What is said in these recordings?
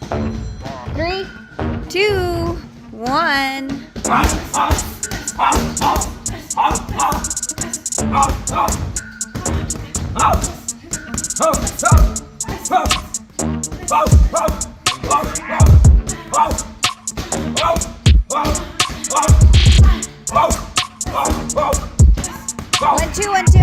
3, 2, 1. 1, 2, 1, 2.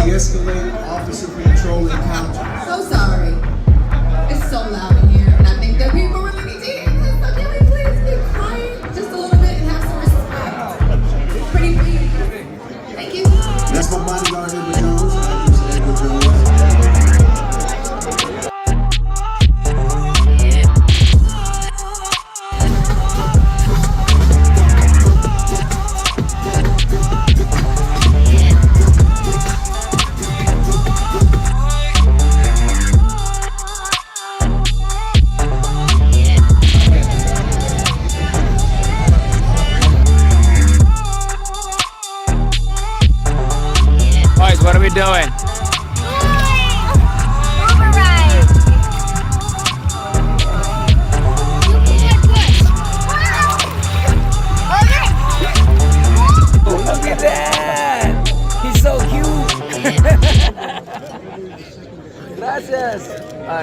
De-escalate officer control encounter. So sorry. It's so loud in here, and I think that people really need to hear this. So can we please be quiet just a little bit and have some respect? It's pretty big. Thank you. That's my bodyguard, Edward Jones. Edward Jones. Boys, what are we doing? Override. Look at that! He's so cute! Gracias!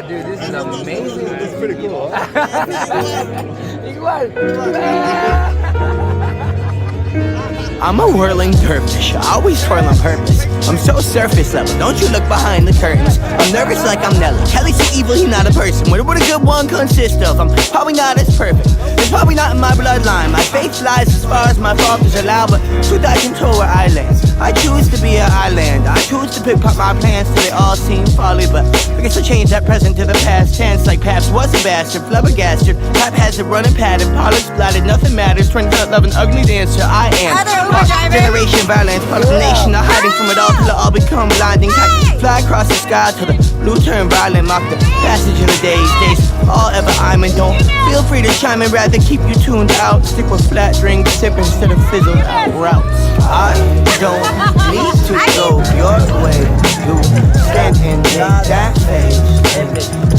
Dude, this is amazing. It's pretty cool. Igual. I'm a whirling dervish, I always twirl on purpose. I'm so surface level, don't you look behind the curtains. I'm nervous like I'm Nelly. Kelly's so evil, he's not a person. What would a good one consist of? I'm probably not as perfect. It's probably not in my bloodline. My faith lies as far as my fathers allow, but truth I control where I land. I choose to be an island. I choose to pick up my plans till they all seem folly, but I guess I change that present to the past tense. Like Paps was a bastard, flabbergasted. Pap has a running pattern, polish splattered, nothing matters. Turns out love an ugly dancer. I am. Generation violence, part of the nation, not hiding from it all till it all become blinding. Fly across the sky till the blue turn violent, mock the passage of the days all ever I'm in. Don't feel free to chime in, rather keep you tuned out. Stick with flat drink sip instead of fizzled out routes. I don't need to go your way. You stand and make that face.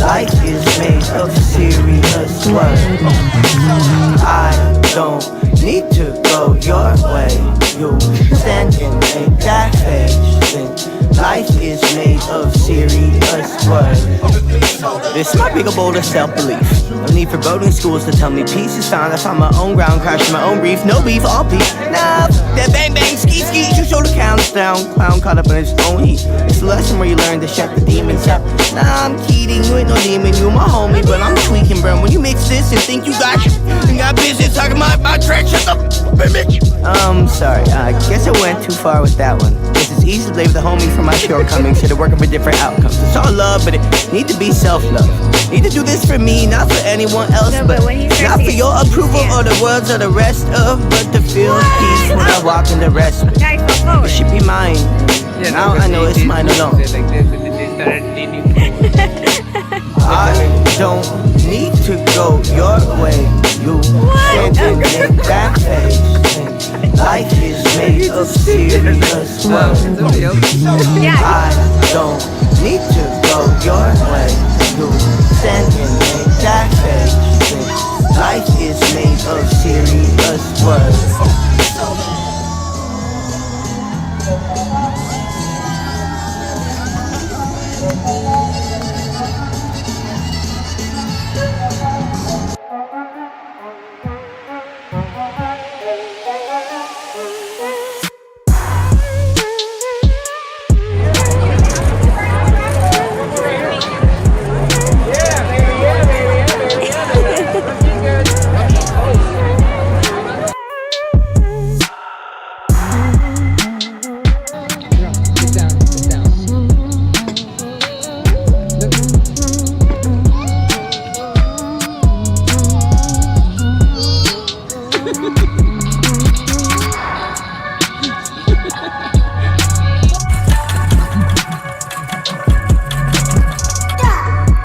Life is made of serious work. I don't need to go your way. You stand and make that face. Life is made of serious work. This might be a bowl of self-belief. No need for boating schools to tell me peace is found. I find my own ground, crashing my own reef. No beef, all peace. Nah, that bang bang ski ski. You show the counts down. Clown caught up in his own heat. It's a lesson where you learn to shut the demons up. Nah, I'm kidding. You ain't no demon. You my homie, but I'm tweaking, bro. When you mix this and think you got business talking about my track, shut up, bitch. Sorry. I guess I went too far with that one. Guess it's easy to blame the homie for my shortcomings. Should have working for different outcomes. It's all love, but it need to be self-love. Need to do this for me, not for anyone else, No, but when he starts not for to- your approval or the words of the rest of, but to feel peace when I walk in the respite. Guys, go It forward. should be mine. Now I know it's mine alone. Like this, and they started leaning forward. I don't need to go your way. You stand and make that face. Life made of serious work. I don't need to go your way to send and make that face. Life is made of serious work.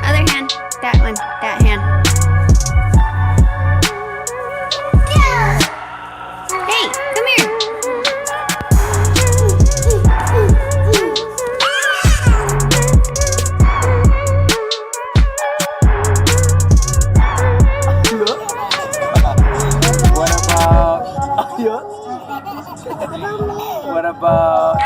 Other hand. That one. That hand. Hey, come here. What about? What about?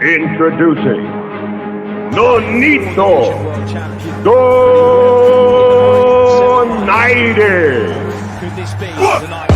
Introducing Nonito Donaire. Could this be the night?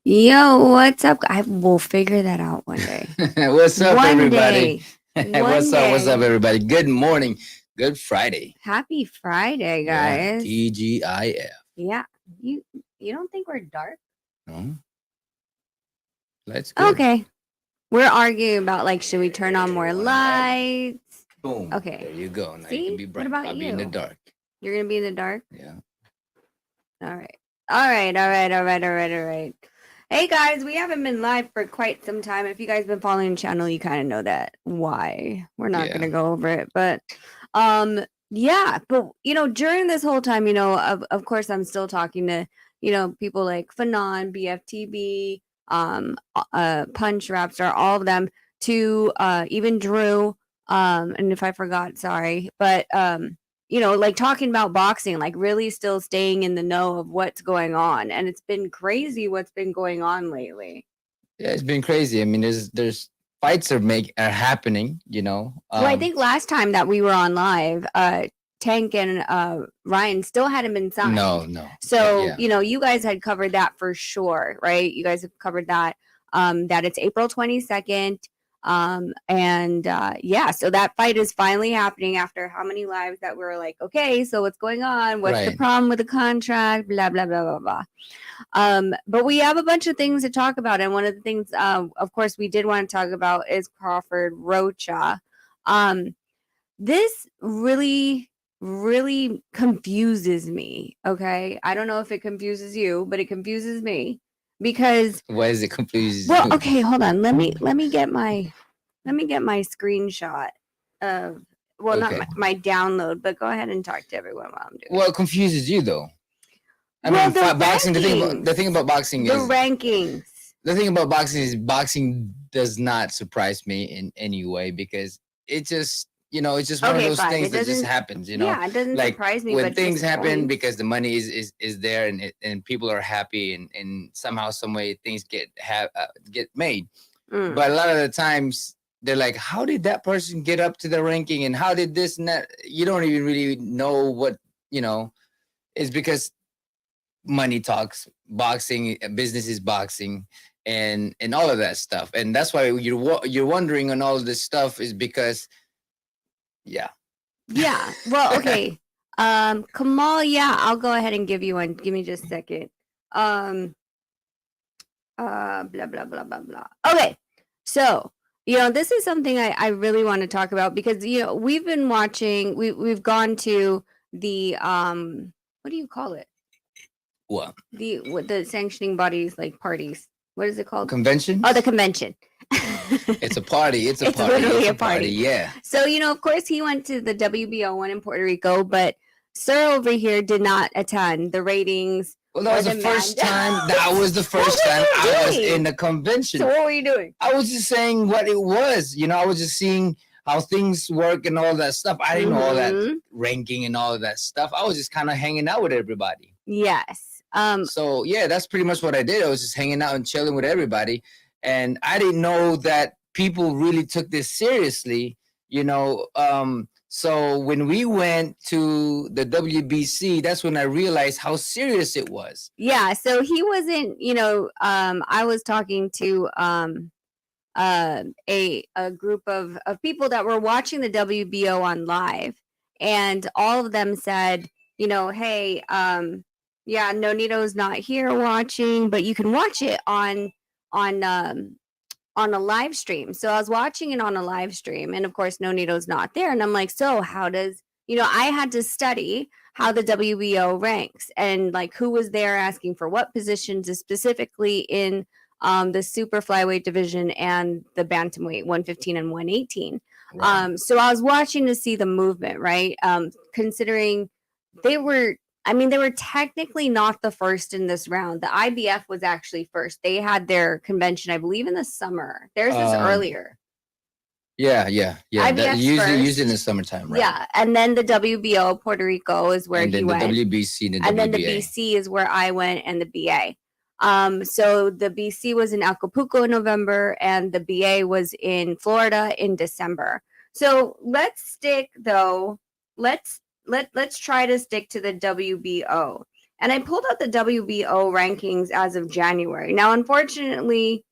Yo, what's up? I will figure that out one day. What's up, One everybody? day. What's One up? What's up, day. everybody? Good morning. Good Friday. Happy Friday, Yeah, guys. TGIF. Yeah. You don't think we're dark? No? Let's go. Okay. We're arguing about like should we turn on more lights? Boom. Okay. There you go. Now See? you can be What bright. about I'll be in the you? dark. You're gonna be in the dark? Yeah. All right. All right. Hey guys, we haven't been live for quite some time. If you guys been following the channel, you kind of know that why. We're not Yeah. gonna go over it, but yeah, but during this whole time, of course I'm still talking to, people like Fanon, BFTB, Punch Rapstar, all of them, to even Drew, and if I forgot, sorry, but like talking about boxing, like really still staying in the know of what's going on. And it's been crazy what's been going on lately. Yeah, it's been crazy. I mean, there's fights are happening. Well, I think last time that we were on live, Tank and Ryan still hadn't been signed. No. So, Yeah. you guys had covered that for sure, right? You guys have covered that, that it's April 22nd. Yeah, so that fight is finally happening after how many lives that we were like, okay, so what's going on? What's the Right. problem with the contract? Blah, blah, blah, blah, blah. But we have a bunch of things to talk about. And one of the things, of course, we did want to talk about is Crawford Rocha. This really confuses me. Okay. I don't know if it confuses you, but it confuses me because Why is it confusing? well, okay, hold on. Let me get my screenshot of not Okay. my download, but go ahead and talk to everyone while I'm doing Well, it confuses you though. I Well, mean, the boxing. The rankings. thing about boxing the is rankings. the thing about boxing is boxing does not surprise me in any way because it just it's just one of Okay, those fine. things It that just doesn't happens. Yeah, it doesn't like surprise me, when but things happen disappoints. because the money is there and people are happy and somehow some way things get made. Mm. But a lot of the times they're like, how did that person get up to the ranking and how did this and that? You don't even really know what it's because money talks. Boxing, business is boxing, and all of that stuff. And that's why you're wondering on all of this stuff is because yeah. Well, okay. Kamal, yeah, I'll go ahead and give you one. Give me just a second. Blah blah blah blah blah. Okay, so this is something I really want to talk about because we've been watching. We've gone to the what do you call it? What? The sanctioning bodies like parties. What is it called? Convention? Oh, the convention. It's a party. It's a It's party. literally It's a party. Yeah. So, of course, he went to the WBO one in Puerto Rico, but Sir over here did not attend. The ratings. Well, that was the first time. That was the first time I was in the convention. So what were you doing? I was just saying what it was. I was just seeing how things work and all that stuff. I didn't know all that ranking and all of that stuff. I was just kind of hanging out with everybody. Yes. So yeah, that's pretty much what I did. I was just hanging out and chilling with everybody, and I didn't know that people really took this seriously. So when we went to the WBC, that's when I realized how serious it was. Yeah. So he wasn't. I was talking to a group of people that were watching the WBO on live, and all of them said, hey, yeah, Nonito's not here watching, but you can watch it on a live stream. So I was watching it on a live stream, and of course, Nonito's not there. And I'm like, so how does I had to study how the WBO ranks and like who was there asking for what positions, specifically in the super flyweight division and the bantamweight 115 and 118. Right. So I was watching to see the movement, right? Considering they were technically not the first in this round. The IBF was actually first. They had their convention, I believe, in the summer. Theirs is earlier. Yeah. Usually in the summertime, right? Yeah, and then the WBO Puerto Rico is where he went. And then the WBC and the WBA. And then the BC is where I went, and the BA. So the BC was in Acapulco in November, and the BA was in Florida in December. So let's try to stick to the WBO. And I pulled out the WBO rankings as of January. Now, unfortunately,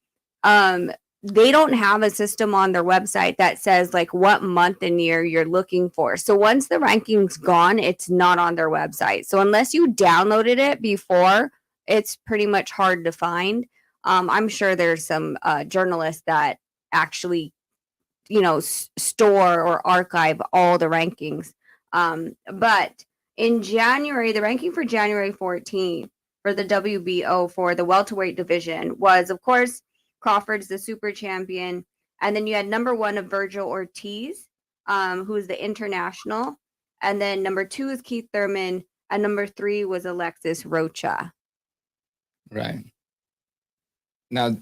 they don't have a system on their website that says like what month and year you're looking for. So once the ranking's gone, it's not on their website. So unless you downloaded it before, it's pretty much hard to find. I'm sure there's some journalists that actually, store or archive all the rankings. But in January, the ranking for January 14th for the WBO for the welterweight division was, of course, Crawford's the super champion. And then you had number 1 of Virgil Ortiz, who is the international. And then number 2 is Keith Thurman. And number 3 was Alexis Rocha. Right. Now,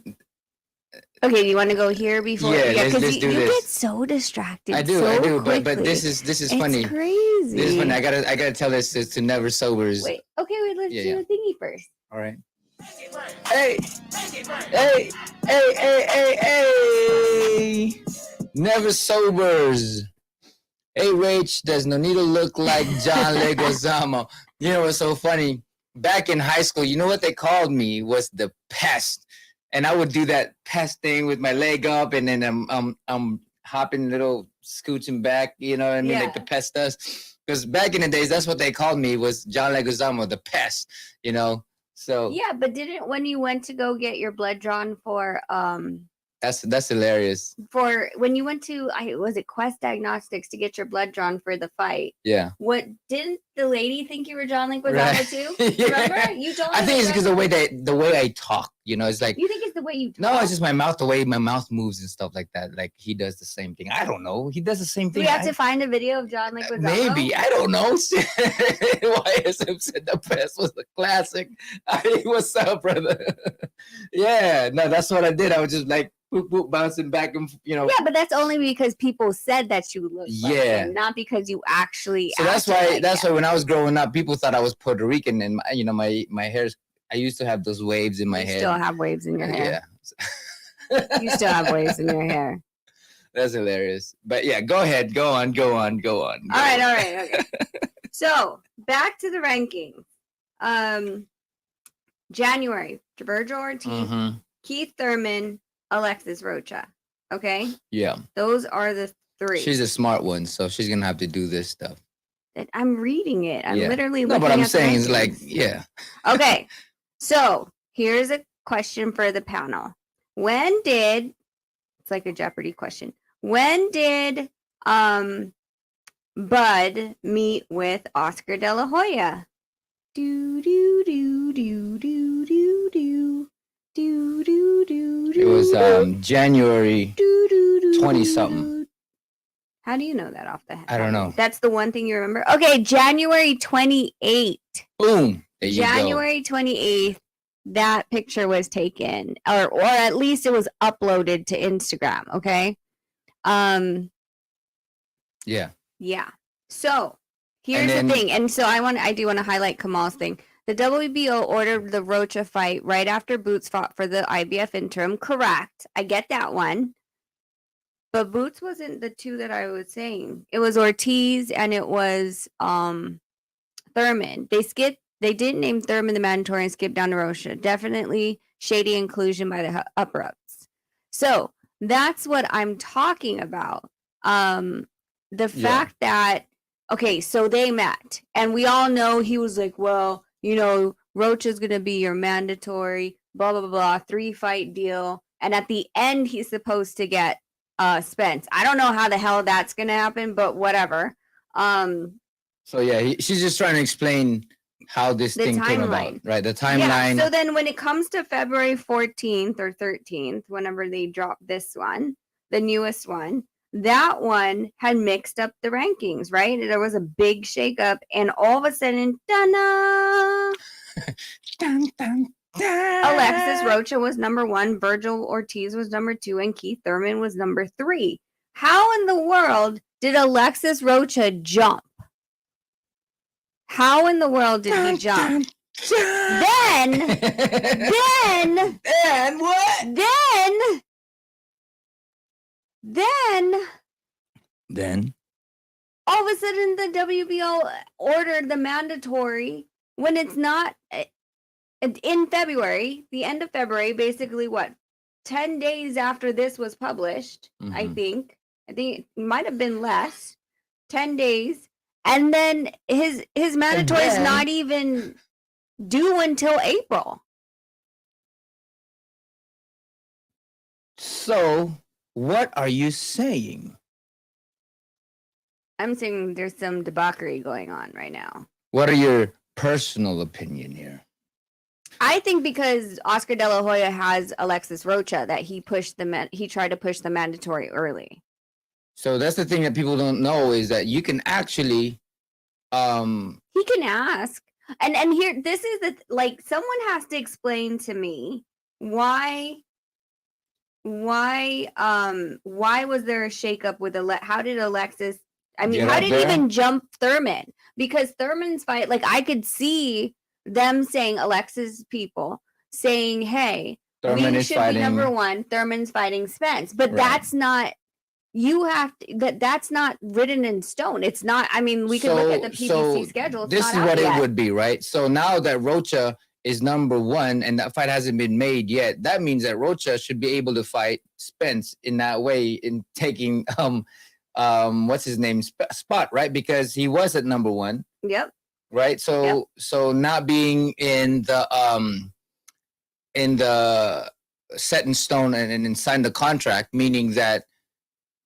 okay, do you want to go here before? Yeah, let's you do this. Get so distracted. I do. But this is funny. It's crazy. This is funny. I gotta tell this to never sobers. Wait. Okay, let's do the thingy first. All right. Hey, hey, hey. Never sobers. Hey, Rach, does Nonito look like John Leguizamo? You know what's so funny? Back in high school, you know what they called me was the pest. And I would do that pest thing with my leg up and then I'm hopping little scooching back, you know what I mean? Like the pest does. Because back in the days, that's what they called me was John Leguizamo, the pest, you know? So Yeah, but didn't when you went to go get your blood drawn for that's hilarious. for when you went to was it Quest Diagnostics to get your blood drawn for the fight? Yeah. What didn't the lady think you were John Leguizamo Right. too? Yeah. Remember? You told I me think it's that- because the way I talk, you know, it's like You think it's the way you talk? no, it's just my mouth, the way my mouth moves and stuff like that. Like he does the same thing. I don't know. He does the same Do thing. we have to find a video of John Leguizamo? Maybe. I don't know. YSM said the best was the classic. Hey, what's up, brother? Yeah, no, that's what I did. I was just like boop, boop, bouncing back and you know. Yeah, but that's only because people said that you looked like him, not because you actually. So that's why when I was growing up, people thought I was Puerto Rican, and you know my hair's. I used to have those waves in my You head. still have waves in your hair. Yeah. You still have waves in your hair. That's hilarious. But yeah, go ahead. Go on. All right. Okay. So back to the rankings. January, Virgil Ortiz, Keith Thurman, Alexis Rocha. Okay? Yeah. Those are the three. She's a smart one, so she's gonna have to do this stuff. I'm reading it. I'm literally looking but I'm at the saying is like, rankings. yeah. Okay. So here's a question for the panel. It's like a Jeopardy question. When did Bud meet with Oscar De La Hoya? Do do do do do do do do do do. It was January 20-something. How do you know that off the head? I don't know. That's the one thing you remember. Okay, January 28th. Boom. There you January 28th. That picture was taken, or at least it was uploaded to Instagram. Okay. Yeah. Yeah. So here's the thing, and so I do want to highlight Kamal's thing. The WBO ordered the Rocha fight right after Boots fought for the IBF interim. Correct. I get that one. But Boots wasn't the two that I was saying. It was Ortiz and it was Thurman. They didn't name Thurman the mandatory and skipped down to Rocha. Definitely shady inclusion by the upper ups. So that's what I'm talking about. The fact that, okay, so they met. And we all know he was like, well, you know, Rocha's going to be your mandatory, blah, blah, blah, 3-fight deal. And at the end, he's supposed to get Spence. I don't know how the hell that's going to happen, but whatever. So yeah, she's just trying to explain how this thing came about, right? The timeline. Yeah. So then when it comes to February 14th or 13th, whenever they drop this one, the newest one, that one had mixed up the rankings, right? There was a big shakeup, and all of a sudden, dun, dun, Alexis Rocha was number 1, Virgil Ortiz was number 2, and Keith Thurman was number 3. How in the world did Alexis Rocha jump? How in the world did he jump? Then what? Then all of a sudden the WBO ordered the mandatory when it's not in February, the end of February, basically 10 days after this was published, I think it might have been less, 10 days. And then his mandatory is not even due until April. So, what are you saying? I'm saying there's some debauchery going on right now. What are your personal opinion here? I think because Oscar De La Hoya has Alexis Rocha that he tried to push the mandatory early. So that's the thing that people don't know is that you can actually he can ask. And here this is someone has to explain to me why was there a shakeup with how did Alexis how did he even jump Thurman? Because Thurman's fight, I could see them saying, Alexis people saying, "Hey, Thurman we is should be number fighting. one. Thurman's fighting Spence," but Right. that's not. You have to, that's not written in stone. It's not. I mean, we can look at the PBC schedule. It's this not is out what yet. it would be, right? So now that Rocha is number one and that fight hasn't been made yet, that means that Rocha should be able to fight Spence in that way, in taking what's his name spot, right? Because he was at number one, Yep. right? So so not being in the set in stone and sign the contract, meaning that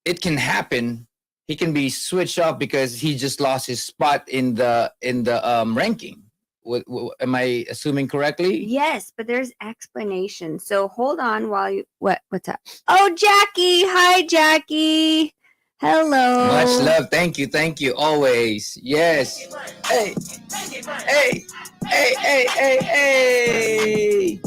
it can happen. He can be switched off because he just lost his spot in the ranking. Am I assuming correctly? Yes, but there's explanation. So hold on while you what's up? Oh, Jackie. Hi, Jackie. Hello. Much love. Thank you. Always. Yes. Hey. Hey. Hey.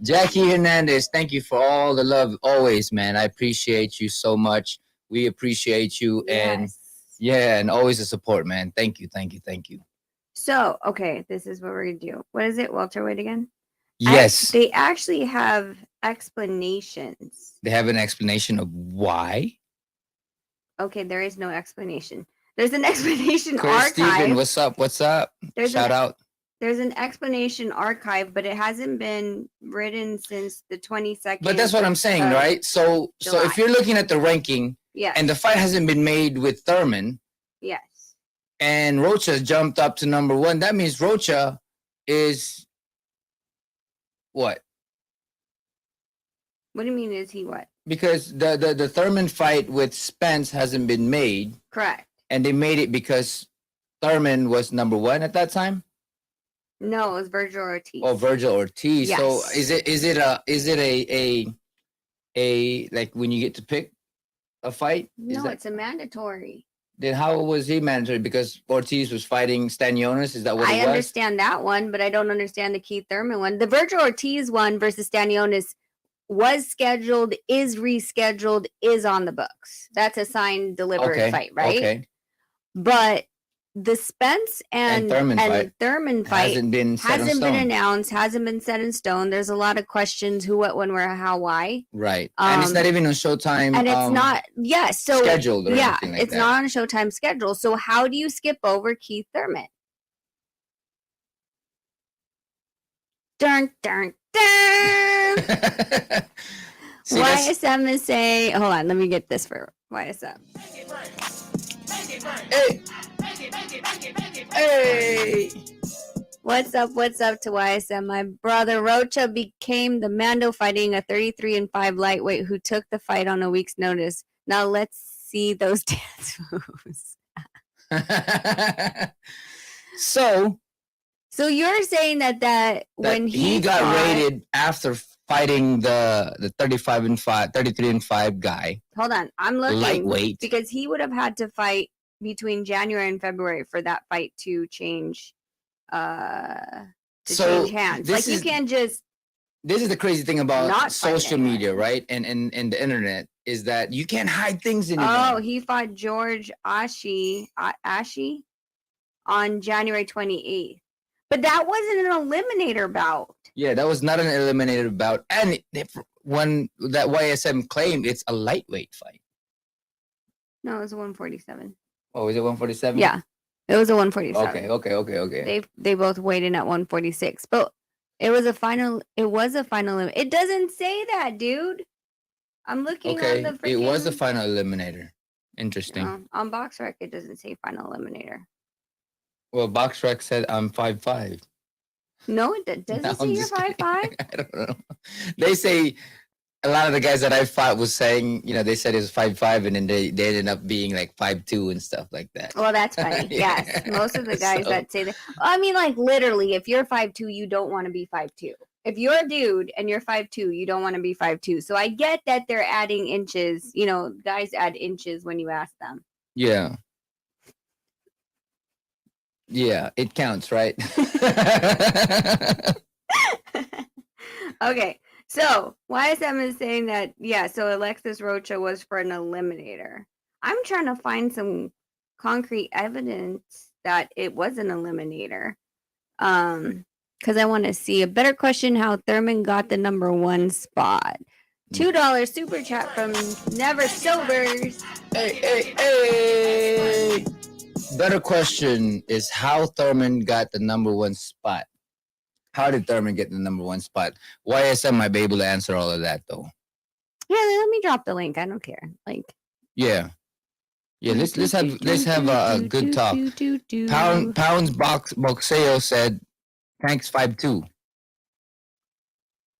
Jackie Hernandez, thank you for all the love always, man. I appreciate you so much. We appreciate you and yeah, and always the support, man. Thank you. So, okay, this is what we're going to do. What is it? Welterweight again? Yes. They actually have explanations. They have an explanation of why. Okay, there is no explanation. There's an explanation Chris archive. Steven, what's up? Shout out. There's an explanation archive, but it hasn't been written since the 22nd. But that's what I'm saying, right? So July. if you're looking at the ranking, Yes. and the fight hasn't been made with Thurman, Yes. and Rocha jumped up to number one, that means Rocha is what? What do you mean? Is he what? Because the Thurman fight with Spence hasn't been made, Correct. and they made it because Thurman was number one at that time. No, it was Virgil Ortiz. Oh, Virgil Ortiz. Yes. So is it a like when you get to pick a fight? No, it's a mandatory. Then how was he mandatory? Because Ortiz was fighting Stanionis. Is that what it was? I understand that one, but I don't understand the Keith Thurman one. The Virgil Ortiz one versus Stanionis was scheduled, is rescheduled, is on the books. That's a signed, delivered fight, right? Okay. But the Spence and Thurman fight hasn't been announced, hasn't been set in stone. There's a lot of questions: who, what, when, where, how, why. Right, and it's not even on Showtime. And it's not, so scheduled or anything like it's that. not on a Showtime schedule. So how do you skip over Keith Thurman? Dun. See, YSM is saying, hold on, let me get this for YSM. Hey. What's up to YSM? My brother Rocha became the Mando fighting a 33-5 lightweight who took the fight on a week's notice. Now let's see those dance moves. So you're saying that when he got rated after fighting the 33-5 guy. Hold on, I'm looking lightweight, because he would have had to fight between January and February for that fight to change change hands. Like you can't just. This is the crazy thing about social media, right? And the internet is that you can't hide things anymore. Oh, he fought George Ashi on January 28th. But that wasn't an eliminator bout. Yeah, that was not an eliminator bout. And when that YSM claimed it's a lightweight fight. No, it was a 147. Oh, is it 147? Yeah, it was a 147. Okay. They both weighed in at 146. But it was a final. It doesn't say that, dude. I'm looking on the freaking. It was the final eliminator. Interesting. On BoxRec, it doesn't say final eliminator. Well, BoxRec said I'm 5'5". No, it doesn't say you're 5'5". I don't know. They say a lot of the guys that I fought was saying, they said it was 5'5", and then they ended up being like 5'2" and stuff like that. Well, that's funny. Yeah. Yes, most of the guys that say that. I mean, like literally, if you're 5'2", you don't want to be 5'2". If you're a dude and you're 5'2", you don't want to be 5'2". So I get that they're adding inches. Guys add inches when you ask them. Yeah. Yeah, it counts, right? Okay, so YSM is saying that, so Alexis Rocha was for an eliminator. I'm trying to find some concrete evidence that it was an eliminator. because I want to see a better question how Thurman got the #1 spot. $2 super chat from Never Sobers. Hey. Better question is how Thurman got the #1 spot. How did Thurman get the #1 spot? YSM might be able to answer all of that though. Yeah, let me drop the link. I don't care. Like, yeah. Let's have a good talk. Pounds Boxeo said, "Thanks 5'2".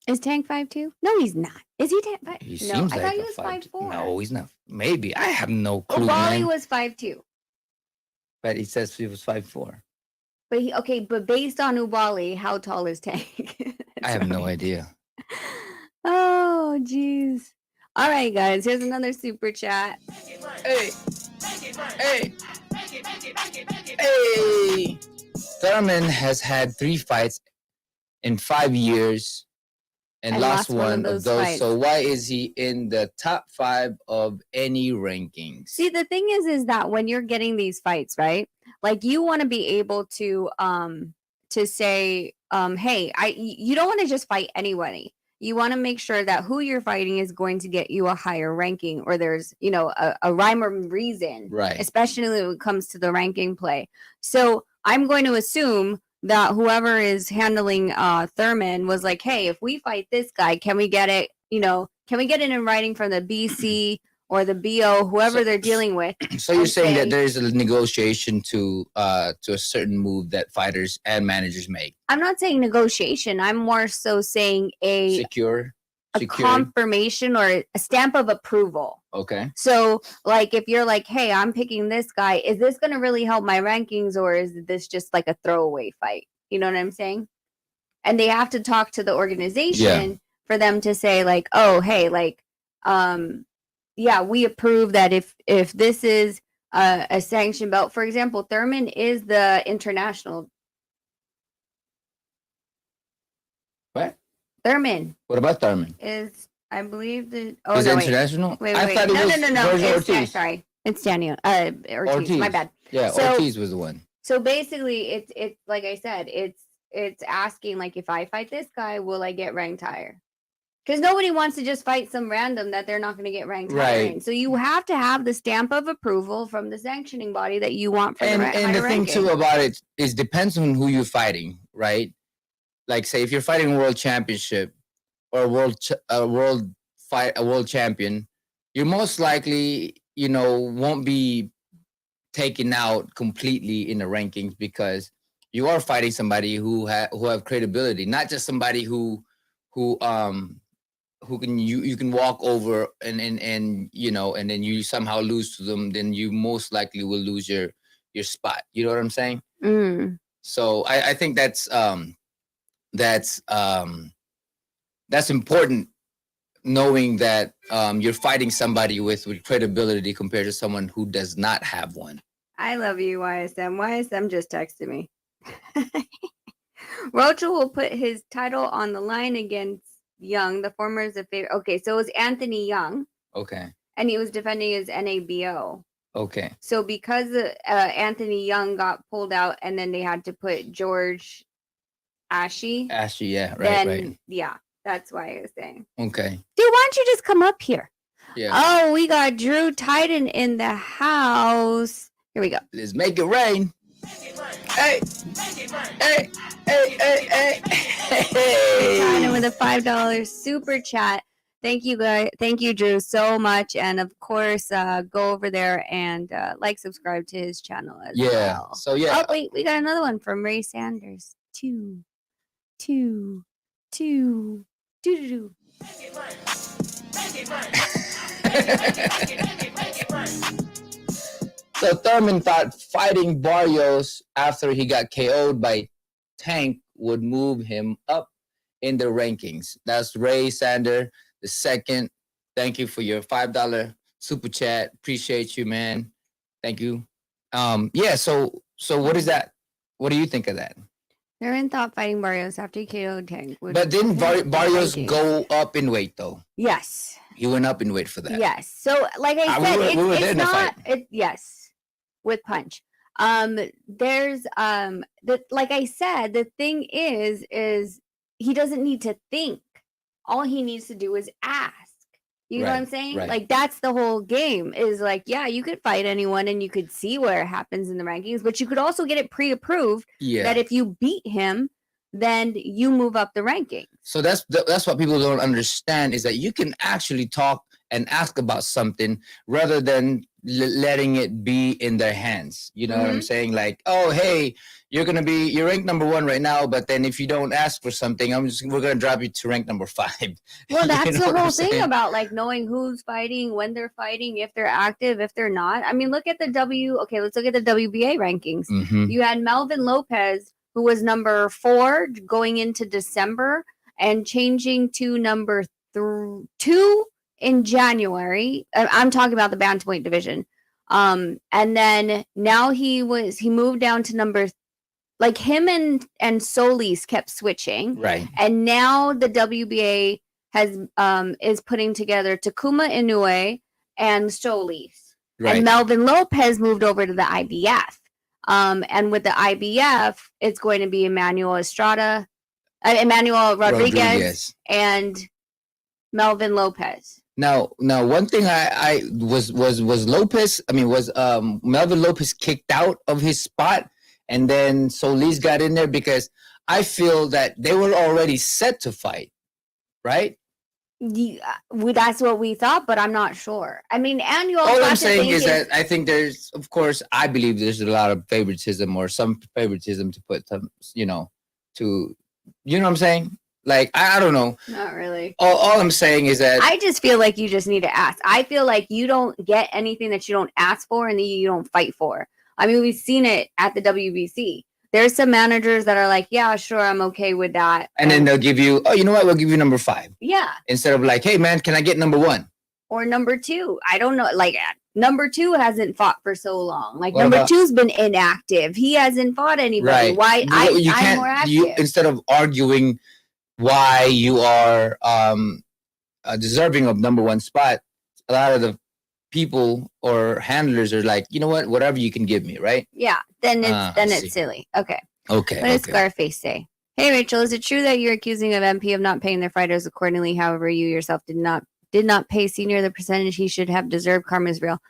Is Tank 5'2"? No, he's not. Is he Tank 5'2"? He No, seems I like thought he a was 5'2". 5'4". No, he's not. Maybe I have no clue. Bali Man. was 5'2". But he says he was 5'4". But based on Ubali, how tall is Tank? I have no idea. Oh, jeez. All right, guys. Here's another super chat. Hey. Thurman has had 3 fights in 5 years and lost one of those. Fights. So why is he in the top 5 of any rankings? See, the thing is that when you're getting these fights, right? Like you want to be able to say, hey, you don't want to just fight anybody. You want to make sure that who you're fighting is going to get you a higher ranking, or there's, a rhyme or reason, right? Especially when it comes to the ranking play. So I'm going to assume that whoever is handling Thurman was like, hey, if we fight this guy, can we get it? Can we get it in writing from the BC or the BO, whoever they're dealing with? So you're saying that there's a negotiation to a certain move that fighters and managers make? I'm not saying negotiation. I'm more so saying a confirmation or a stamp of approval. Okay. So, like, if you're like, hey, I'm picking this guy, is this going to really help my rankings, or is this just like a throwaway fight? You know what I'm saying? And they have to talk to the organization for them to say, like, oh, hey, like, we approve that if this is a sanctioned belt. For example, Thurman is the international. What? Thurman. What about Thurman? Is, I believe that. Oh, is no, international? Wait. I thought it was No. Ortiz. Sorry, it's Daniel. Ortiz. My bad. Yeah, Ortiz was the one. So basically, it's like I said, it's asking, like, if I fight this guy, will I get ranked higher? Because nobody wants to just fight some random that they're not going to get ranked higher in. So you have to have the stamp of approval from the sanctioning body that you want for the higher ranking. And the thing too about it is depends on who you're fighting, right? Like, say if you're fighting a world championship or a world champion, you're most likely, won't be taken out completely in the rankings because you are fighting somebody who have credibility, not just somebody who can you can walk over and then you somehow lose to them, then you most likely will lose your spot. You know what I'm saying? Mm. So I think that's important, knowing that you're fighting somebody with credibility compared to someone who does not have one. I love you, YSM. YSM just texted me. Rocha will put his title on the line against Young. The former is a favorite. Okay, so it was Anthony Young. Okay. And he was defending his NABO. Okay. So because Anthony Young got pulled out, and then they had to put George Ashy. Ashy, yeah, right. Yeah, that's why I was saying. Okay. Dude, why don't you just come up here? Yeah. Oh, we got Drew Titan in the house. Here we go. Let's make it rain. Hey. Titan with a $5 super chat. Thank you, guys. Thank you, Drew, so much. And of course, go over there and subscribe to his channel as well. So yeah. Oh, wait, we got another one from Ray Sanders. Two. So Thurman thought fighting Barrios after he got KO'd by Tank would move him up in the rankings. That's Ray Sander the second. Thank you for your $5 super chat. Appreciate you, man. Thank you. So what is that? What do you think of that? Thurman thought fighting Barrios after he KO'd Tank. But didn't Barrios go up in weight though? Yes. He went up in weight for that. Yes. So like I said, we were it's not. Yes. With punch. There's like I said, the thing is he doesn't need to think. All he needs to do is ask. You know what I'm Right, saying? right. Like that's the whole game. Is like, yeah, you could fight anyone and you could see where it happens in the rankings, but you could also get it pre-approved that Yeah. if you beat him, then you move up the rankings. So that's what people don't understand is that you can actually talk and ask about something rather than letting it be in their hands. You know what I'm saying? Like, oh, hey, you're ranked number 1 right now, but then if you don't ask for something, we're gonna drop you to rank number 5. Well, You that's know the what I'm whole thing saying? about like knowing who's fighting, when they're fighting, if they're active, if they're not. I mean, look at the okay, let's look at the WBA rankings. Mhm. You had Melvin Lopez, who was number 4 going into December and changing to number 2 in January. I'm talking about the bantamweight division. And then now he moved down to number, like him and Solis kept switching. Right. And now the WBA has is putting together Takuma Inoue and Solis. Right. And Melvin Lopez moved over to the IBF. And with the IBF, it's going to be Emmanuel Rodriguez. And Melvin Lopez. Now, one thing I was Lopez. I mean, was Melvin Lopez kicked out of his spot, and then Solis got in there because I feel that they were already set to fight, right? Yeah, that's what we thought, but I'm not sure. I mean, and you also All have I'm to saying think is that I think there's, of course, I believe there's a lot of favoritism or some favoritism to put some, you know what I'm saying? Like, I don't know. not really. All I'm saying is that I just feel like you just need to ask. I feel like you don't get anything that you don't ask for and that you don't fight for. I mean, we've seen it at the WBC. There's some managers that are like, yeah, sure, I'm okay with that. and then they'll give you, oh, you know what? We'll give you number 5 Yeah. instead of like, hey, man, can I get number 1? Or number 2. I don't know. Like, number 2 hasn't fought for so long. Like, What number about- 2's been inactive. He hasn't fought anybody. Right. Why? You I'm can't, more active. instead of arguing why you are deserving of number 1 spot, a lot of the people or handlers are like, you know what, whatever you can give me, right? Yeah. Then I see. it's silly. Okay. Okay. What does Scarface say? Hey, Rachel, is it true that you're accusing of MP of not paying their fighters accordingly? However, you yourself did not pay Senior the percentage he should have deserved. Karma is real.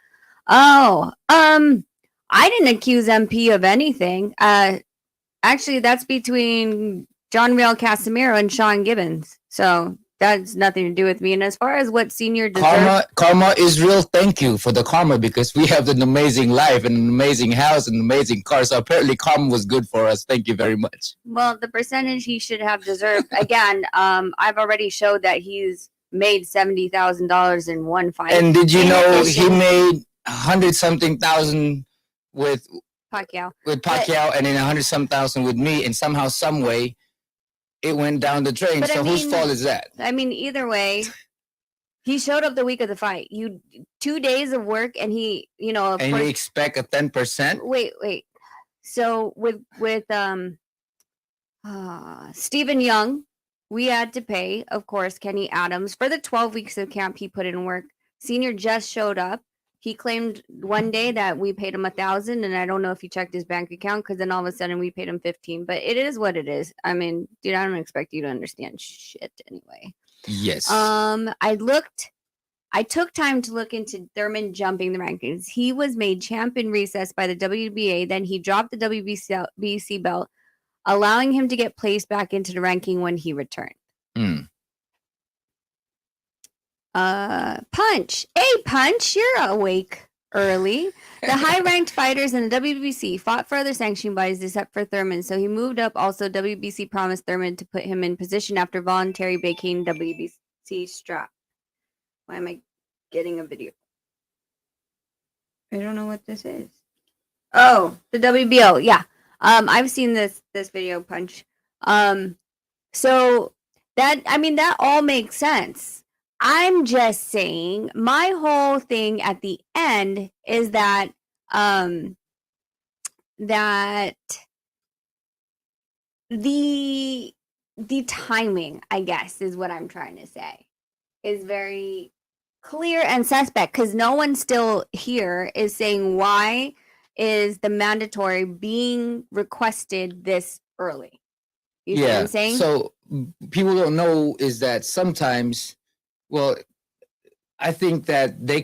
Oh, I didn't accuse MP of anything. Actually, that's between John Real Casimiro and Sean Gibbons. So that's nothing to do with me. And as far as what Senior deserved, Karma is real. Thank you for the karma, because we have an amazing life and an amazing house and an amazing car. So apparently karma was good for us. Thank you very much. well, the percentage he should have deserved. Again, I've already showed that he's made $70,000 in one fight. And did you In know addition- he made 100-something thousand with Pacquiao. Pacquiao and then 100-some thousand with me, and somehow, some way, it went down the drain. But I So whose mean- fault is that? I mean, either way, he showed up the week of the fight. 2 days of work, and he, of And course. you expect a 10%? Wait. So with Stephen Young, we had to pay, of course, Kenny Adams for the 12 weeks of camp he put in work. Senior just showed up. He claimed one day that we paid him $1,000, and I don't know if he checked his bank account, because then all of a sudden we paid him $15. But it is what it is. I mean, dude, I don't expect you to understand shit anyway. Yes. I took time to look into Thurman jumping the rankings. He was made champ in recess by the WBA. Then he dropped the WBC belt, allowing him to get placed back into the ranking when he returned. Punch. Hey, Punch, you're awake early. The high-ranked fighters in the WBC fought for other sanctioning bodies except for Thurman, so he moved up. Also, WBC promised Thurman to put him in position after voluntary vacating WBC strap. Why am I getting a video? I don't know what this is. Oh, the WBO. Yeah. I've seen this video, Punch. So that all makes sense. I'm just saying my whole thing at the end is that that the timing, I guess, is what I'm trying to say, is very clear and suspect, because no one still here is saying why is the mandatory being requested this early. You see what I'm saying? So people don't know is that sometimes, well, I think that they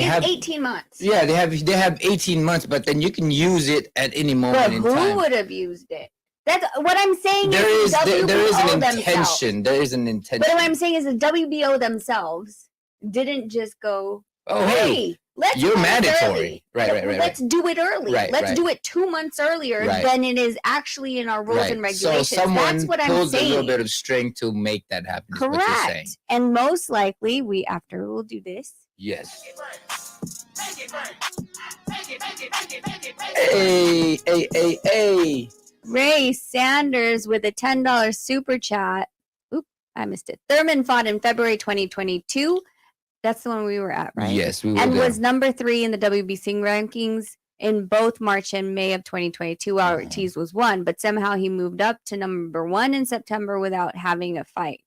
have 18 months. Yeah, they have 18 months, but then you can use it at any But moment in who time. would have used it? That's what I'm saying. There is there is an themselves. intention. There is an intention. But what I'm saying is the WBO themselves didn't just go, Oh, hey, let's you're do this mandatory. early. Right. Let's do it early. Let's do it 2 months earlier than it is actually in our rules and regulations. So someone That's what I'm pulls saying. a little bit of string to make that happen. Is what you're saying. Correct. And most likely, we'll do this. Yes. Hey. Ray Sanders with a $10 super chat. Oop, I missed it. Thurman fought in February 2022. That's the one we were at, right? Yes, we were and there. was number 3 in the WBC rankings in both March and May of 2022. While Ortiz was 1, but somehow he moved up to number 1 in September without having a fight.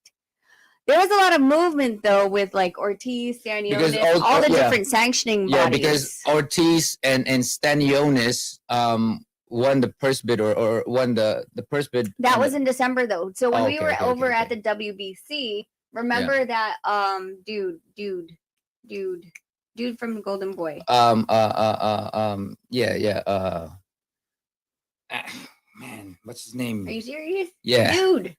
There was a lot of movement though with like Ortiz, Stanionis, all the different sanctioning bodies. Yeah, because Ortiz and Stanionis won the purse bid or won the purse bid. That was in December though. So when we were over at the WBC, remember that dude from Golden Boy. Man, what's his name? Are you serious? Yeah. Dude.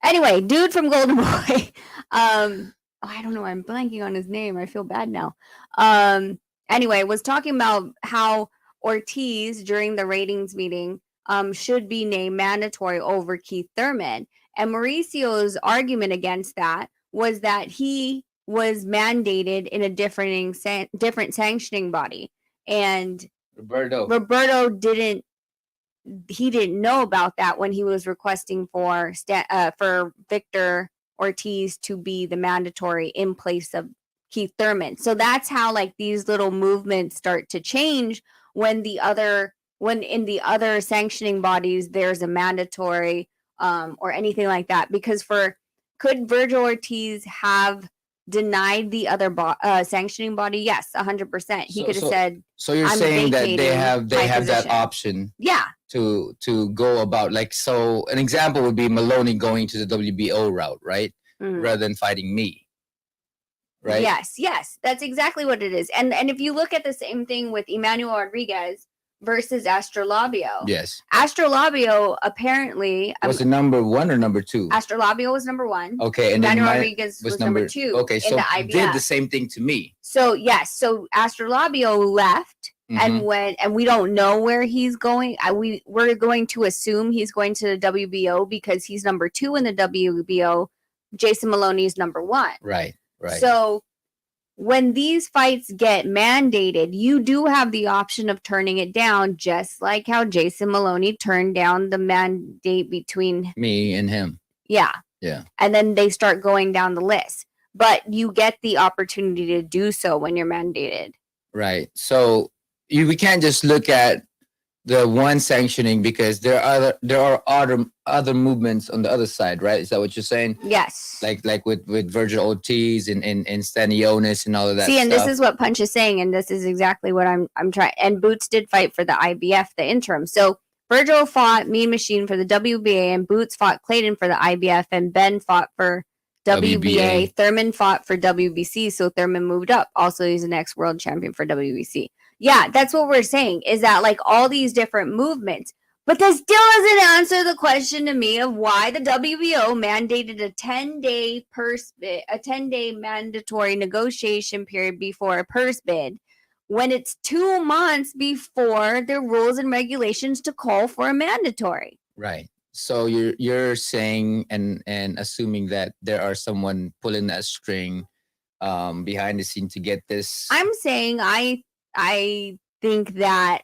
Anyway, dude from Golden Boy. I don't know. I'm blanking on his name. I feel bad now. Anyway, was talking about how Ortiz during the ratings meeting should be named mandatory over Keith Thurman. And Mauricio's argument against that was that he was mandated in a different sanctioning body. And Roberto didn't know about that when he was requesting for Victor Ortiz to be the mandatory in place of Keith Thurman. So that's how like these little movements start to change when in the other sanctioning bodies there's a mandatory or anything like that. Because could Virgil Ortiz have denied the other sanctioning body? Yes, 100%. He could have said. So you're saying that they have that option. Yeah. To go about, like, so an example would be Maloney going to the WBO route, right? Rather than fighting me. Right? Yes. That's exactly what it is. And if you look at the same thing with Emmanuel Rodriguez versus Astrolabio. Yes. Astrolabio apparently was it number 1 or number 2? Astrolabio was number 1. Okay, and Emmanuel Rodriguez was number 2. Okay, so did the same thing to me. So yes, so Astrolabio left and went, and we don't know where he's going. We're going to assume he's going to the WBO because he's number 2 in the WBO. Jason Maloney is number 1. Right. So when these fights get mandated, you do have the option of turning it down, just like how Jason Maloney turned down the mandate between me and him. Yeah. And then they start going down the list. But you get the opportunity to do so when you're mandated. Right. So we can't just look at the one sanctioning because there are other movements on the other side, right? Is that what you're saying? Yes. Like with Virgil Ortiz and Stanionis and all of that. See, and stuff. this is what Punch is saying, and this is exactly what I'm trying. And Boots did fight for the IBF, the interim. So Virgil fought Mean Machine for the WBA, and Boots fought Clayton for the IBF, and Ben fought for WBA. Thurman fought for WBC, so Thurman moved up. Also, he's the next world champion for WBC. Yeah, that's what we're saying, is that like all these different movements. But that still doesn't answer the question to me of why the WBO mandated a 10-day purse bid, a 10-day mandatory negotiation period before a purse bid, when it's 2 months before the rules and regulations to call for a mandatory. Right. So you're saying and assuming that there are someone pulling that string behind the scene to get this. I'm saying I think that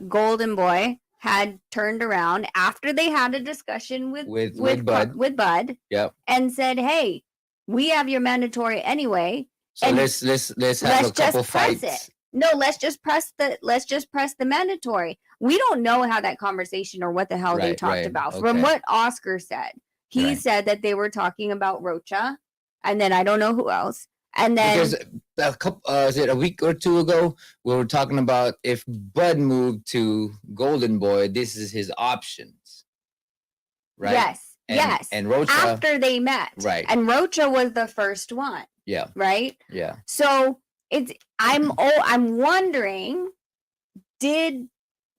Golden Boy had turned around after they had a discussion with Bud. Yep. And said, "Hey, we have your mandatory anyway. So let's have a couple fights. No, let's just press the mandatory." We don't know how that conversation or what the hell they talked about. Okay. From what Oscar said, he said that they were talking about Rocha, and then I don't know who else. And then Because is it a week or two ago, we were talking about if Bud moved to Golden Boy, this is his options, right? yes, And, yes. And Rocha, after they met. right? And Rocha was the first one. Yeah. Right? Yeah. So I'm wondering,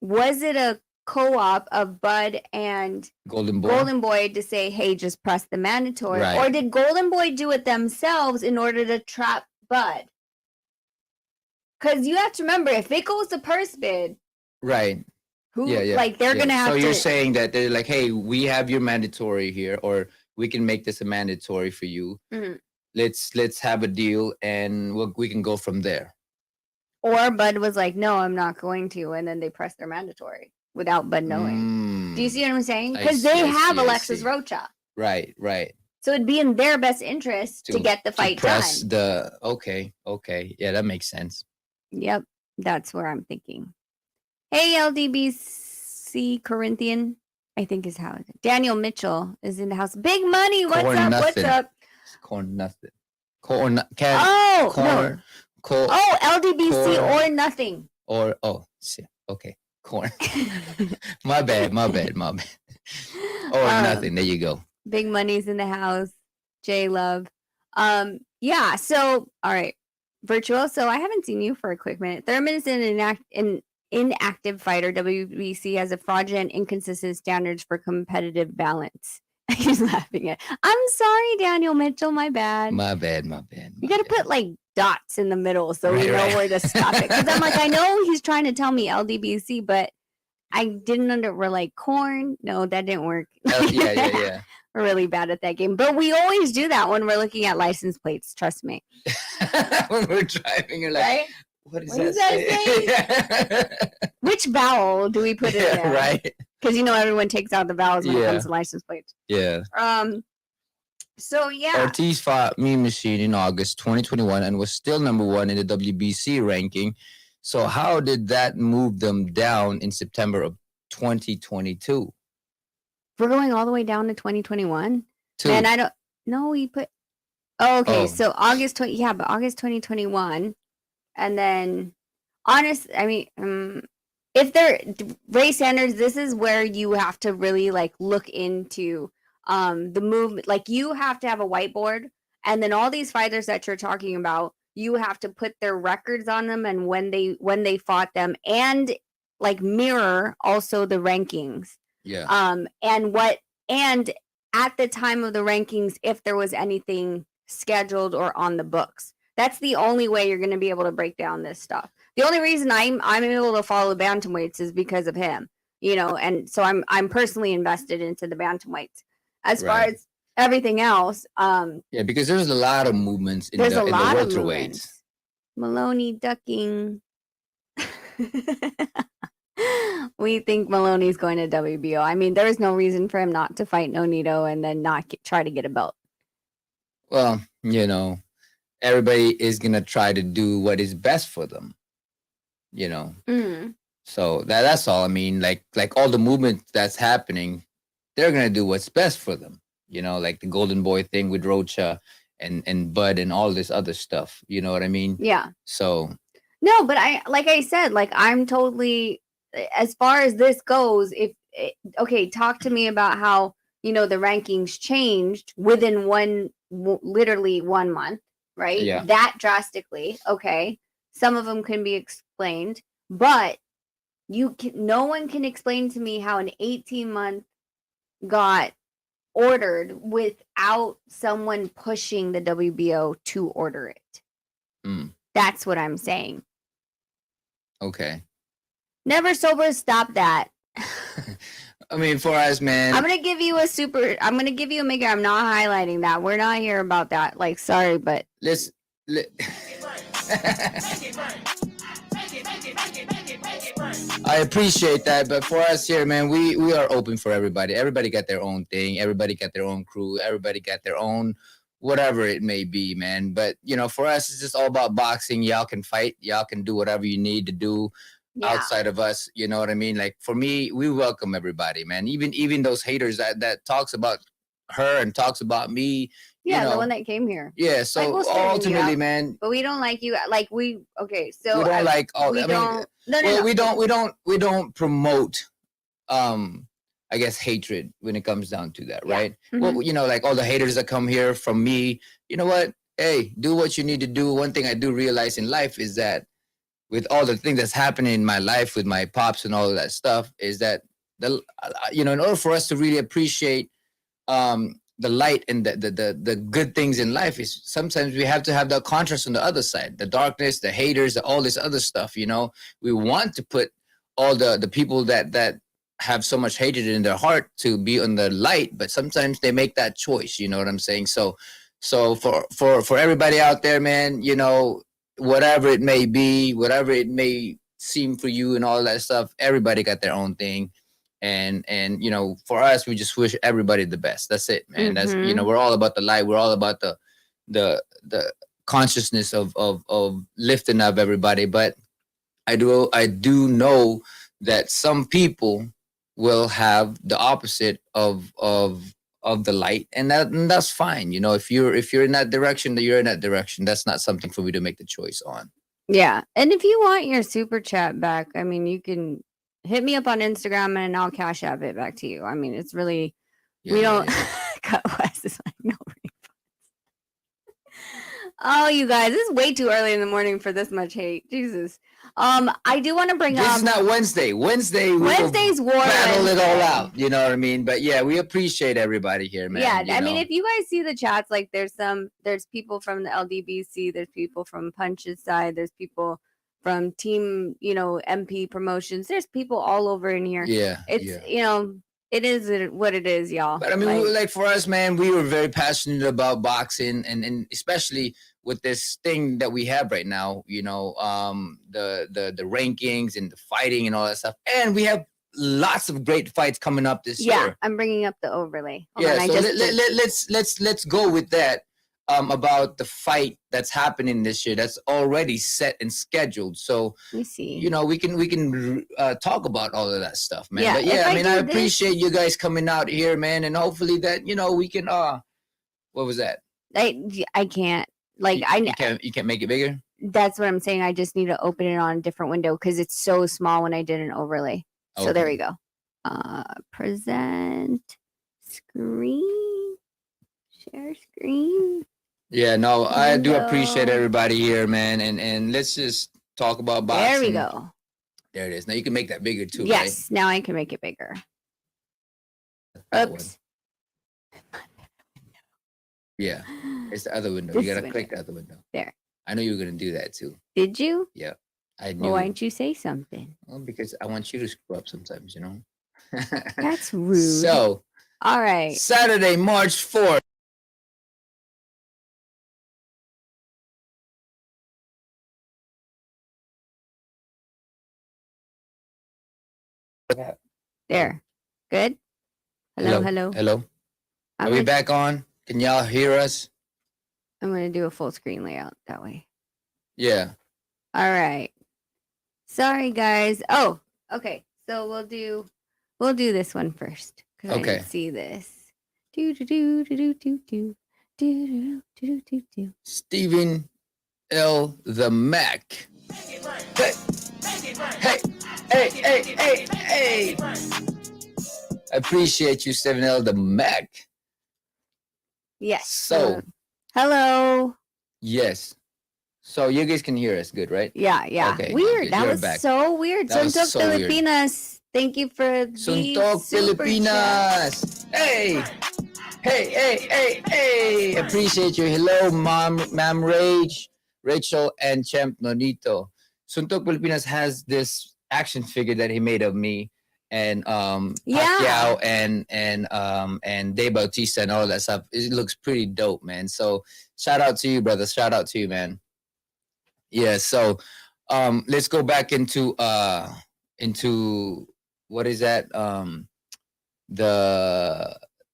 was it a co-op of Bud and Golden Boy to say, hey, just press the mandatory? Right. Or did Golden Boy do it themselves in order to trap Bud? Because you have to remember, if it goes to purse bid, right? they're gonna have to. So you're saying that they're like, hey, we have your mandatory here, or we can make this a mandatory for you. Mm-hmm. Let's have a deal, and we can go from there. Or Bud was like, no, I'm not going to, and then they pressed their mandatory without Bud knowing. Do you see what I'm saying? Because they have Alexis Rocha. Right. So it'd be in their best interest to get the fight press done. Okay. Yeah, that makes sense. Yep, that's where I'm thinking. Hey, LDBC Corinthian, I think is how it is. Daniel Mitchell is in the house. Big money, what's Corn up? nothing. What's up? Corn nothing. Corn can. Oh, corn. no. Oh, LDBC corn. or nothing. Or okay, corn. my bad. Or nothing. There you go. Big money's in the house. J Love. Yeah. So, all right, Virtuoso. I haven't seen you for a quick minute. Thurman is an inactive fighter. WBC has a fraudulent, inconsistent standards for competitive balance. He's laughing at. I'm sorry, Daniel Mitchell. My bad. My bad. You got to put like dots in the middle so we know where to stop it. Because I'm like, I know he's trying to tell me LDBC, but I didn't we're like corn. No, that didn't work. Yeah. We're really bad at that game. But we always do that when we're looking at license plates. Trust me. When we're driving, you're like, right? What What does that say? Which vowel do we put in there? Right. Because everyone takes out the vowels when it comes to license plates. Yeah. So yeah. Ortiz fought Mean Machine in August 2021 and was still number 1 in the WBC ranking. So how did that move them down in September of 2022? We're going all the way down to 2021. And I don't know. We put. Oh, okay. So August 2021, and then if they're Ray Sanders, this is where you have to really look into the movement. Like you have to have a whiteboard, and then all these fighters that you're talking about, you have to put their records on them and when they fought them, and mirror also the rankings. Yeah. And at the time of the rankings, if there was anything scheduled or on the books. That's the only way you're going to be able to break down this stuff. The only reason I'm able to follow bantamweights is because of him, and so I'm personally invested into the bantamweights. As far as everything else, because there's a lot of movements in the welterweights. Maloney ducking. We think Maloney's going to WBO. I mean, there's no reason for him not to fight Nonito and then not try to get a belt. Well, everybody is going to try to do what is best for them, So that's all. I mean, like all the movement that's happening, they're going to do what's best for them, like the Golden Boy thing with Rocha and Bud and all this other stuff. You know what I mean? Yeah. So. No, but I said, I'm totally, as far as this goes, talk to me about how, the rankings changed within literally 1 month, right? Yeah. That drastically. Okay. Some of them can be explained, but no one can explain to me how an 18-month got ordered without someone pushing the WBO to order it. That's what I'm saying. Okay. Never sober, stop that. I mean, for us, man. I'm gonna give you a maker. I'm not highlighting that. We're not here about that. Sorry, but I appreciate that, but for us here, man, we are open for everybody. Everybody got their own thing. Everybody got their own crew. Everybody got their own whatever it may be, man. But for us, it's just all about boxing. Y'all can fight. Y'all can do whatever you need to do. Yeah. Outside of us, you know what I mean? For me, we welcome everybody, man. Even those haters that talks about her and talks about me, Yeah, know, the one that came here. yeah. So we'll straighten you ultimately, out, man, but we don't like you. Like okay. So we don't like all. we I mean, don't. No, no, well, no. we don't promote I guess hatred when it comes down to that, Yeah. right? Mhm. Well, you know, like all the haters that come here from me, you know what? Hey, do what you need to do. One thing I do realize in life is that with all the things that's happening in my life with my pops and all of that stuff, is that in order for us to really appreciate the light and the good things in life, is sometimes we have to have the contrast on the other side, the darkness, the haters, all this other stuff. You know, we want to put all the people that have so much hatred in their heart to be on the light, but sometimes they make that choice. You know what I'm saying? So for everybody out there, man, you know, whatever it may be, whatever it may seem for you and all that stuff, everybody got their own thing. And you know, for us, we just wish everybody the best. That's it, man. That's, you know, Mhm. we're all about the light. We're all about the consciousness of lifting up everybody. But I do know that some people will have the opposite of the light, and that's fine. You know, if you're in that direction, that you're in that direction. That's not something for me to make the choice on. Yeah, and if you want your super chat back, I mean, you can hit me up on Instagram and I'll cash app it back to you. I mean, it's really we don't. Cut West is like no refunds. Oh, you guys, this is way too early in the morning for this much hate. Jesus. I do want to bring This up is not Wednesday. Wednesday, we will Wednesday's War battle it all Wednesday. out. You know what I mean? But yeah, we appreciate everybody here, man. Yeah, you I mean, know? if you guys see the chats, like there's people from the LDBC, there's people from Punch's side, there's people from Team, MP Promotions. There's people all over in here. Yeah, It's yeah. it is what it is, y'all. But I mean, like for us, man, we were very passionate about boxing, and especially with this thing that we have right now. You know, the rankings and the fighting and all that stuff, and we have lots of great fights coming up this year. I'm bringing up the overlay. Hold Yeah, on, so I just let's go with that. About the fight that's happening this year, that's already set and scheduled. So let me see. you know, we can talk about all of that stuff, man. Yeah, But yeah, if I I mean, do I this- appreciate you guys coming out here, man, and hopefully that, you know, we can what was that? I can't like You can't make it bigger. that's what I'm saying. I just need to open it on a different window because it's so small when I did an overlay. So there we Okay. go. Present screen, share screen. Yeah, no, I do appreciate Window. everybody here, man, and let's just talk about boxing. There we go. There it is. Now you can make that bigger too, right? Yes, now I can make it bigger. That one. Oops. Yeah, it's the other window. This You gotta window. click the other window. There. I knew you were gonna do that too. Did you? Yeah, I knew. Well, why didn't you say something? Well, because I want you to screw up sometimes, you know. That's rude. So, all right. Saturday, March 4th. There. Good? Hello, hello. Hello. I'm Are we gonna, back on? Can y'all hear us? I'm going to do a full screen layout that way. Yeah. All right. Sorry, guys. Oh, okay. So we'll do this one first because I Okay. didn't see this. Do do do do do do do do do do do. Stephen L. the Mac. Hey, hey. I appreciate you, Stephen L. the Mac. Yes. So, hello. yes. So you guys can hear us good, right? Yeah. Okay, Weird. good. That You're was back. so weird. That was Suntok so weird. Filipinas. Thank you for the Suntok super chat. Filipinas. Hey. Appreciate you. Hello, Ma'am Rachel, and Champ Nonito. Suntok Filipinas has this action figure that he made of me and Pacquiao and Dave Bautista and all that stuff. It looks pretty dope, man. So shout out to you, brother. Shout out to you, man. Yeah, so let's go back into what is that?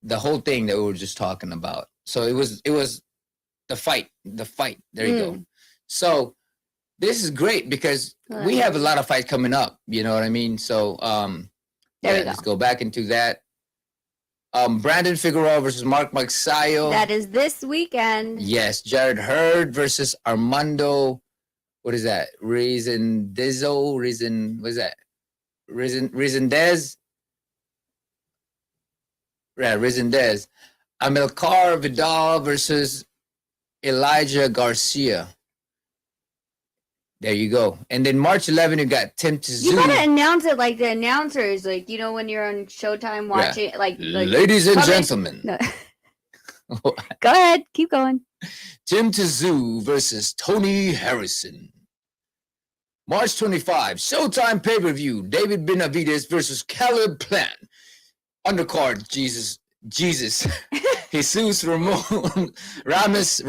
The whole thing that we were just talking about. So it was the fight. There you go. So this is great because we have a lot of fights coming up. You know what I mean? So There we let's go back into that. Brandon Figueroa versus Mark Magsayo. That is this weekend. Yes, Jared Hurd versus Armando. What is that? What is that? Resendez. Yeah, Resendez. Amilcar Vidal versus Elijah Garcia. There you go. And then March 11, you got Tim Tszyu. You gotta announce it like the announcers, like when you're on Showtime watching, like ladies and gentlemen. No. Go ahead, keep going. Tim Tszyu versus Tony Harrison. March 25, Showtime pay-per-view. David Benavidez versus Caleb Plant. Undercard, Jesus. Jesus Ramos.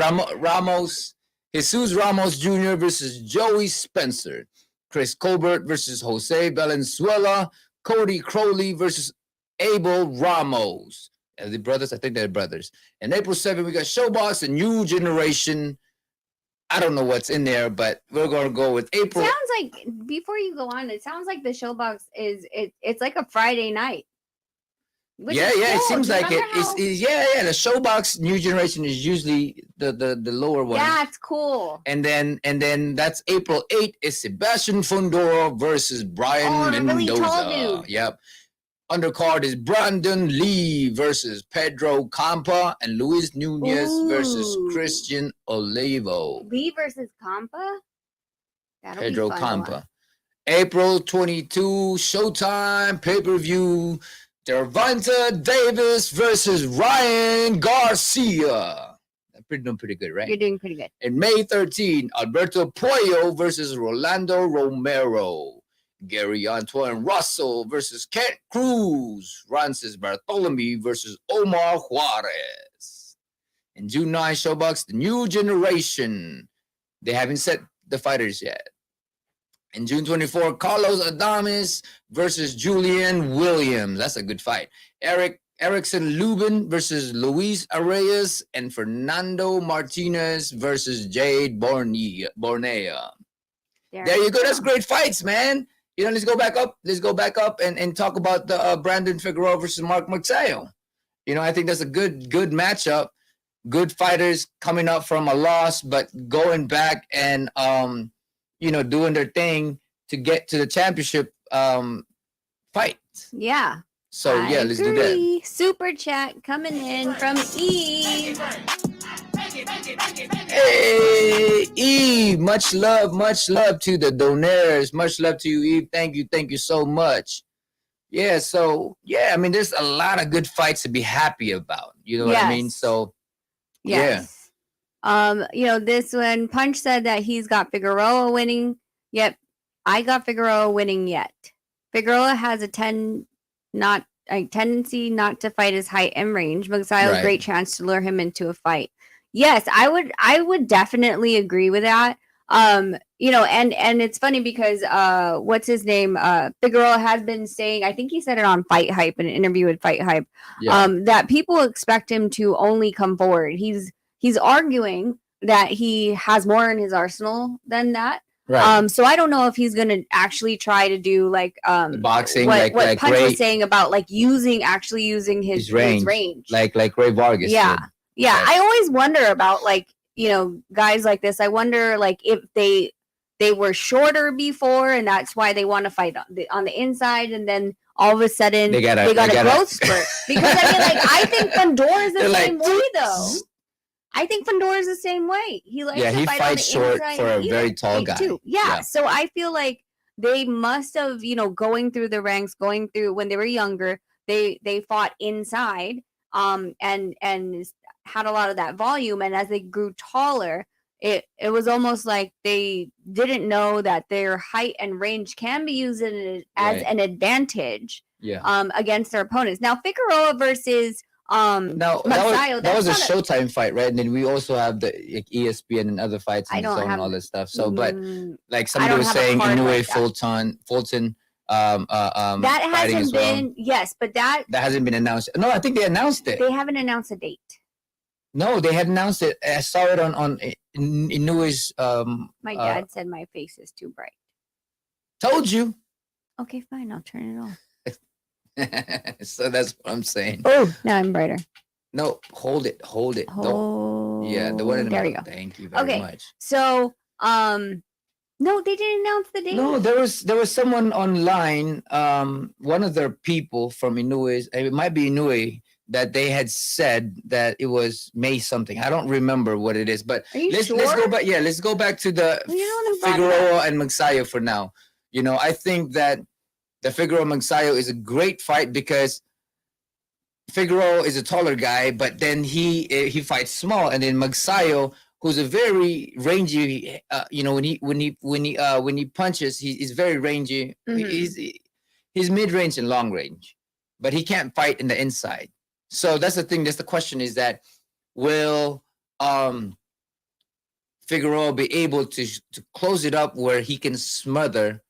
Jesus Ramos Jr. versus Joey Spencer. Chris Colbert versus Jose Valenzuela. Cody Crowley versus Abel Ramos. Are they brothers? I think they're brothers. And April 7th, we got Showbox, a new generation. I don't know what's in there, but we're going to go with April. Sounds like, before you go on, it sounds like the Showbox it's like a Friday night. Yeah, it seems like it. The Showbox new generation is usually the lower one. Yeah, it's cool. And then that's April 8th is Sebastian Fundora versus Brian Mendoza. Really tall dude. Yep. Undercard is Brandon Lee versus Pedro Campa and Luis Nunez versus Christian Olivo. Lee versus Campa? Pedro Campa. April 22, Showtime pay-per-view. Gervonta Davis versus Ryan Garcia. I'm doing pretty good, right? You're doing pretty good. And May 13, Alberto Pollo versus Rolando Romero. Gary Antoine Russell versus Kent Cruz. Francis Bartholomew versus Omar Juarez. And June 9, Showbox, the new generation. They haven't set the fighters yet. And June 24, Carlos Adames versus Julian Williams. That's a good fight. Erickson Lubin versus Luis Arias and Fernando Martinez versus Jade Bornea. There you go. That's great fights, man. Let's go back up. Let's go back up and talk about the Brandon Figueroa versus Mark Magsayo. I think that's a good matchup. Good fighters coming up from a loss, but going back and doing their thing to get to the championship fight. Yeah. So let's do that. Super chat coming in from Eve. Hey, Eve, much love to the donors. Much love to you, Eve. Thank you so much. Yeah, so I mean, there's a lot of good fights to be happy about. You know what I mean? So yes. This one, Punch said that he's got Figueroa winning. Yep, I got Figueroa winning yet. Figueroa has a tendency not to fight his height and range. Magsayo, great chance to lure him into a fight. Yes, I would definitely agree with that. And it's funny because what's his name? Figueroa has been saying, I think he said it on Fight Hype, in an interview with Fight Hype, that people expect him to only come forward. He's arguing that he has more in his arsenal than that. Right. So I don't know if he's gonna actually try to do like boxing, what Punch was saying about like using his range. Like Ray Vargas. Yeah. Did. Yeah. Right. I always wonder about guys like this. I wonder like if they were shorter before and that's why they want to fight on the inside, and then all of a sudden they got a growth spurt. Because I think Fundora is the same way though. I think Fundora is the same way. He likes to fight fights on the short for a very tall guy. Too. Yeah. So I feel like they must have, going through the ranks, going through when they were younger, they fought inside, and had a lot of that volume. And as they grew taller, it was almost like they didn't know that their height and range can be used as an advantage against their opponents. Now Figueroa versus Magsayo, that was a Showtime fight, right? And then we also have the ESPN and other fights and all this stuff. So, but like somebody was saying, Inoue Fulton, that hasn't been but that hasn't been announced. No, I think they announced it. They haven't announced a date. No, they had announced it. I saw it on Inoue's. My dad said my face is too bright. Told you. Okay, fine. I'll turn it off. So that's what I'm saying. Oh, now I'm brighter. No, hold it. Don't. Yeah, the one in the There we middle. go. Thank you very Okay. much. So, no, they didn't announce the date. No, there was someone online, one of their people from Inouye, it might be Inouye, that they had said that it was May something. I don't remember what it is, but Are you let's sure? go back. Yeah, let's go back to the Well, you're the one who brought it Figueroa and Magsayo for now. You know, I think that the Figueroa Magsayo is a great fight because Figueroa is a taller guy, but then he fights small, and then Magsayo, who's a very rangy, you know, when he punches, he's very rangy. Mhm. He's mid range and long range, but he can't fight in the inside. So that's the thing. That's the question: is that will Figueroa be able to close it up where he can smother?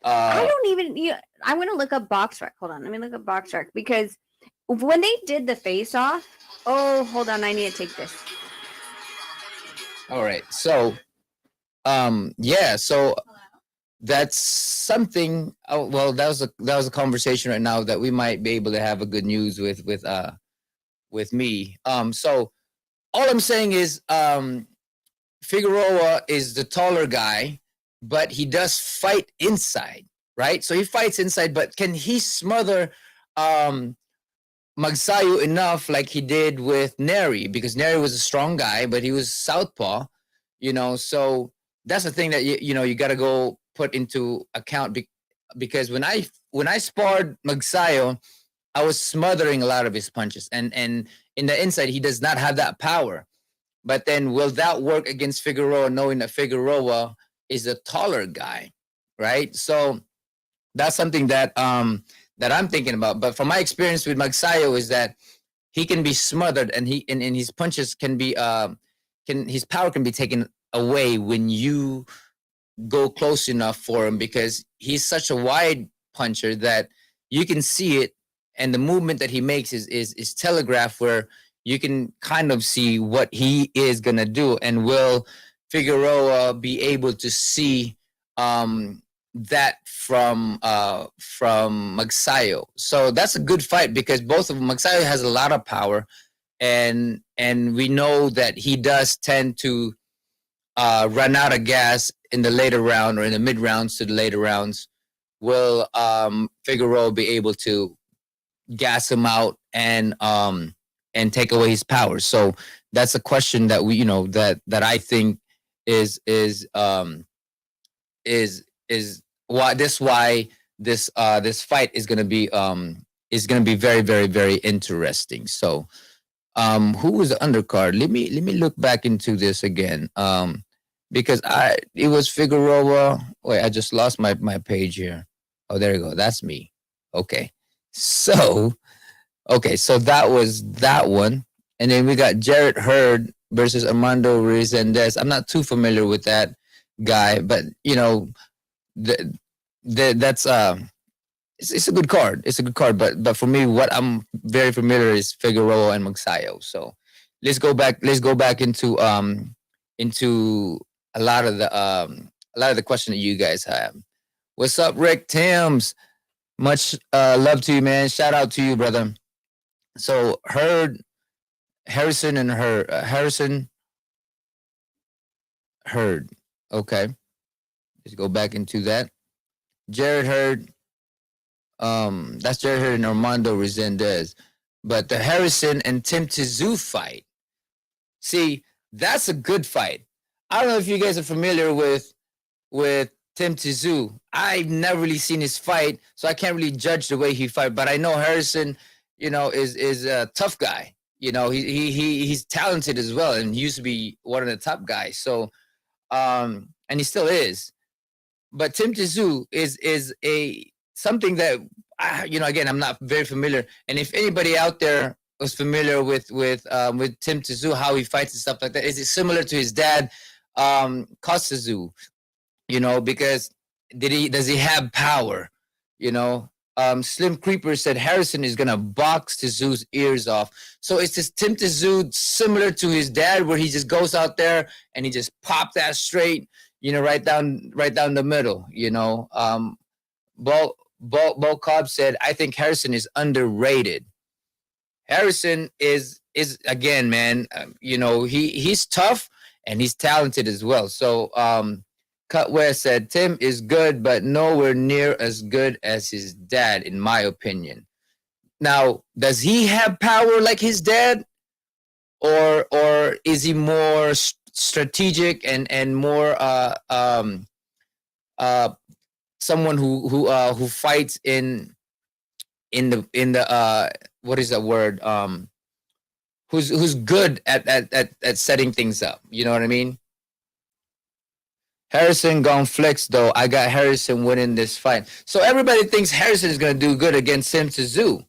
I don't even. I'm gonna look up box rec. Hold on, let me look up box rec because when they did the face off. Oh, hold on, I need to take this. All right. So, yeah. So that's something. Oh, well, that was a conversation right now that we might be able to have a good news with me. So all I'm saying is, Figueroa is the taller guy, but he does fight inside, right? So he fights inside, but can he smother Magsayo enough like he did with Neri? Because Neri was a strong guy, but he was southpaw, you know. So that's the thing that you got to go put into account because when I sparred Magsayo, I was smothering a lot of his punches, and in the inside he does not have that power. But then will that work against Figueroa, knowing that Figueroa is a taller guy, right? So that's something that I'm thinking about. But from my experience with Magsayo is that he can be smothered, and his punches can be his power can be taken away when you go close enough for him, because he's such a wide puncher that you can see it, and the movement that he makes is telegraphed, where you can kind of see what he is gonna do. And will Figueroa be able to see that from Magsayo? So that's a good fight because both of them, Magsayo has a lot of power, and we know that he does tend to run out of gas in the later round, or in the mid rounds to the later rounds. Will Figueroa be able to gas him out and take away his power? So that's a question that we, that I think is why this fight is going to be very, very, very interesting. So who was the undercard? Let me look back into this again. Because it was Figueroa. Wait, I just lost my page here. Oh, there you go. That's me. Okay. So that was that one. And then we got Jarrett Hurd versus Armando Resendez. I'm not too familiar with that guy, but that's it's a good card. It's a good card, but for me, what I'm very familiar is Figueroa and Magsayo. So let's go back into a lot of the question that you guys have. What's up, Rick Timms? Much love to you, man. Shout out to you, brother. So Harrison Hurd. Okay. Let's go back into that. Jared Hurd. That's Jared Hurd and Armando Resendez. But the Harrison and Tim Tszyu fight. See, that's a good fight. I don't know if you guys are familiar with Tim Tszyu. I've never really seen his fight, so I can't really judge the way he fight. But I know Harrison, is a tough guy. He's talented as well, and he used to be one of the top guys. So, and he still is. But Tim Tszyu is something that again, I'm not very familiar. And if anybody out there was familiar with Tim Tszyu, how he fights and stuff like that, is it similar to his dad, Kostya? Because does he have power? Slim Creeper said Harrison is gonna box Tszyu's ears off. So is this Tim Tszyu similar to his dad, where he just goes out there and he just pop that straight, right down the middle? Well, Bo Cobb said, I think Harrison is underrated. Harrison is again, man. He's tough and he's talented as well. So Cutware said Tim is good, but nowhere near as good as his dad, in my opinion. Now, does he have power like his dad, or is he more strategic and more someone who fights in the what is that word, who's good at setting things up, you know what I mean? Harrison gone flex though. I got Harrison winning this fight. So everybody thinks Harrison is gonna do good against Sim Tszyu.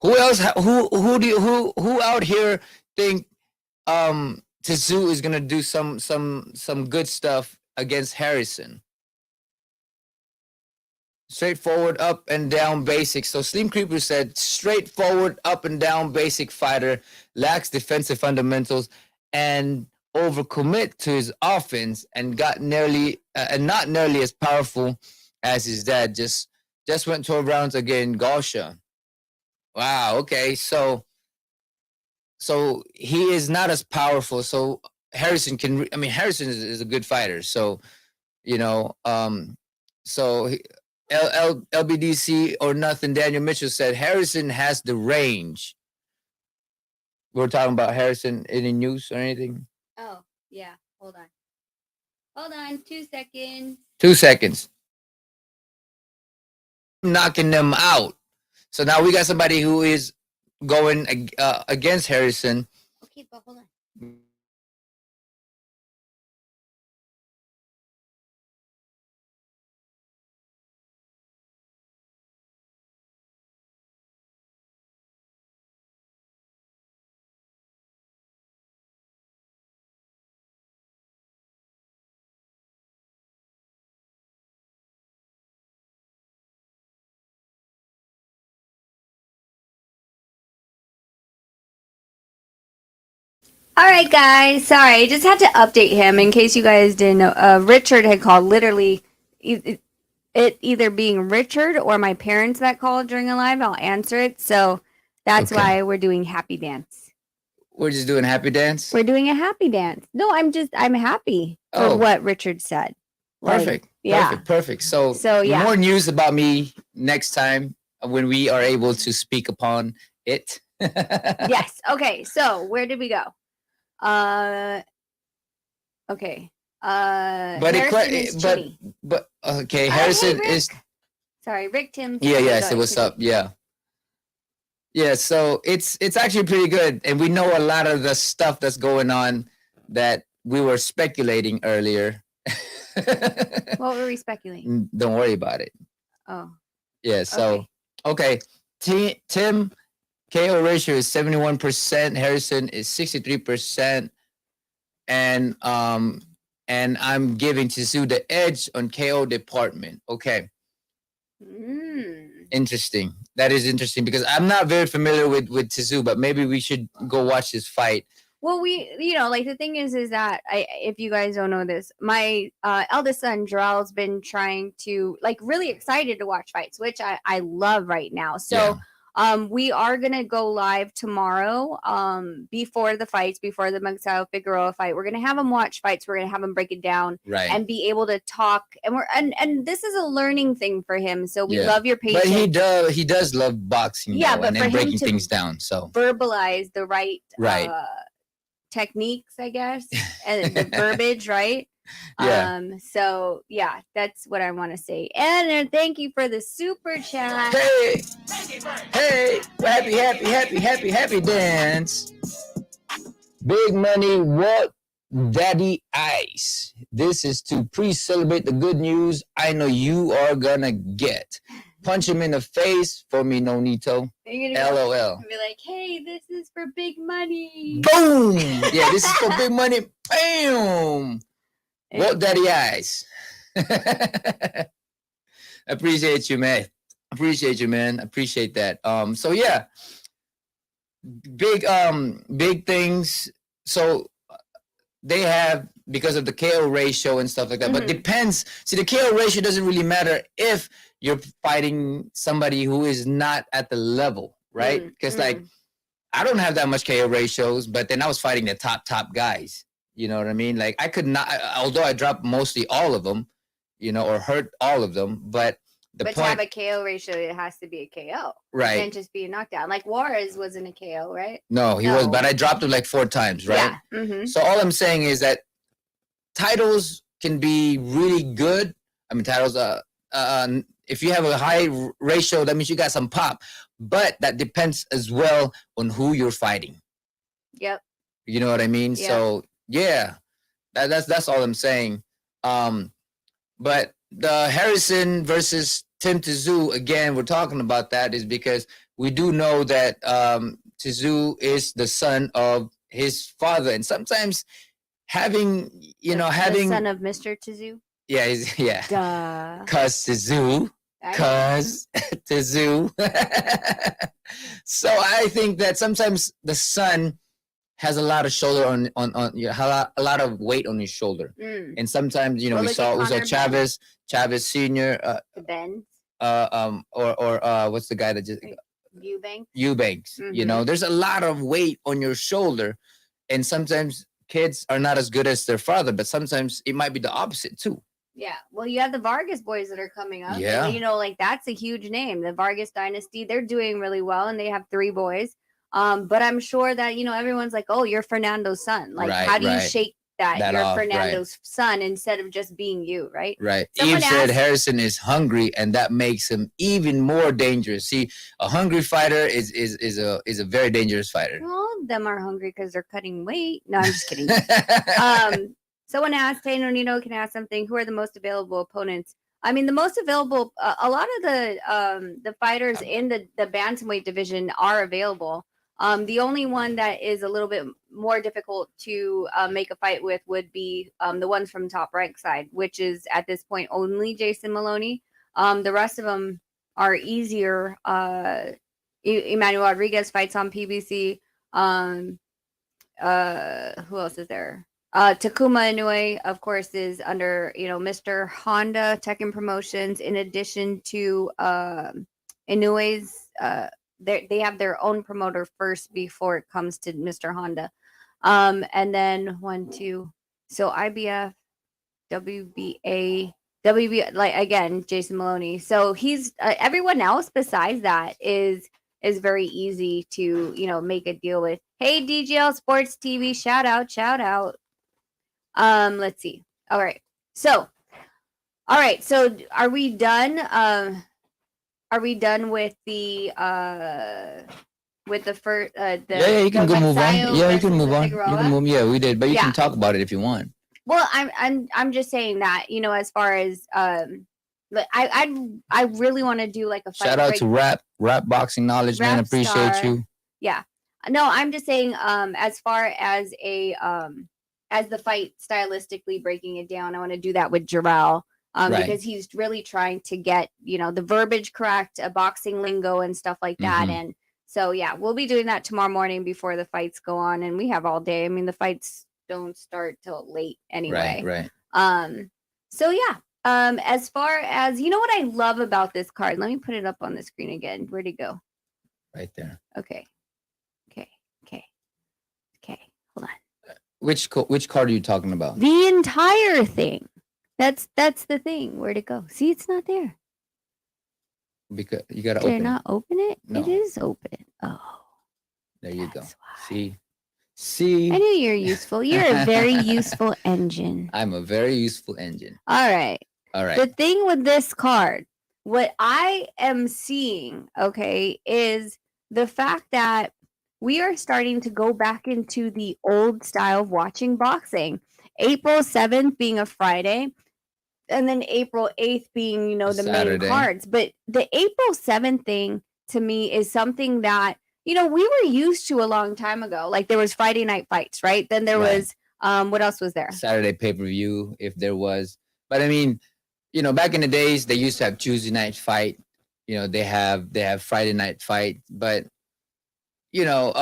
Who else? Who out here think Tszyu is gonna do some good stuff against Harrison? Straightforward, up and down basic. So Slim Creeper said, straightforward, up and down basic fighter, lacks defensive fundamentals, and overcommit to his offense, and got nearly and not nearly as powerful as his dad. Just went 12 rounds again, Rocha. Wow. Okay. So he is not as powerful. So Harrison can. I mean, Harrison is a good fighter. So so. LBDC or nothing. Daniel Mitchell said Harrison has the range. We're talking about Harrison. Any news or anything? Oh, yeah. Hold on. 2 seconds. 2 seconds. Knocking them out. So now we got somebody who is going against Harrison. Okay, but hold on. All right, guys. Sorry, I just had to update him in case you guys didn't know. Richard had called. Literally, it either being Richard or my parents that called during a live. I'll answer it. So that's Okay. why we're doing happy dance. We're just doing happy dance. We're doing a happy dance. No, I'm happy for what Richard said. Perfect. Yeah. Perfect. So yeah. More news about me next time when we are able to speak upon it. Yes. Okay. So where did we go? Okay. Harrison is Chitty. But okay, Harrison hey, is. Sorry, Rick Tim. Yeah. So what's up? Yeah. Yeah. So it's actually pretty good, and we know a lot of the stuff that's going on that we were speculating earlier. What were we speculating? Don't worry about it. Oh. Yeah. So okay. Tim KO ratio is 71%. Harrison is 63%, and I'm giving Tszyu the edge on KO department. Okay. Interesting. That is interesting because I'm not very familiar with Tszyu, but maybe we should go watch this fight. Well, the thing is that if you guys don't know this, my eldest son Jarrell's been trying to really excited to watch fights, which I love right now. So we are gonna go live tomorrow before the fights, before the Magsayo Figueroa fight. We're gonna have him watch fights. We're gonna have him break it down and be able to talk. And and this is a learning thing for him. So we love your patience. But he does love boxing. Yeah, though, but and breaking things down. So verbalize the right techniques, I guess, and the verbiage, right? Yeah. So yeah, that's what I want to say. And thank you for the super chat. Hey, happy dance. Big money, what? Daddy Ice. This is to pre-celebrate the good news I know you are gonna get. Punch him in the face for me, Nonito. LOL. Be like, hey, this is for big money. Boom! Yeah, this is for big money. Bam! What Daddy Ice? Appreciate you, man. Appreciate that. So yeah, big things. So they have because of the KO ratio and stuff like that. But Mhm. depends. See, the KO ratio doesn't really matter if you're fighting somebody who is not at the level, right? Because like I don't have that much KO ratios, but then I was fighting the top guys. You know what I mean? Like I could not, although I dropped mostly all of them, or hurt all of them, but the But to have point, a KO ratio, it has to be a KO. It right? can't just be a knockdown. Like Juarez wasn't a KO, right? No, he was, No. but I dropped him like 4 times, right? Yeah. So all I'm saying is that titles can be really good. I mean, titles. If you have a high ratio, that means you got some pop. But that depends as well on who you're fighting. Yep. You know what I mean? Yeah. So yeah, that's all I'm saying. But the Harrison versus Tim Tszyu, again, we're talking about that is because we do know that Tszyu is the son of his father, and sometimes having The son of Mr. Tszyu. yeah, Duh. cuz Tszyu, cuz Tszyu. So I think that sometimes the son has a lot of shoulder on a lot of weight on his shoulder, and sometimes Well, we look saw at Conor Chavez Senior, the Benz, or what's the guy that just Eubanks. There's a lot of weight on your shoulder, and sometimes kids are not as good as their father, but sometimes it might be the opposite too. Yeah, well, you have the Vargas boys that are coming up. Yeah. And, like that's a huge name. The Vargas dynasty, they're doing really well, and they have 3 boys. But I'm sure that everyone's like, "Oh, you're Fernando's son." Like, Right, how do you right. shake that That you're off, right. Fernando's son instead of just being you, right? Right. Someone Eve said asked- Harrison is hungry, and that makes him even more dangerous. See, a hungry fighter is a very dangerous fighter. All of them are hungry because they're cutting weight. No, I'm just kidding. Someone asked, "Hey, Nonino, can I ask something? Who are the most available opponents?" I mean, the most available, a lot of the fighters in the bantamweight division are available. The only one that is a little bit more difficult to make a fight with would be the ones from Top Rank side, which is at this point only Jason Maloney. The rest of them are easier. Emmanuel Rodriguez fights on PBC. Who else is there? Takuma Inoue, of course, is under Mr. Honda Tekken Promotions. In addition to Inoue's, they have their own promoter first before it comes to Mr. Honda. And then 1, 2, so IBF, WBA, like again, Jason Maloney. So he's everyone else besides that is very easy to make a deal with. Hey, DGL Sports TV, shout out. Let's see. All right. So are we done? Are we done with the first yeah, you can go move on. Yeah, you can move on. You Figueroa? can move. Yeah, we did, but you Yeah. can talk about it if you want. Well, I'm just saying that as far as I really want to do like a fight Shout out break. to rap boxing knowledge, man. Rap Appreciate star. you. Yeah. No, I'm just saying as far as as the fight stylistically breaking it down, I want to do that with Jarrell. Right. Because he's really trying to get, the verbiage correct, boxing lingo and stuff like that. Mhm. And so, yeah, we'll be doing that tomorrow morning before the fights go on. And we have all day. I mean, the fights don't start till late anyway. Right. So, yeah, as far as, what I love about this card, let me put it up on the screen again. Where'd it go? Right there. Okay. Hold on. Which card are you talking about? The entire thing. That's the thing. Where'd it go? See, it's not there. Because you gotta Did I open not open it? No. It is open. Oh, There you go. that's why. See. I knew you're useful. You're a very useful engine. I'm a very useful engine. All right. All The right. thing with this card, what I am seeing, okay, is the fact that we are starting to go back into the old style of watching boxing. April 7th being a Friday, and then April 8th being, the Saturday. main cards. But the April 7th thing to me is something that, we were used to a long time ago. Like there was Friday night fights, right? Then there Right. was, what else was there? Saturday pay-per-view, if there was. But I mean, back in the days, they used to have Tuesday night fight. They have Friday night fight. But, you know,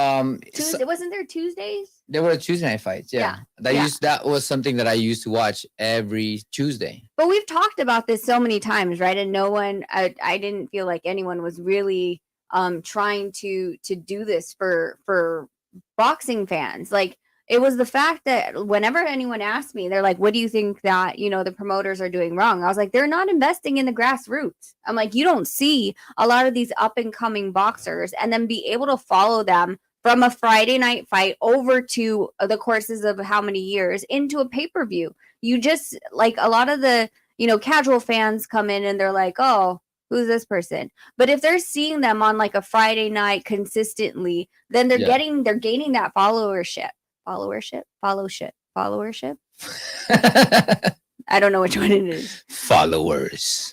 Tuesday, wasn't there Tuesdays? there were Tuesday night fights. Yeah, Yeah. that was something that I used to watch every Tuesday. But we've talked about this so many times, right? And no one, I didn't feel like anyone was really trying to do this for boxing fans. Like, it was the fact that whenever anyone asked me, they're like, what do you think that, the promoters are doing wrong? I was like, they're not investing in the grassroots. I'm like, you don't see a lot of these up and coming boxers and then be able to follow them from a Friday night fight over to the courses of how many years into a pay-per-view. You just, like, a lot of the, casual fans come in and they're like, oh, who's this person? But if they're seeing them on like a Friday night consistently, then they're gaining that followership. Followership. I don't know which one it is. Followers.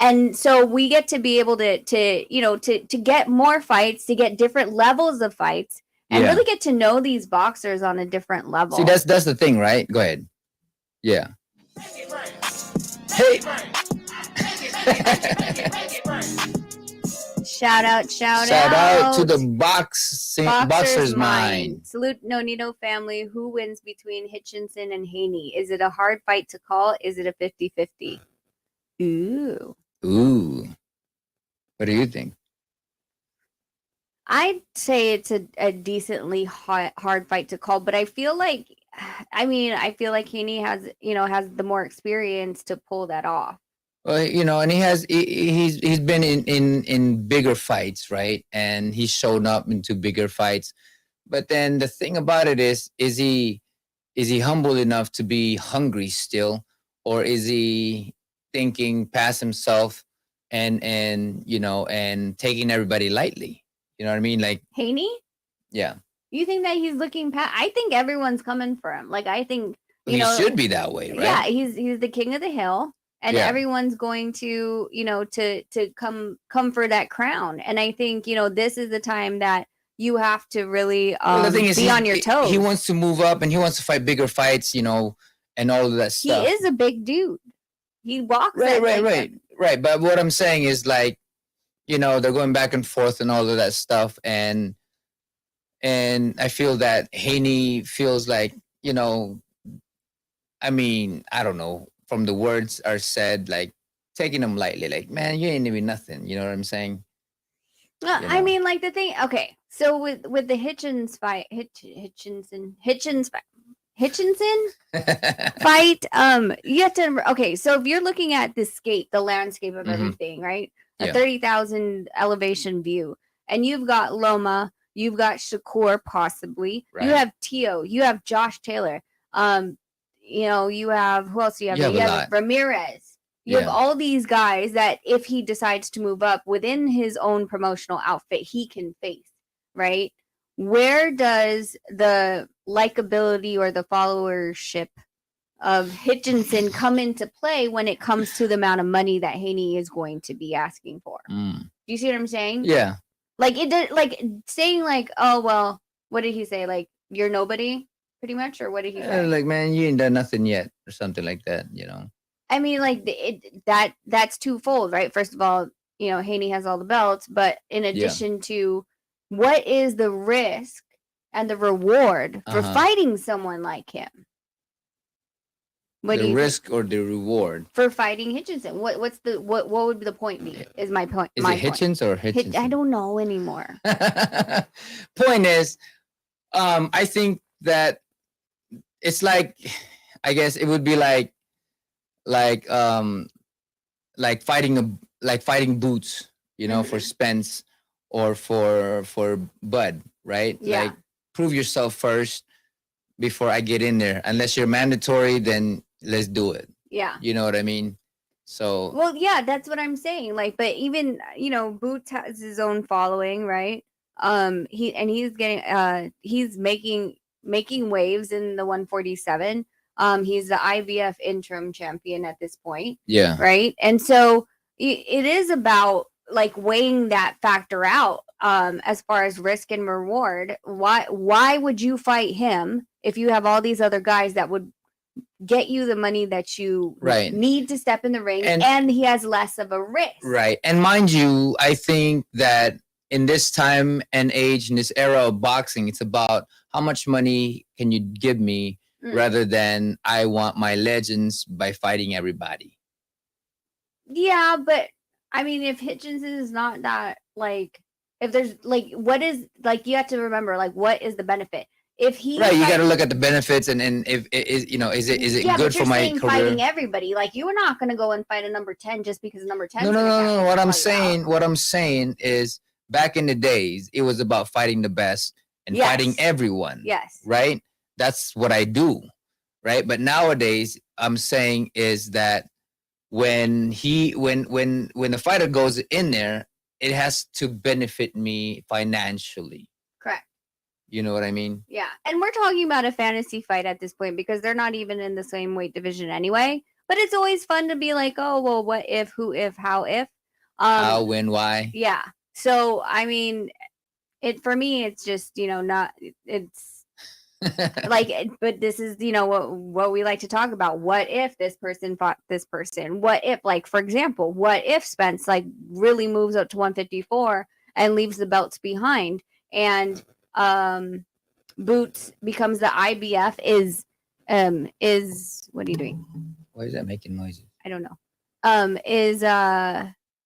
And so we get to be able to get more fights, to get different levels of fights, and really get to know these boxers on a different level. See, that's the thing, right? Go ahead. Yeah. Hey. Shout out to the boxer's mind. Salute Nonito family. Who wins between Hitchinson and Haney? Is it a hard fight to call? Is it a 50-50? Ooh. What do you think? I'd say it's a decently hard fight to call, but I feel like Haney has the more experience to pull that off. Well, and he's been in bigger fights, right? And he's shown up into bigger fights. But then the thing about it is he humble enough to be hungry still, or is he thinking past himself and taking everybody lightly? You know what I mean? Like Haney? Yeah. You think that he's looking past? I think everyone's coming for him. Like, I think he should be that way, right? Yeah, he's the king of the hill. And everyone's going to, to come for that crown. And I think, this is the time that you have to really the thing is, be on your toes. He wants to move up and he wants to fight bigger fights, and all of that stuff. He is a big dude. He walks. Right. But what I'm saying is, like, they're going back and forth and all of that stuff. And I feel that Haney feels like, I mean, I don't know. From the words are said, like taking them lightly, like, man, you ain't even nothing. You know what I'm saying? I mean, like the thing. Okay, so with the Hitchinson fight, you have to. Okay, so if you're looking at the landscape of everything, right? A 30,000 elevation view, and you've got Loma, you've got Shakur, possibly. Right. You have Tio, you have Josh Taylor. You have, who else do you have? You have Ramirez. You have all these guys that if he decides to move up within his own promotional outfit, he can face, right? Where does the likability or the followership of Hitchinson come into play when it comes to the amount of money that Haney is going to be asking for? Do you see what I'm saying? Yeah. Like, it did, like saying like, oh, well, what did he say? Like, you're nobody? Pretty much, or what did he say? Like, man, you ain't done nothing yet, or something like that. I mean, like that's twofold, right? First of all, Haney has all the belts, but in addition to, what is the risk and the reward for fighting someone like him? The risk or the reward for fighting Hitchinson? What would the point be? Is my point? Is it Hitchins or Hitchinson? I don't know anymore. Point is, I think that it's like, I guess it would be like fighting Boots, for Spence or for Bud, right? Yeah. Like, prove yourself first before I get in there. Unless you're mandatory, then let's do it. Yeah. You know what I mean? So. Well, yeah, that's what I'm saying. Like, but even Boots has his own following, right? He's getting he's making waves in the 147. He's the IBF interim champion at this point. Yeah. Right. And so it is about like weighing that factor out as far as risk and reward. Why would you fight him if you have all these other guys that would get you the money that you need to step in the ring, and he has less of a risk? Right. And mind you, I think that in this time and age, in this era of boxing, it's about how much money can you give me rather than I want my legends by fighting everybody. Yeah, but I mean, if Hitchens is not that like, if there's like, what is like, you have to remember like, what is the benefit? If he Right, you got to look at the benefits and if it is, is it yeah, good but you're for my saying career? fighting everybody. Like you're not gonna go and fight a number 10 just because number 10. No. What I'm saying is, back in the days, it was about fighting the best and fighting everyone. Yes. Right. That's what I do. Right. But nowadays, I'm saying is that when the fighter goes in there, it has to benefit me financially. Correct. You know what I mean? Yeah. And we're talking about a fantasy fight at this point because they're not even in the same weight division anyway. But it's always fun to be like, oh, well, what if, who if, how if. How, when, why? Yeah. So, I mean, for me, it's just, not, it's like, but this is, what we like to talk about. What if this person fought this person? What if, like, for example, what if Spence, like, really moves up to 154 and leaves the belts behind? And, Boots becomes the IBF is what are you doing? Why is that making noises? I don't know.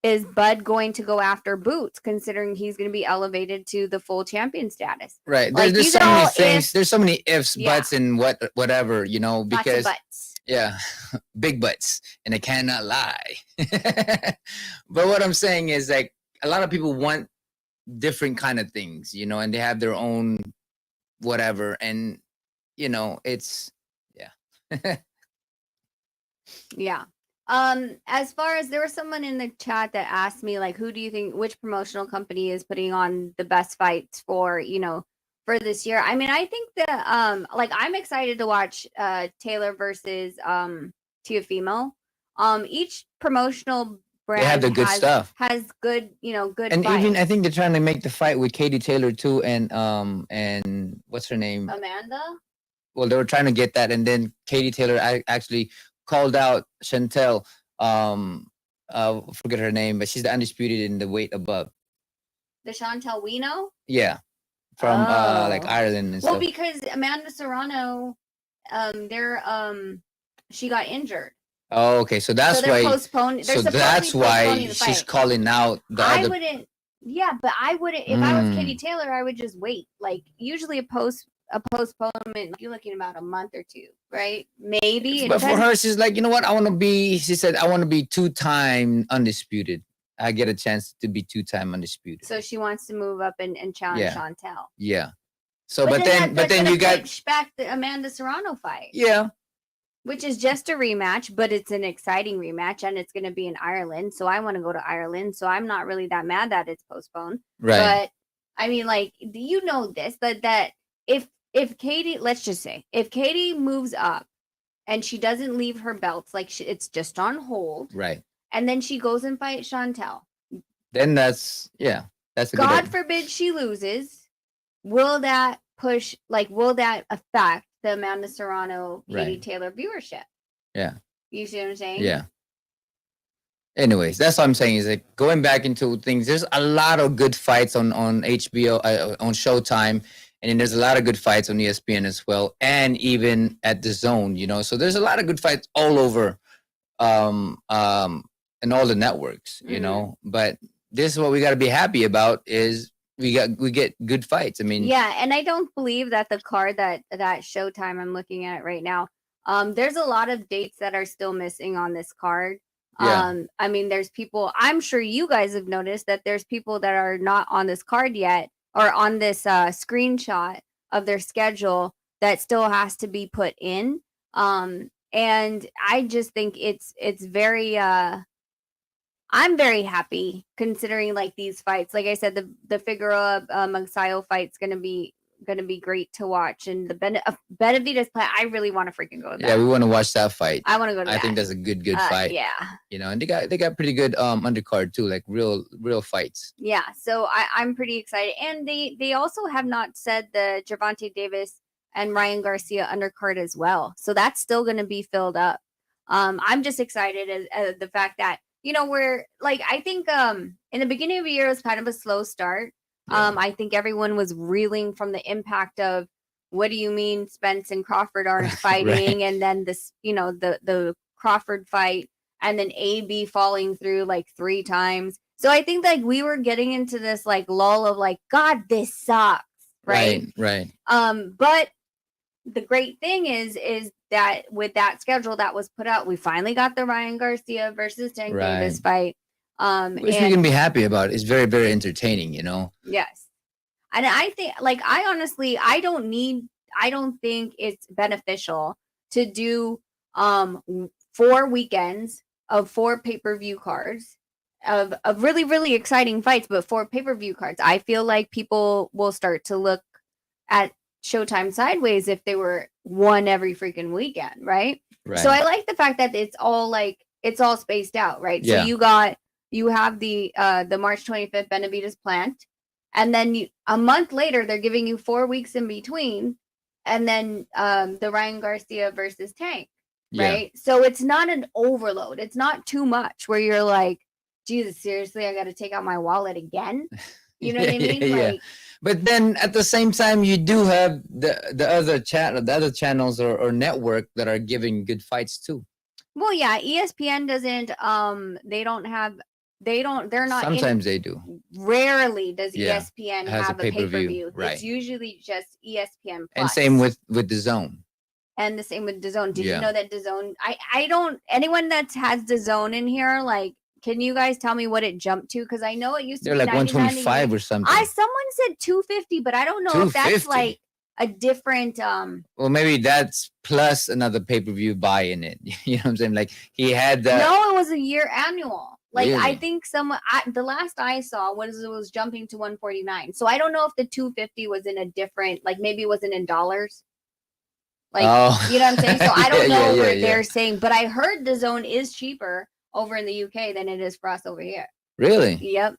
Is Bud going to go after Boots, considering he's going to be elevated to the full champion status? Right. Like, There's these so are many all things. ifs. There's so many ifs, Yeah. buts, and whatever, Lots of because butts. yeah, big butts, and I cannot lie. But what I'm saying is, like, a lot of people want different kind of things, and they have their own whatever, and it's yeah. Yeah. As far as there was someone in the chat that asked me, like, who do you think, which promotional company is putting on the best fights for, for this year? I mean, I think that, like, I'm excited to watch Taylor versus Teofimo. Each promotional brand They have the good stuff. has good, good And fights. even I think they're trying to make the fight with Katie Taylor too, and what's her name? Amanda? Well, they were trying to get that, and then Katie Taylor actually called out Chantel. Forget her name, but she's the undisputed in the weight above. The Chantel we know? Yeah, from like Ireland and Well, stuff. because Amanda Serrano, she got injured. Oh, okay, so that's they're why. postponing. They're So that's supposedly why postponing the she's fight. calling out the I other. wouldn't. Yeah, but I wouldn't. If I was Katie Taylor, I would just wait. Like usually a postponement, you're looking about a month or two, right? Maybe. But for her, she's like, you know what? I want to be. She said, I want to be 2-time undisputed. I get a chance to be 2-time undisputed. So she wants to move up and challenge Chantel. Yeah. So, but then you got push back the Amanda Serrano fight. Yeah. Which is just a rematch, but it's an exciting rematch, and it's going to be in Ireland. So I want to go to Ireland. So I'm not really that mad that it's postponed. Right. But I mean, like, this, that if Katie, let's just say, if Katie moves up and she doesn't leave her belts, like it's just on hold. Right. And then she goes and fights Chantel. Then that's a God forbid she loses. Will that affect the Amanda Serrano, Katie Taylor viewership? Yeah. You see what I'm saying? Yeah. Anyways, that's what I'm saying is, like, going back into things, there's a lot of good fights on HBO, on Showtime, and then there's a lot of good fights on ESPN as well, and even at the Zone, So there's a lot of good fights all over, and all the networks, But this is what we got to be happy about is we get good fights. I mean, yeah, and I don't believe that the card that Showtime, I'm looking at it right now. There's a lot of dates that are still missing on this card. Yeah. I mean, there's people. I'm sure you guys have noticed that there's people that are not on this card yet, or on this screenshot of their schedule that still has to be put in. And I just think it's very. I'm very happy considering like these fights. Like I said, the Figueroa Magsayo fight's gonna be great to watch, and the Benavidez play. I really want to freaking go to that. Yeah, we want to watch that fight. I want to go to that. I think that's a good fight. Yeah. And they got pretty good undercard too, like real fights. Yeah, so I'm pretty excited, and they also have not said the Gervonta Davis and Ryan Garcia undercard as well, so that's still going to be filled up. I'm just excited as the fact that we're like, I think in the beginning of the year it was kind of a slow start. I think everyone was reeling from the impact of, what do you mean Spence and Crawford aren't fighting? And then this, the Crawford fight, and then AB falling through like 3 times. So I think like we were getting into this like lull of like, God, this sucks. Right. But the great thing is that with that schedule that was put out, we finally got the Ryan Garcia versus Tank Davis fight. Which we can be happy about. It's very, very entertaining, Yes. And I think, like, I don't think it's beneficial to do 4 weekends of 4 pay-per-view cards of really, really exciting fights, but 4 pay-per-view cards. I feel like people will start to look at Showtime sideways if they were one every freaking weekend, right? So I like the fact that it's all spaced out, right? Yeah. So you have the March 25th Benavidez Plant, and then a month later they're giving you 4 weeks in between, and then the Ryan Garcia versus Tank, right? So it's not an overload. It's not too much where you're like, Jesus, seriously, I got to take out my wallet again. You know what I mean? Like, but then at the same time, you do have the other channels or network that are giving good fights too. Well, yeah, ESPN doesn't. They're not. Sometimes they do. Rarely does ESPN have a pay-per-view. Right. It's usually just ESPN Plus. And same with DAZN. And the same with DAZN. Did you know that DAZN? I don't. Anyone that has DAZN in here, like, can you guys tell me what it jumped to? Because I know it used to be like 125 or something. Someone said 250, but I don't know if that's like a different. Well, maybe that's plus another pay-per-view buy in it. You know what I'm saying? Like he had that. No, it was a year annual. Like really? I think the last I saw was jumping to 149. So I don't know if the 250 was in a different, like maybe it wasn't in dollars. Like, you know what I'm saying? So I don't know what they're saying, but I heard DAZN is cheaper over in the UK than it is for us over here. Really? Yep.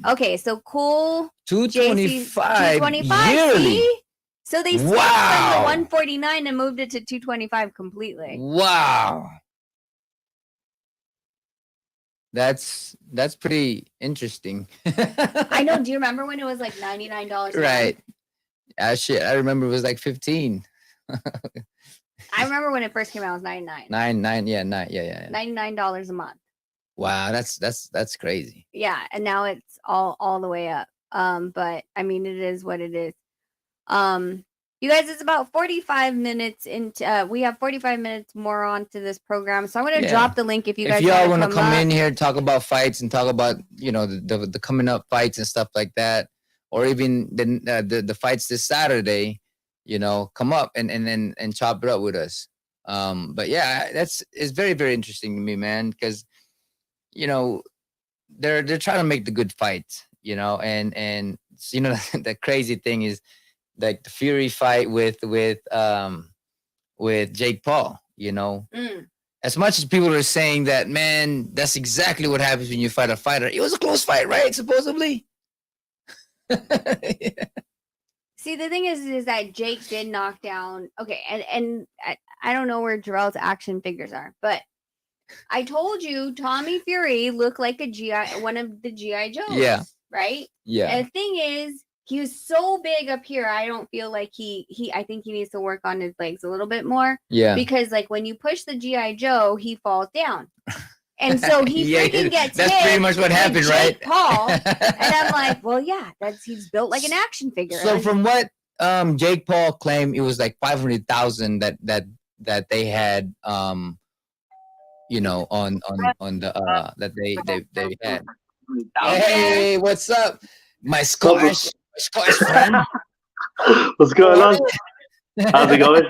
Okay, so cool. 225 yearly. See? So they skipped from the 149 and moved it to 225 completely. Wow. That's pretty interesting. I know. Do you remember when it was like $99? Right. Shit. I remember it was like 15. I remember when it first came out, it was 99. $99 a month. Wow, that's crazy. Yeah, and now it's all the way up. But I mean, it is what it is. You guys, it's about 45 minutes into. We have 45 minutes more on to this program, so I'm going to drop the link if you guys. If y'all want to come in here, talk about fights and talk about the coming up fights and stuff like that, or even the fights this Saturday. Come up and chop it up with us. But yeah, it's very, very interesting to me, man, because they're trying to make the good fights, and the crazy thing is like the Fury fight with Jake Paul, As much as people are saying that, man, that's exactly what happens when you fight a fighter. It was a close fight, right? Supposedly. See, the thing is that Jake did knock down. Okay, and I don't know where Jarrell's action figures are, but I told you Tommy Fury looked like one of the GI Joes. Yeah. Right. Yeah. And the thing is, he was so big up here. I don't feel like I think he needs to work on his legs a little bit more. Yeah. Because like when you push the GI Joe, he falls down. And so he freaking gets that's hit pretty much what happened, right? Paul. And I'm like, well, yeah, he's built like an action figure. So from what Jake Paul claimed, it was like 500,000 that they had on the that they had. Hey, what's up? My Scottish friend. What's going on? How's it going?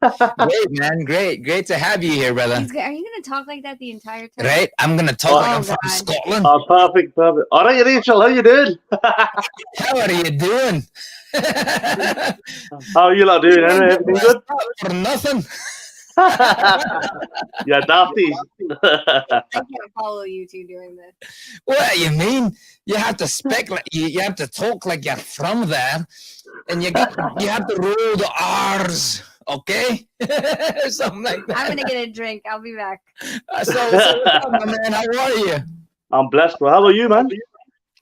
Great, man. Great to have you here, brother. Are you going to talk like that the entire time? Right? I'm going to talk like I'm from Scotland. Oh, perfect. All right, Rachel, how you doing? How are you doing? How are you lot doing? Everything good? For nothing. Yeah, Dafty. I can't follow you two doing this. What you mean? You have to speak like you have to talk like you're from there, and you have to roll the R's okay? Something like that. I'm gonna get a drink. I'll be back. So what's up, my man? How are you? I'm blessed, bro. How about you, man?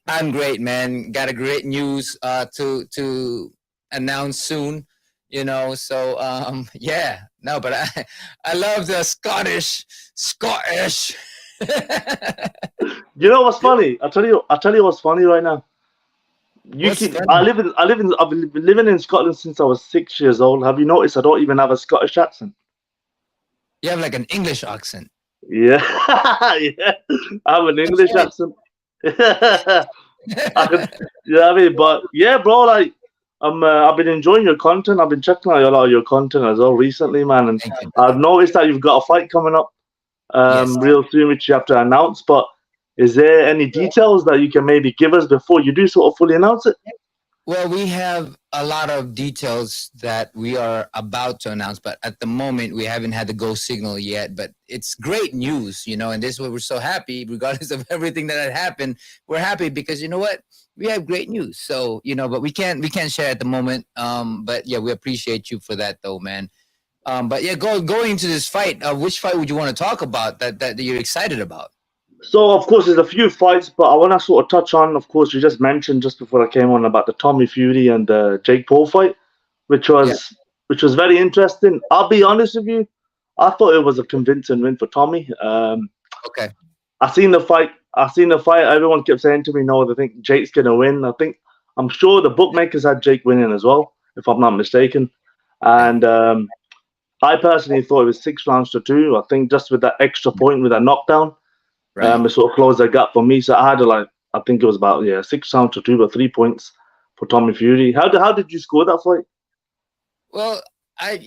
I'm great, man. Got a great news to announce soon. So yeah, no, but I love the Scottish. You know what's funny? I'll tell you what's funny right now. What's funny? I've been living in Scotland since I was 6 years old. Have you noticed I don't even have a Scottish accent? You have like an English accent. Yeah, yeah. I have an English accent. I could, you know what I mean? But yeah, bro, like I've been enjoying your content. I've been checking out a lot of your content as well recently, man. And Thank you, I've brother. noticed that you've got a fight coming up Yes. real soon, which you have to announce. But is there any details that you can maybe give us before you do sort of fully announce it? Well, we have a lot of details that we are about to announce, but at the moment we haven't had the go signal yet. But it's great news, and this is why we're so happy, regardless of everything that had happened. We're happy because you know what? We have great news. So, but we can't share at the moment. But yeah, we appreciate you for that though, man. But yeah, going into this fight, which fight would you want to talk about that you're excited about? So, of course, there's a few fights, but I want to sort of touch on, of course, you just mentioned just before I came on about the Tommy Fury and the Jake Paul fight, which Yeah. was which was very interesting. I'll be honest with you, I thought it was a convincing win for Tommy. Okay. I seen the fight. I seen the fight. Everyone kept saying to me, "No, they think Jake's gonna win." I'm sure the bookmakers had Jake winning as well, if I'm not mistaken. Right. And I personally thought it was 6 rounds to 2. I think just with that extra point with that knockdown. Right. It sort of closed that gap for me. So I had to I think it was about 6 rounds to 2, but 3 points for Tommy Fury. How did you score that fight? Well, I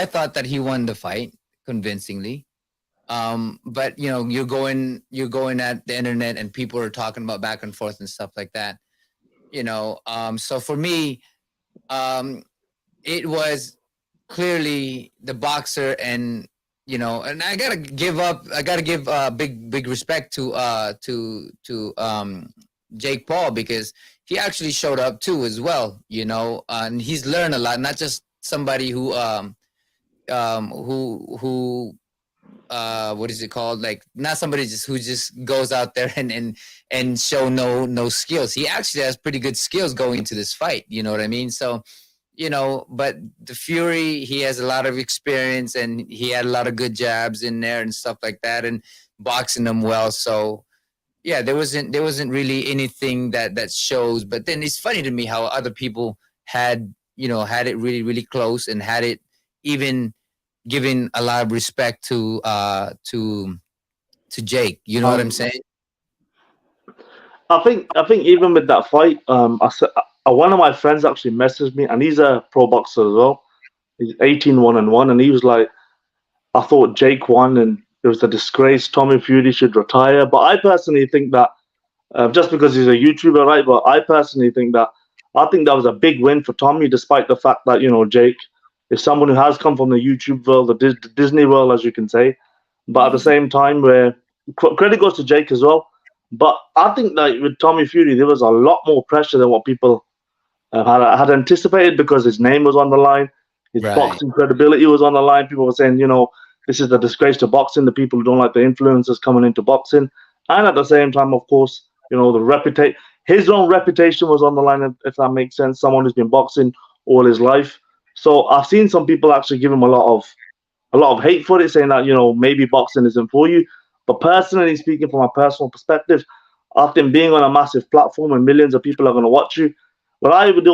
thought that he won the fight convincingly. But you're going at the internet and people are talking about back and forth and stuff like that. So for me, um, it was clearly the boxer, and I gotta give big respect to Jake Paul, because he actually showed up too as well, and he's learned a lot, not just somebody who what is it called, like not somebody who just goes out there and show no skills. He actually has pretty good skills going into this fight, you know what I mean? So but the Fury, he has a lot of experience and he had a lot of good jabs in there and stuff like that, and boxing them well. So yeah, there wasn't really anything that shows. But then it's funny to me how other people had it really really close, and had it even giving a lot of respect to Jake. You know what I'm Um, saying? I think even with that fight, one of my friends actually messaged me, and he's a pro boxer as well. He's 18-1-1, and he was like, "I thought Jake won, and it was a disgrace. Tommy Fury should retire." But I personally think that just because he's a YouTuber, right? But I think that was a big win for Tommy, despite the fact that Jake is someone who has come from the YouTube world, the Disney world, as you can say. But at the same time, where credit goes to Jake as well. But I think that with Tommy Fury, there was a lot more pressure than what people had anticipated, because his name was on the line, his Right. boxing credibility was on the line. People were saying, this is the disgrace to boxing. The people who don't like the influencers coming into boxing, and at the same time, of course, his own reputation was on the line. If that makes sense, someone who's been boxing all his life. So I've seen some people actually give him a lot of hate for it, saying that maybe boxing isn't for you. But personally speaking, from a personal perspective, after being on a massive platform and millions of people are going to watch you, what I would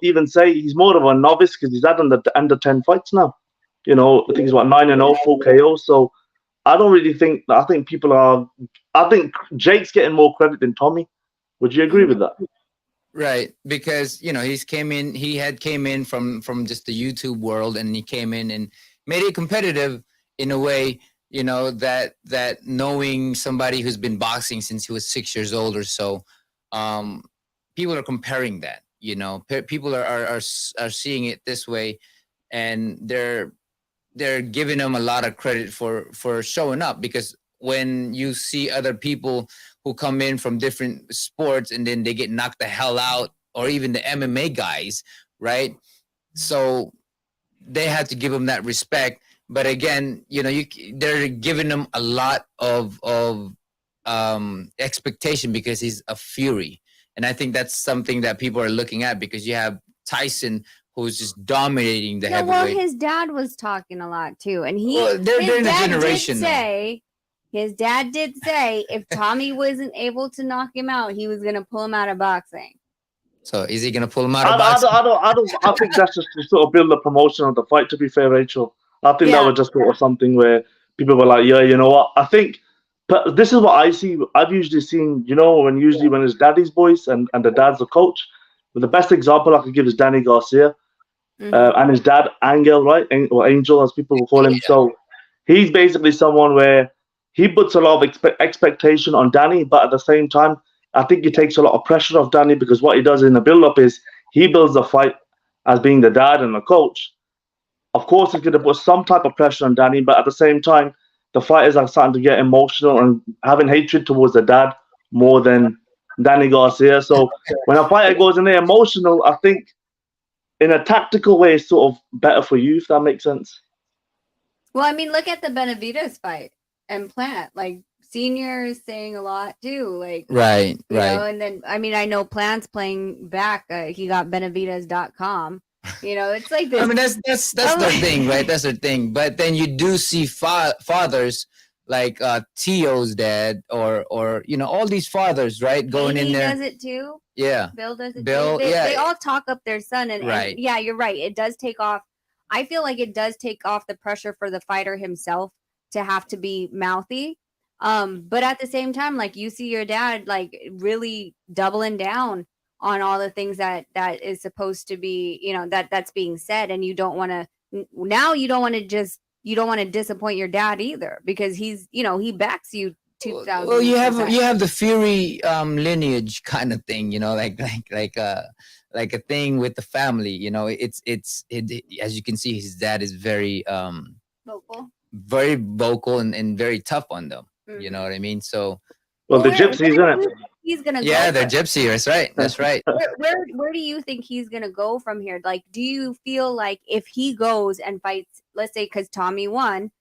even say, he's more of a novice because he's had under 10 fights now. I think he's about 9-0, 4 KOs. So I don't really think I think people are. I think Jake's getting more credit than Tommy. Would you agree with that? Right, because he came in from just the YouTube world, and he came in and made it competitive in a way, that knowing somebody who's been boxing since he was 6 years old or so, um, people are comparing that. People are seeing it this way, and they're giving him a lot of credit for showing up, because when you see other people who come in from different sports and then they get knocked the hell out, or even the MMA guys, right? So they had to give him that respect. But again, they're giving him a lot of expectation because he's a Fury, and I think that's something that people are looking at because you have Tyson who's just dominating the Yeah, well, heavyweight. his dad was talking a lot too, and They're in a generation. His dad did say if Tommy wasn't able to knock him out, he was gonna pull him out of boxing. So is he gonna pull him out of boxing? I think that's just to sort of build the promotion of the fight. To be fair, Rachel, I think that was just sort of something where people were like, yeah, you know what? I think, but this is what I see. I've usually seen, when it's daddy's voice and the dad's the coach. But the best example I could give is Danny Garcia. And his dad, Angel, right? Or Angel, as people will call him. So he's basically someone where he puts a lot of expectation on Danny, but at the same time, I think he takes a lot of pressure off Danny because what he does in the build-up is he builds the fight as being the dad and the coach. Of course, he's going to put some type of pressure on Danny, but at the same time, the fighters are starting to get emotional and having hatred towards the dad more than Danny Garcia. So when a fighter goes in there emotional, I think in a tactical way, it's sort of better for you, if that makes sense. Well, I mean, look at the Benavidez fight and Plant. Like, Senior is saying a lot too. Like, right. And then, I mean, I know Plant's playing back. He got Benavidez.com. It's like this. I mean, that's their thing, right? That's their thing. But then you do see fathers like Tio's dad or all these fathers, right? Going in there. Does it too. Yeah. Bill does it too. They all talk up their son. And yeah, you're right. It does take off. I feel like it does take off the pressure for the fighter himself to have to be mouthy. But at the same time, like, you see your dad like really doubling down on all the things that is supposed to be, that's being said, and you don't want to disappoint your dad either because he's, he backs you 2000. Well, you have the Fury lineage kind of thing, like a thing with the family. It's as you can see, his dad is very vocal and very tough on them. Mm-hmm. You know what I mean? So, well, the gypsies, isn't it? He's gonna they're gypsy. That's right. Where do you think he's gonna go from here? Like, do you feel like if he goes and fights, let's say, because Tommy won,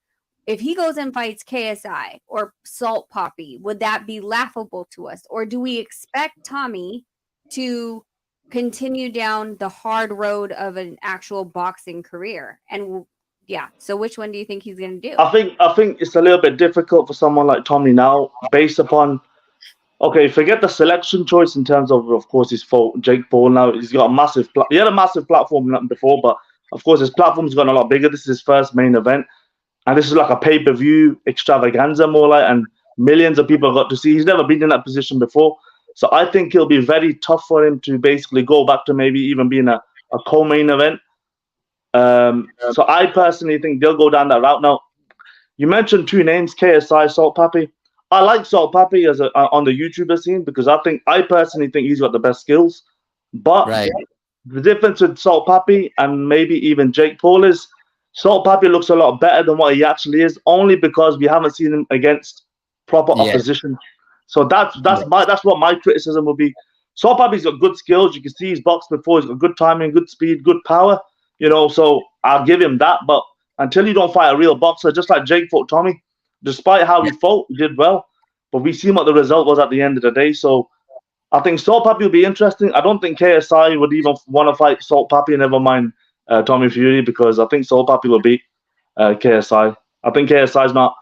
if he goes and fights KSI or Salt Poppy, would that be laughable to us, or do we expect Tommy to continue down the hard road of an actual boxing career? And so which one do you think he's gonna do? I think it's a little bit difficult for someone like Tommy now, based upon. Okay, forget the selection choice in terms of course, his fault. Jake Paul now, he's got a massive. He had a massive platform before, but of course his platform's gotten a lot bigger. This is his first main event, and this is like a pay-per-view extravaganza, more like, and millions of people got to see. He's never been in that position before, so I think it'll be very tough for him to basically go back to maybe even being a co-main event. So I personally think they'll go down that route. Now, you mentioned two names, KSI, Salt Pappy. I like Salt Pappy as on the YouTuber scene because I personally think he's got the best skills. But the difference with Salt Pappy and maybe even Jake Paul is Salt Pappy looks a lot better than what he actually is, only because we haven't seen him against proper opposition. So that's what my criticism would be. Salt Pappy's got good skills. You can see he's boxed before. He's got good timing, good speed, good power. So I'll give him that. But until you don't fight a real boxer, just like Jake fought Tommy, despite how he fought, he did well. But we seen what the result was at the end of the day. So I think Salt Pappy will be interesting. I don't think KSI would even want to fight Salt Pappy, never mind Tommy Fury, because I think Salt Pappy will beat KSI. I think KSI's not.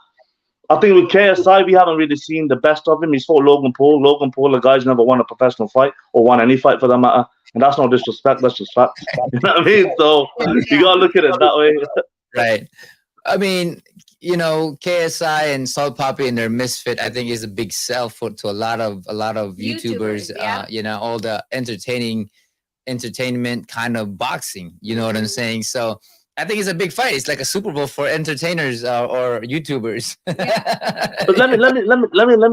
I think with KSI, we haven't really seen the best of him. He's fought Logan Paul. Logan Paul, the guy's never won a professional fight or won any fight for that matter. And that's no disrespect. That's just fact. You know what I mean? So you got to look at it that way. Right. I mean, KSI and Salt Pappy and their misfit, I think, is a big sell to a lot of YouTubers. All the entertainment kind of boxing. You know what I'm saying? So I think it's a big fight. It's like a Super Bowl for entertainers or YouTubers. But let me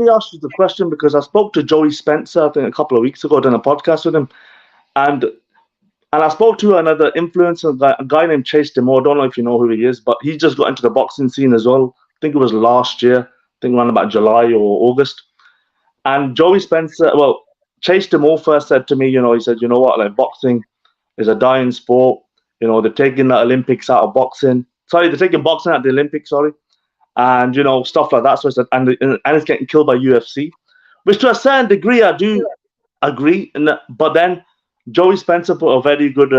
ask you the question, because I spoke to Joey Spencer, I think, a couple of weeks ago, done a podcast with him, and I spoke to another influencer, a guy named Chase Demore. I don't know if you know who he is, but he just got into the boxing scene as well. I think it was last year. I think around about July or August. And Joey Spencer, Chase Demore first said to me, he said, you know what, like, boxing is a dying sport. You know, they're taking the Olympics out of boxing. Sorry, they're taking boxing out of the Olympics. Sorry, and you know stuff like that. So and it's getting killed by UFC, which to a certain degree I do agree. But then Joey Spencer put a very good.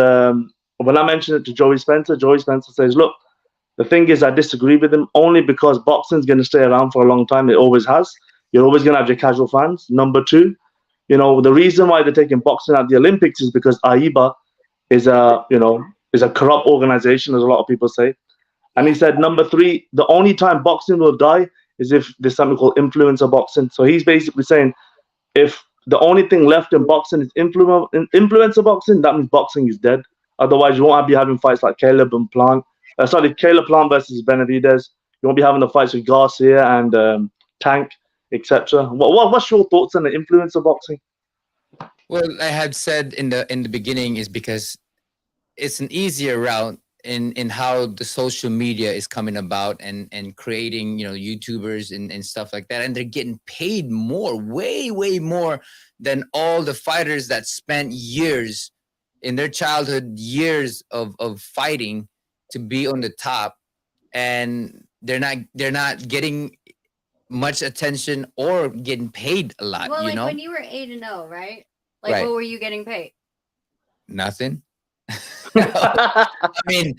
When I mentioned it to Joey Spencer says, "Look, the thing is, I disagree with him only because boxing's going to stay around for a long time. It always has. You're always going to have your casual fans. Number two, you know, the reason why they're taking boxing at the Olympics is because AIBA is a corrupt organization, as a lot of people say. And he said, number three, the only time boxing will die is if there's something called influencer boxing. So he's basically saying if the only thing left in boxing is influencer boxing, that means boxing is dead. Otherwise, you won't be having fights like Caleb Plant versus Benavidez. You won't be having the fights with Garcia and Tank, etc. What's your thoughts on the influencer boxing? Well, I had said in the beginning is because it's an easier route in how the social media is coming about and creating, you know, YouTubers and stuff like that, and they're getting paid more, way more than all the fighters that spent years in their childhood, years of fighting to be on the top, and they're not getting much attention or getting paid a lot. Well, you like know, when you were 8-0, right? Like, Right. what were you getting paid? Nothing. I mean,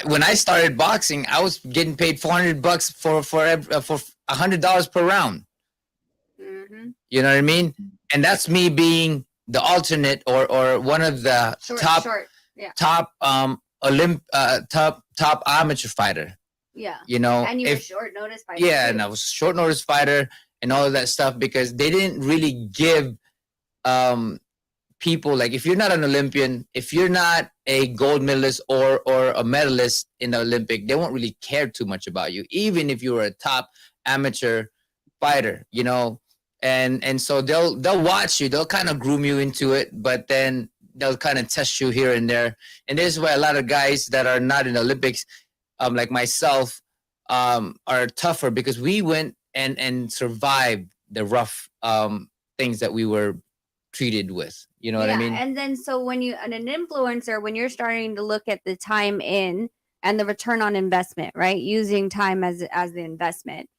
when I started boxing, I was getting paid $400 for $100 per round. Mm-hmm. You know what I mean? And that's me being the alternate or one of the top top amateur fighter. Yeah. You know, And you were short notice fighter. Yeah, too. and I was short notice fighter and all of that stuff because they didn't really give people, like, if you're not an Olympian, if you're not a gold medalist or a medalist in the Olympic, they won't really care too much about you, even if you were a top amateur fighter, you know. And so they'll watch you, they'll kind of groom you into it, but then they'll kind of test you here and there. And this is why a lot of guys that are not in the Olympics, like myself, are tougher because we went and survived the rough things that we were treated with. You know what I mean? And then so when you an influencer, when you're starting to look at the time in and the return on investment, right? Using time as the investment.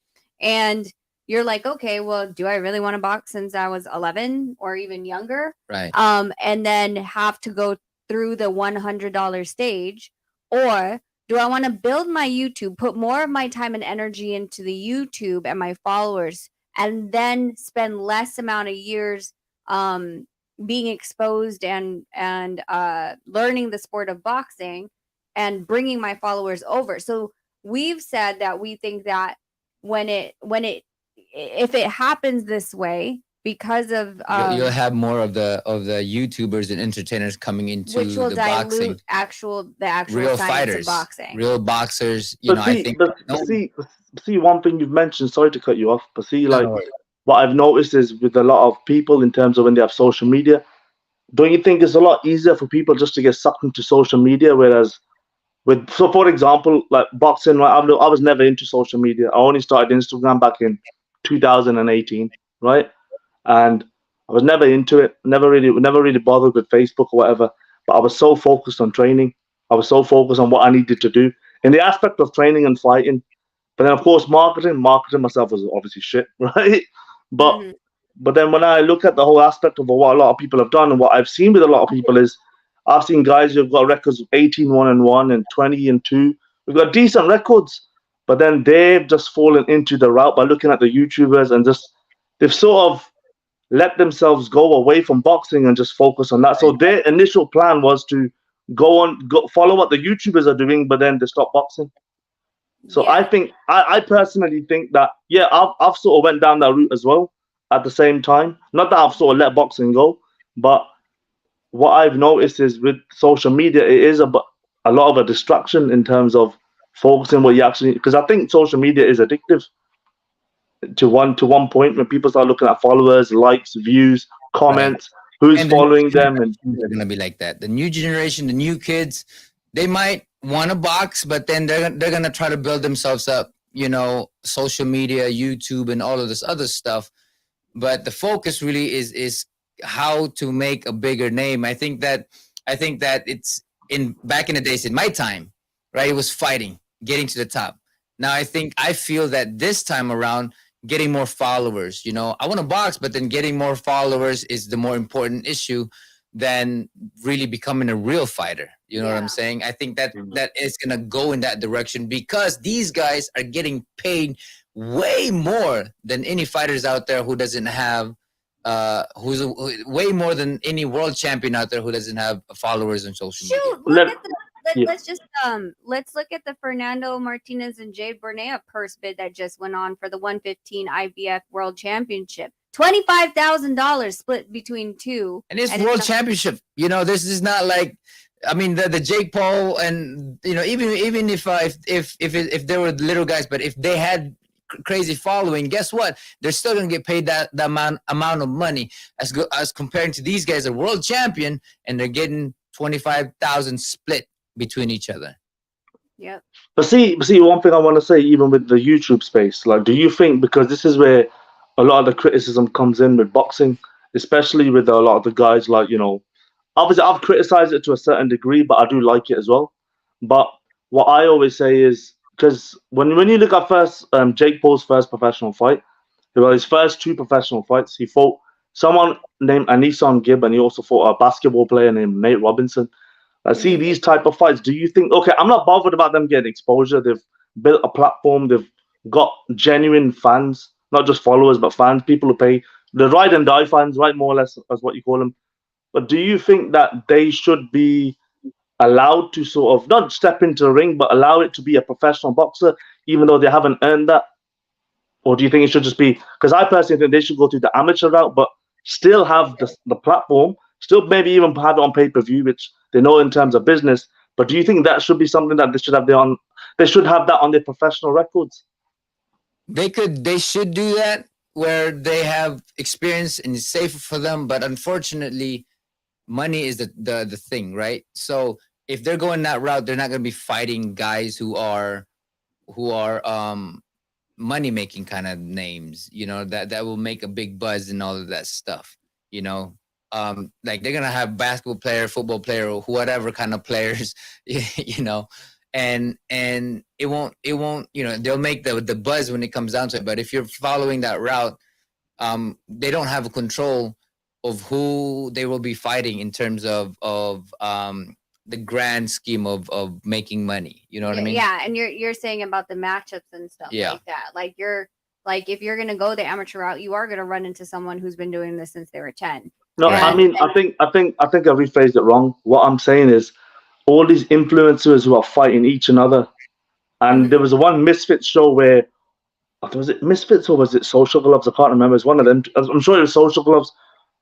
And you're like, okay, well, do I really want to box since I was 11 or even younger? Right. And then have to go through the $100 stage, or do I want to build my YouTube, put more of my time and energy into the YouTube and my followers, and then spend less amount of years being exposed and learning the sport of boxing and bringing my followers over? So we've said that we think that if it happens this way, because of you'll have more of the YouTubers and entertainers coming into which will the dilute boxing. the actual Real science fighters, of boxing. real boxers. But see, one thing you've mentioned. Sorry to cut you off, but see, like what I've noticed is with a lot of people in terms of when they have social media, don't you think it's a lot easier for people just to get sucked into social media? Whereas for example, like boxing, right, I was never into social media. I only started Instagram back in 2018, right? And I was never into it. Never really bothered with Facebook or whatever. But I was so focused on training. I was so focused on what I needed to do in the aspect of training and fighting. But then, of course, marketing myself was obviously shit, right? But then when I look at the whole aspect of what a lot of people have done and what I've seen with a lot of people is I've seen guys who've got records of 18-1-1 and 20-2. We've got decent records, but then they've just fallen into the route by looking at the YouTubers and they've sort of let themselves go away from boxing and just focus on that. So their initial plan was to go follow what the YouTubers are doing, but then they stop boxing. So I think I personally think that I've sort of went down that route as well at the same time. Not that I've sort of let boxing go, but what I've noticed is with social media, it is a lot of a distraction in terms of focusing what you actually, because I think social media is addictive to one point when people start looking at followers, likes, views, comments, who's following them, and they're gonna be like that. The new generation, the new kids, they might want to box, but then they're gonna try to build themselves up, you know, social media, YouTube, and all of this other stuff. But the focus really is how to make a bigger name. I think that back in the days in my time, right? It was fighting, getting to the top. Now I feel that this time around, getting more followers. I want to box, but then getting more followers is the more important issue than really becoming a real fighter. You know what I'm saying? I think that is gonna go in that direction because these guys are getting paid way more than any fighters out there who doesn't have way more than any world champion out there who doesn't have followers on social media. Shoot, Let, yeah. let's look at the Fernando Martinez and Jade Bernea purse bid that just went on for the 115 IBF World Championship. $25,000 split between two. And it's world championship. This is not like, I mean, the Jake Paul and even if they were little guys, but if they had crazy following, guess what? They're still gonna get paid that amount of money as comparing to these guys, a world champion, and they're getting 25,000 split between each other. Yep. But see, one thing I want to say, even with the YouTube space, like, do you think, because this is where a lot of the criticism comes in with boxing, especially with a lot of the guys, like, obviously I've criticized it to a certain degree, but I do like it as well. But what I always say is, because when you look at Jake Paul's first professional fight, his first two professional fights, he fought someone named Anison Gibb, and he also fought a basketball player named Nate Robinson. I see these type of fights. Do you think, okay, I'm not bothered about them getting exposure. They've built a platform. They've got genuine fans, not just followers, but fans, people who pay. The ride and die fans, right, more or less, as what you call them. But do you think that they should be allowed to sort of not step into the ring, but allow it to be a professional boxer, even though they haven't earned that? Or do you think it should just be, because I personally think they should go through the amateur route, but still have the platform, still maybe even have it on pay-per-view, which they know in terms of business. But do you think that should be something that they should have that on their professional records? They should do that where they have experience and it's safer for them. But unfortunately, money is the thing, right? So if they're going that route, they're not going to be fighting guys who are money making kind of names, that will make a big buzz and all of that stuff. Like they're gonna have basketball player, football player, or whatever kind of players, and it won't, they'll make the buzz when it comes down to it. But if you're following that route, they don't have a control of who they will be fighting in terms of the grand scheme of making money. You know what I mean? Yeah, and you're saying about the matchups and stuff like that. Like if you're gonna go the amateur route, you are gonna run into someone who's been doing this since they were 10. No, Right. I mean, I think I rephrased it wrong. What I'm saying is, all these influencers who are fighting each another, and there was one Misfits show where, was it Misfits or was it Social Gloves? I can't remember. It's one of them. I'm sure it was Social Gloves,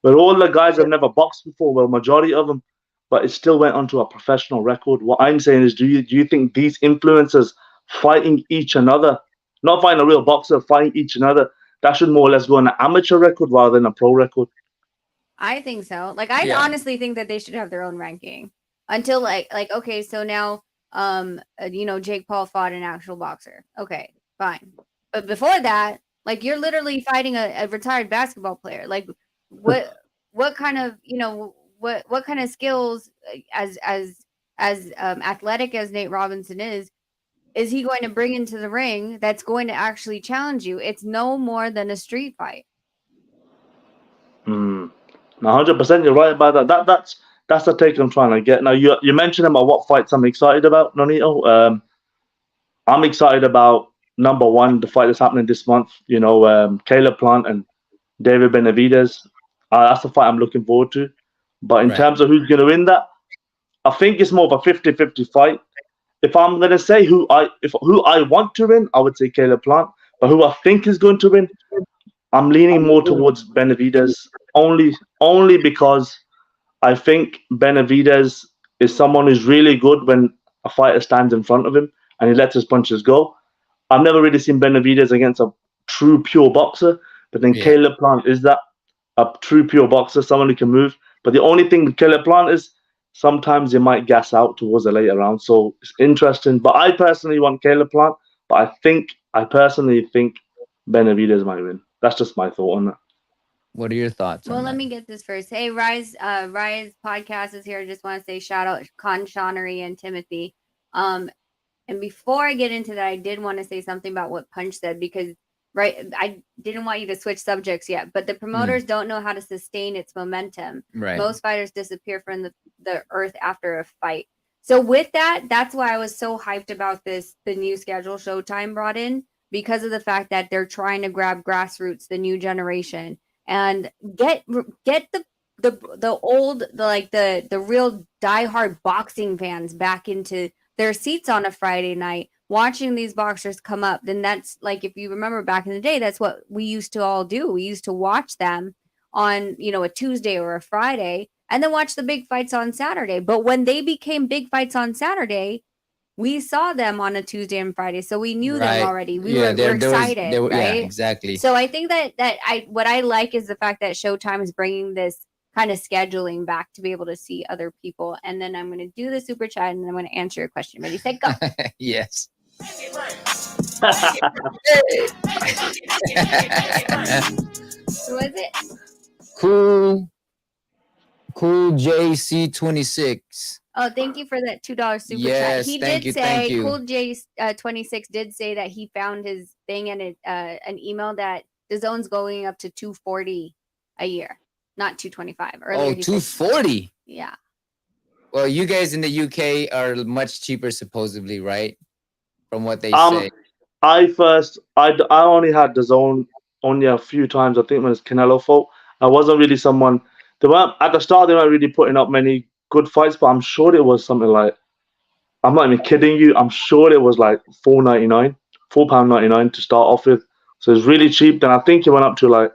where all the guys have never boxed before. Well, majority of them, but it still went onto a professional record. What I'm saying is, do you think these influencers fighting each another, not fighting a real boxer, fighting each another, that should more or less go on an amateur record rather than a pro record? I think so. Like I honestly think that they should have their own ranking until like okay, so now Jake Paul fought an actual boxer. Okay, fine. But before that, like you're literally fighting a retired basketball player. Like what kind of what kind of skills as athletic as Nate Robinson is he going to bring into the ring that's going to actually challenge you? It's no more than a street fight. 100%, you're right about that. That's the take I'm trying to get. Now you mentioned about what fights I'm excited about, Nonito. I'm excited about number one, the fight that's happening this month. Caleb Plant and David Benavidez. That's the fight I'm looking forward to. But in terms of who's going to win that, I think it's more of a 50-50 fight. If I'm going to say who I want to win, I would say Caleb Plant. But who I think is going to win, I'm leaning more towards Benavidez, only because I think Benavidez is someone who's really good when a fighter stands in front of him and he lets his punches go. I've never really seen Benavidez against a true pure boxer, but then Caleb Plant is that, a true pure boxer, someone who can move. But the only thing with Caleb Plant is sometimes he might gas out towards the later round. So it's interesting. But I personally want Caleb Plant, but I personally think Benavidez might win. That's just my thought on that. What are your thoughts Well, on let that? me get this first. Hey, Rise podcast is here. I just want to say shout out Con Shonery and Timothy. And before I get into that, I did want to say something about what Punch said because I didn't want you to switch subjects yet, but the promoters don't know how to sustain its momentum. Right. Most fighters disappear from the earth after a fight. So with that, that's why I was so hyped about the new schedule Showtime brought in because of the fact that they're trying to grab grassroots, the new generation, and get the old the real diehard boxing fans back into their seats on a Friday night watching these boxers come up. Then that's like, if you remember back in the day, that's what we used to all do. We used to watch them on, a Tuesday or a Friday and then watch the big fights on Saturday. But when they became big fights on Saturday, we saw them on a Tuesday and Friday. So we knew them Right. already. Yeah, We're there was excited, there were yeah, right? exactly. So I think that what I like is the fact that Showtime is bringing this kind of scheduling back to be able to see other people. And then I'm going to do the super chat and then I'm going to answer your question. Ready, set, go. Yes. Who was it? Cool JC26. Oh, thank you for that $2 super chat. Yes, He thank did you, say, thank you. Cool J 26 did say that he found his thing and an email that the zone's going up to 240 a year, not 225. Earlier Oh, he said, 240. yeah. Well, you guys in the UK are much cheaper, supposedly, right? From what they say. I only had the zone only a few times. I think when it's Canelo fought, I wasn't really someone. They weren't at the start. They weren't really putting up many good fights, but I'm sure it was something like. I'm not even kidding you. I'm sure it was like £4.99 to start off with. So it's really cheap. Then I think it went up to like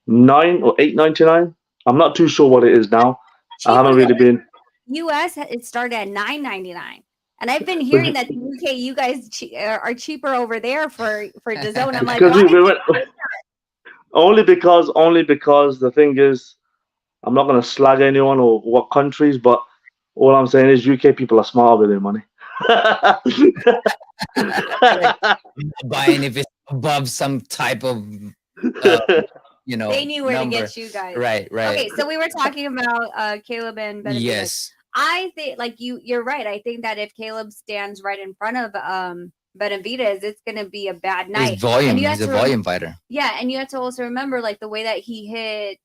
$9 or $8.99. I'm not too sure what it is now. I haven't really been. US, it started at $9.99. And I've been hearing that the UK, you guys are cheaper over there for the zone. I'm like, Because why? we went only because the thing is, I'm not gonna slag anyone or what countries, but all I'm saying is UK people are smart with their money. Buying if it's above some type of they knew where number. to get you guys. Right. Okay, so we were talking about Caleb and Benavidez. Yes. I think like you're right. I think that if Caleb stands right in front of Benavidez, it's gonna be a bad night. His volume. He's a volume fighter. Yeah, and you have to also remember like the way that he hit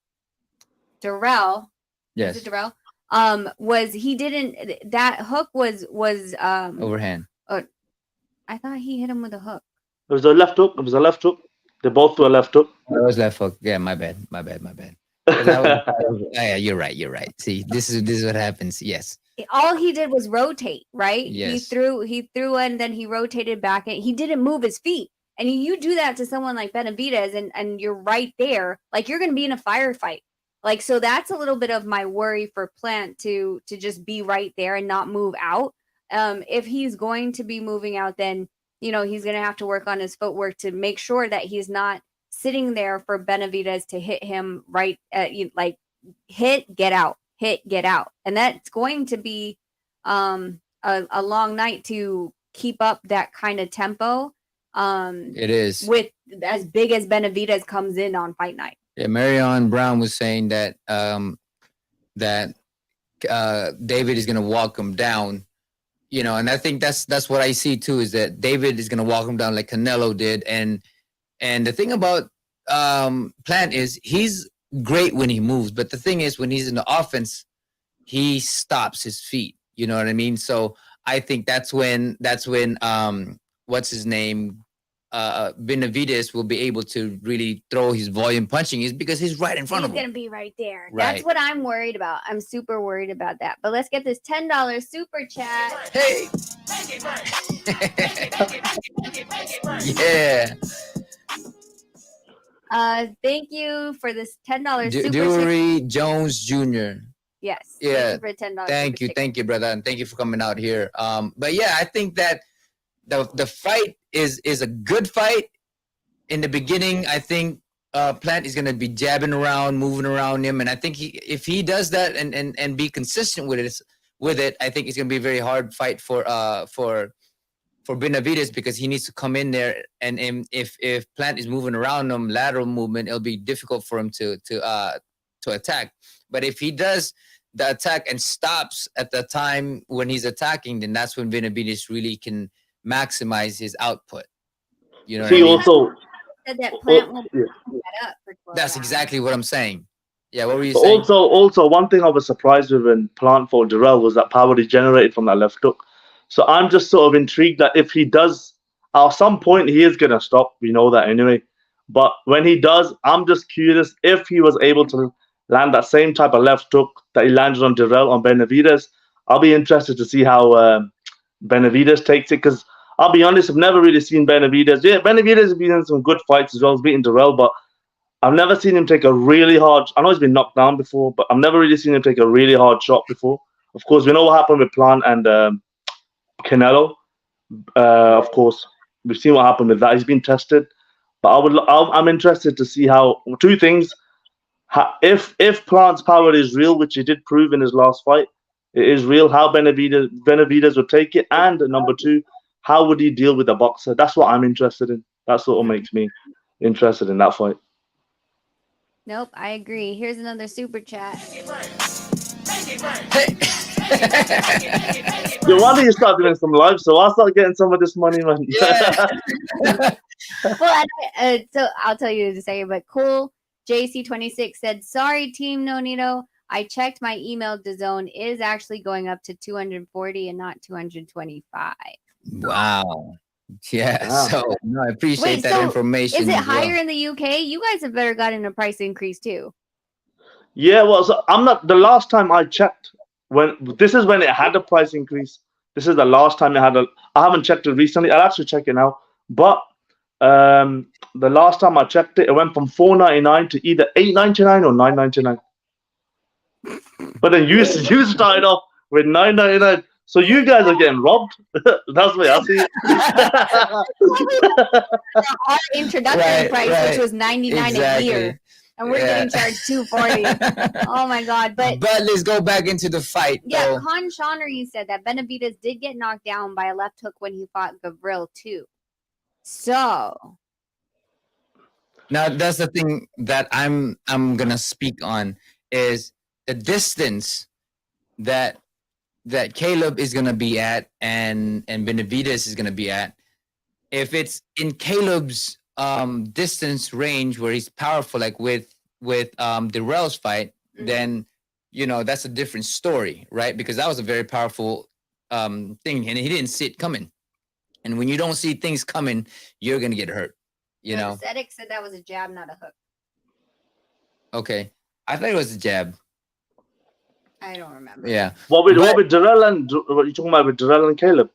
Darrell. Yes. Was it Darrell? Was he didn't that hook was overhand. I thought he hit him with a hook. It was a left hook. They both were left hook. It was left hook. Yeah, my bad. Yeah, you're right. See, this is what happens. Yes. All he did was rotate, right? Yes. He threw and then he rotated back and he didn't move his feet. And you do that to someone like Benavidez and you're right there, like you're going to be in a firefight. Like, so that's a little bit of my worry for Plant to just be right there and not move out. If he's going to be moving out, then, he's going to have to work on his footwork to make sure that he's not sitting there for Benavidez to hit him right at, like hit, get out. And that's going to be a long night to keep up that kind of tempo. It is. With as big as Benavidez comes in on fight night. Yeah, Marion Brown was saying that David is going to walk him down, and I think that's what I see too, is that David is going to walk him down like Canelo did. And the thing about Plant is he's great when he moves, but the thing is when he's in the offense, he stops his feet. You know what I mean? So I think that's when what's his name? Benavidez will be able to really throw his volume punching is because he's right in front of him. He's going to be right there. Right. That's what I'm worried about. I'm super worried about that. But let's get this $10 super chat. Hey. Yeah. Thank you for this $10 super Jewelry Jones Jr. Yes. Yeah. Thank you for $10. Thank you, brother, and thank you for coming out here. But yeah, I think that the fight is a good fight. In the beginning, I think Plant is gonna be jabbing around, moving around him, and I think if he does that and be consistent with it, I think it's gonna be a very hard fight for Benavidez because he needs to come in there, and if Plant is moving around him, lateral movement, it'll be difficult for him to attack. But if he does the attack and stops at the time when he's attacking, then that's when Benavidez really can maximize his output. You know what I See, mean? also, Said that Plant won't yeah. put that up for 12 That's hours. exactly what I'm saying. Yeah, what were you But saying? also, one thing I was surprised with when Plant fought Durrell was that power he generated from that left hook. So I'm just sort of intrigued that if he does, at some point he is gonna stop. We know that anyway. But when he does, I'm just curious if he was able to land that same type of left hook that he landed on Durrell on Benavidez. I'll be interested to see how Benavidez takes it, because I'll be honest, I've never really seen Benavidez. Yeah, Benavidez has been in some good fights as well as beating Durrell, but I've never seen him take a really hard. I know he's been knocked down before, but I've never really seen him take a really hard shot before. Of course, we know what happened with Plant and Canelo. Of course, we've seen what happened with that. He's been tested, but I'm interested to see how two things. If Plant's power is real, which he did prove in his last fight, it is real. How Benavidez would take it, and number two, how would he deal with a boxer? That's what I'm interested in. That's what makes me interested in that fight. Nope, I agree. Here's another super chat. No wonder you start doing some live, so I'll start getting some of this money, man. Well, so I'll tell you in a second, but cool. JC26 said, sorry, Team Nonito. I checked my email. DAZN is actually going up to 240 and not 225. Wow. Yeah. Wow. So no, I appreciate Wait, that so information. Is it as well. higher in the UK? You guys have better gotten a price increase too. Yeah, well, so I'm not. The last time I checked, when this is when it had a price increase. This is the last time it had a. I haven't checked it recently. I'll actually check it now. But the last time I checked it, it went from $4.99 to either $8.99 or $9.99. But then you started off with $9.99. So you guys are getting robbed. That's the way I see it. Our introductory price, which was $99 a year, and we're getting charged $240. Oh my god! But let's go back into the fight. Yeah, though. Con Shonery said that Benavidez did get knocked down by a left hook when he fought Gavril too. So now that's the thing that I'm gonna speak on is the distance that Caleb is gonna be at and Benavidez is gonna be at. If it's in Caleb's distance range where he's powerful, like with Durrell's fight, then that's a different story, right? Because that was a very powerful thing, and he didn't see it coming. And when you don't see things coming, you're gonna get hurt. You know. Aesthetic said that was a jab, not a hook. Okay, I thought it was a jab. I don't remember. Yeah. What with Durrell and what are you talking about with Durrell and Caleb?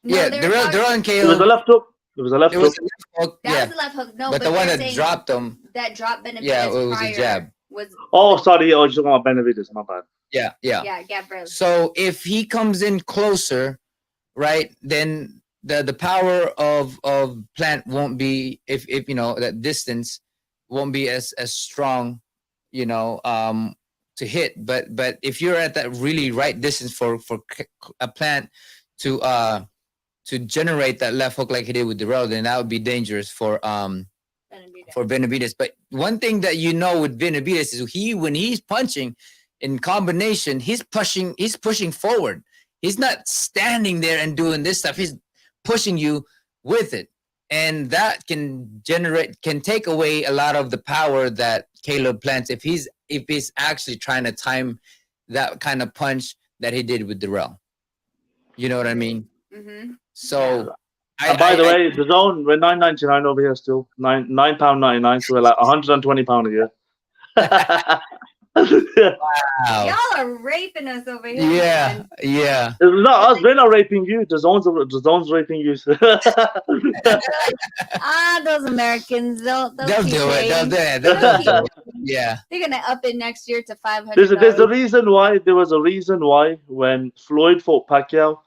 No, yeah, Durrell and Caleb. It was a left hook. It was a left hook. That was the left hook. No, but the one that dropped him. That dropped Benavidez. Yeah, it was a jab. Oh, sorry. You're talking about Benavidez. My bad. Yeah. Yeah, Gabriel. So if he comes in closer, right, then the power of Plant won't be if that distance won't be as strong, to hit. But if you're at that really right distance for a Plant to generate that left hook like he did with Durrell, then that would be dangerous for Benavidez. But one thing that with Benavidez is when he's punching in combination, he's pushing forward. He's not standing there and doing this stuff. He's pushing you with it. And that can take away a lot of the power that Caleb Plant if he's actually trying to time that kind of punch that he did with Durrell. You know what I mean? Mm-hmm. So, by the way, the zone we're $9.99 over here still £9.99, so we're like £120 a year. Wow. Y'all are raping us over here. Yeah. It's not us. We're not raping you. The zone's raping you. Those Americans, they'll do it. They'll do it. Yeah. They're gonna up it next year to $500. There's a reason why. There was a reason why when Floyd fought Pacquiao,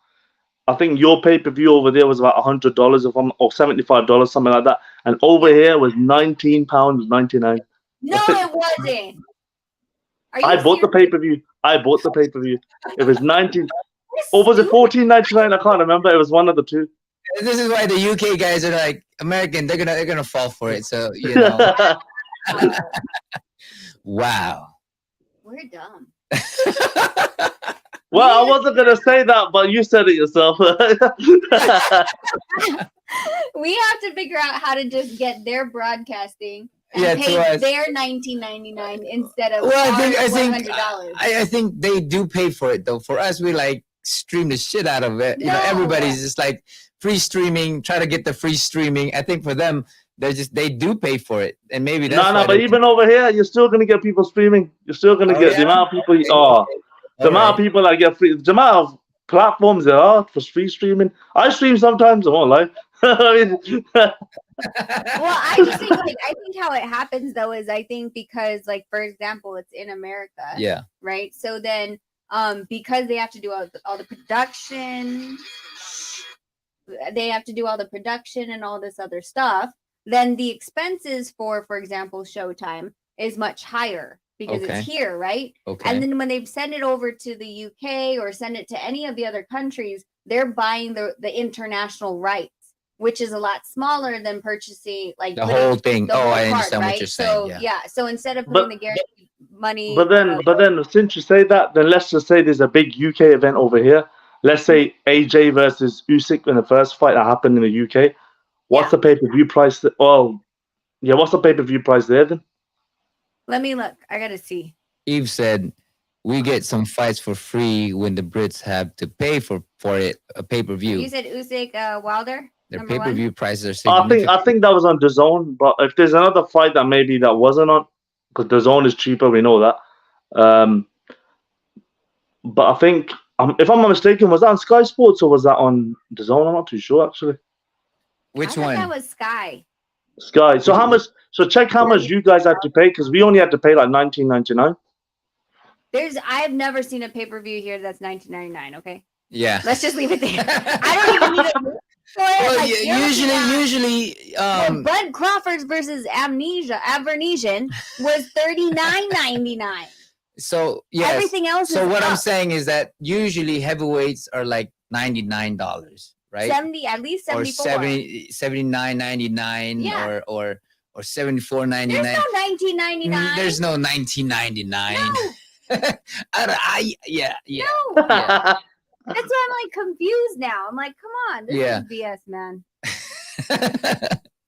I think your pay-per-view over there was about $100 or $75, something like that, and over here was £19.99. No, it wasn't. I bought the pay-per-view. It was 19. Or was it $14.99? I can't remember. It was one of the two. This is why the UK guys are like American. They're gonna fall for it. So wow. We're dumb. Well, I wasn't gonna say that, but you said it yourself. We have to figure out how to just get their broadcasting and Yeah, pay to us. their $19.99 instead of Well, our I think $100. I think they do pay for it though. For us, we like stream the shit out of it. No. Everybody's just like free streaming, try to get the free streaming. I think for them, they do pay for it, and maybe that's No, why but even over here, you're still gonna get people streaming. You're still gonna get the amount of people. The amount of people that get free. The amount of platforms there are for free streaming. I stream sometimes. I won't lie. I mean, Well, I just think I think how it happens though is I think because like for example, it's in America. Yeah. Right. So then because they have to do all the production, they have to do all the production and all this other stuff, then the expenses for example, Showtime is much higher because Okay. it's here, right? Okay. And then when they send it over to the UK or send it to any of the other countries, they're buying the international rights, which is a lot smaller than purchasing like The putting whole thing. the Oh, whole I card, understand what right? you're saying. So Yeah. so instead of But- putting the guaranteed money, but then since you say that, then let's just say there's a big UK event over here. Let's say AJ versus Usyk in the first fight that happened in the UK. What's the pay-per-view price? What's the pay-per-view price there then? let me look. I gotta see. Eve said, "We get some fights for free when the Brits have to pay for it a pay-per-view. You said Usyk Wilder. Their number one? pay-per-view prices are I significant." think that was on DAZN, but if there's another fight that maybe that wasn't on, because DAZN is cheaper, we know that. But I think, if I'm not mistaken, was that on Sky Sports or was that on DAZN? I'm not too sure actually. Which I thought one? that was Sky. Sky. So how much? So check how much you guys had to pay because we only had to pay like $19.99. I've never seen a pay-per-view here that's $19.99. Okay, Yeah. let's just leave it there. I don't even need a for it. Well, like, usually, Bud Crawford's versus Abernesian was $39.99. so yes. Everything else So is what I'm up. saying is that usually heavyweights are like $99, right? 70, at least or 74. 79.99 Yeah. or 74.99. There's no $19.99. There's no 19.99. Yeah. No. That's why I'm like confused now. I'm like, come on, this Yeah. is BS, man.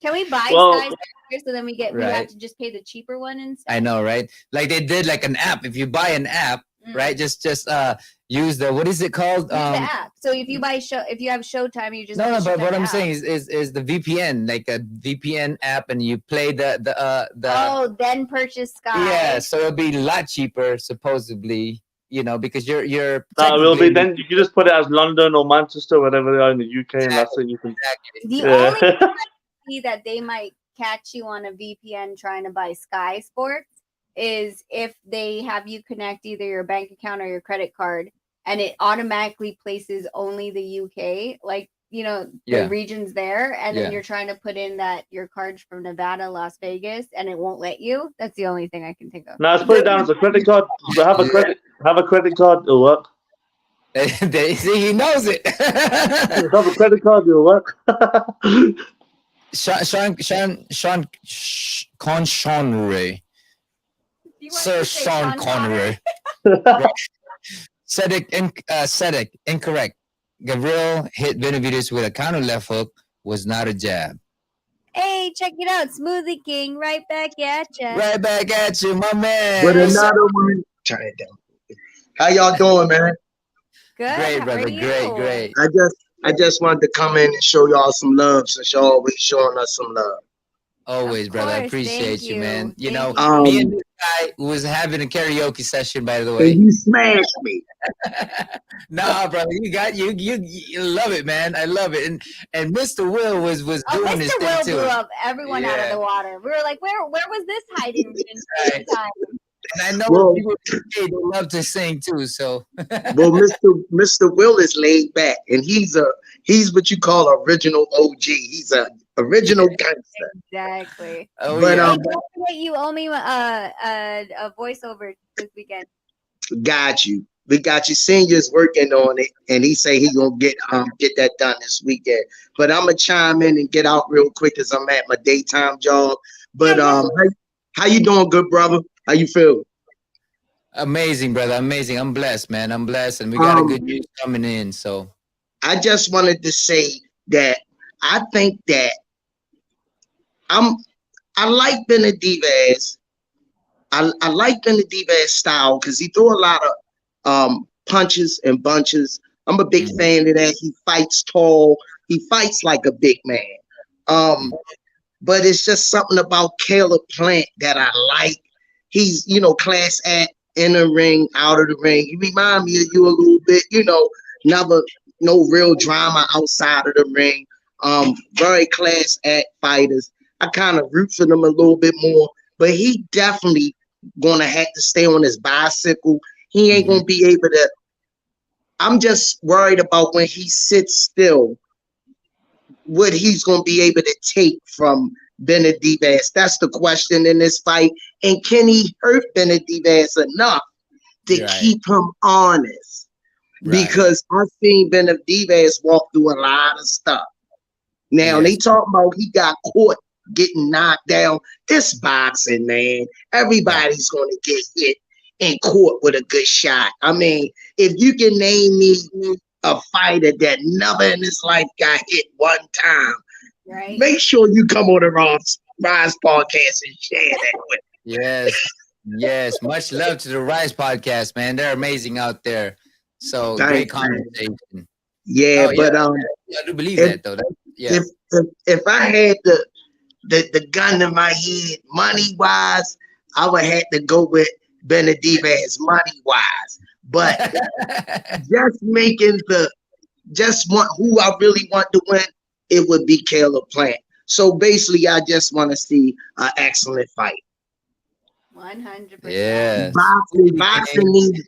Can we buy Well- Sky here so then we have Right. to just pay the cheaper one instead? I know, right? Like they did like an app. If you buy an app, right? Just use the, what is it called? Use the app. So if you buy if you have Showtime, you just No, have the but what Showtime I'm app. saying is the VPN, like a VPN app, and you play the then purchase Sky. yeah, so it'll be a lot cheaper supposedly, because you're That will be technically- then you can just put it as London or Manchester, whatever they are in the UK, and that's it. You can. The Yeah. only thing I see that they might catch you on a VPN trying to buy Sky Sports is if they have you connect either your bank account or your credit card, and it automatically places only the UK, like Yeah. the regions there, and then Yeah. you're trying to put in that your card's from Nevada, Las Vegas, and it won't let you. That's the only thing I can think of. Now let's put it down as a credit card. Have a credit card. It'll work. See, he knows it. Have a credit card. It'll work. Sean Connery. You want Sir to say Sean Connery? Connery. Sedek, incorrect. Gabriel hit Benavides with a counter left hook, was not a jab. Hey, check it out, Smoothie King, right back at ya. Right back at you, my man. With another one. Turn it down. How y'all doing, man? Good. Great, how brother. are you? Great. I just wanted to come in and show y'all some love since y'all always showing us some love. Always, Of brother. I course, appreciate thank you, man. you. You know, Thank you. me and this guy was having a karaoke session, by the And way. you smashed me. Nah, brother, you love it, man. I love it. And Mr. Will was Oh, doing his Mr. thing Will too. blew up everyone out of Yeah. the water. We were like, where was this hiding in Right. time? And I know Well- people they love to sing too. So Well, Mr. Will is laid back, and he's what you call original OG. He's a original gangster. Exactly. oh But, yeah. Hey, don't forget you owe me a voiceover this weekend. Got you. We got your seniors working on it, and he say he gonna get that done this weekend. But I'm gonna chime in and get out real quick as I'm at my daytime job. But how you doing, good brother? How you feel? Amazing, brother. Amazing. I'm blessed, man. I'm blessed, and we got a Um, good news coming in. So I just wanted to say that I think that I'm I like Benavidez. I like Benavidez style because he threw a lot of punches and bunches. I'm a big mhm, fan of that. He fights tall. He fights like a big man. mhm. But it's just something about Caleb Plant that I like. He's, class act in the ring, out of the ring. He remind me of you a little bit, never no real drama outside of the ring. Very class act fighters. I kind of root for them a little bit more, but he definitely gonna have to stay on his bicycle. He ain't Mhm. gonna be able to. I'm just worried about when he sits still what he's going to be able to take from Benavidez. That's the question in this fight. And can he hurt Benavidez enough to Right, keep him honest? right. Because I've seen Benavidez walk through a lot of stuff. Now, they Yes. talking about he got caught getting knocked down. This boxing, man, Yeah. everybody's going to get hit and caught with a good shot. I mean, if you can name me a fighter that never in his life got hit one time, Right. make sure you come on the Rise podcast and share that with Yes. Yes. Much love to the Rise podcast, man. They're amazing out there. So me. great Thanks, man. conversation. Yeah, Oh yeah, but I do believe if that though. Yeah. if I had the gun in my head, money wise, I would have to go with Benavidez money wise. But just making just want who I really want to win, it would be Caleb Plant. So basically, I just want to see an excellent fight. 100%. Yes. Boxing needs,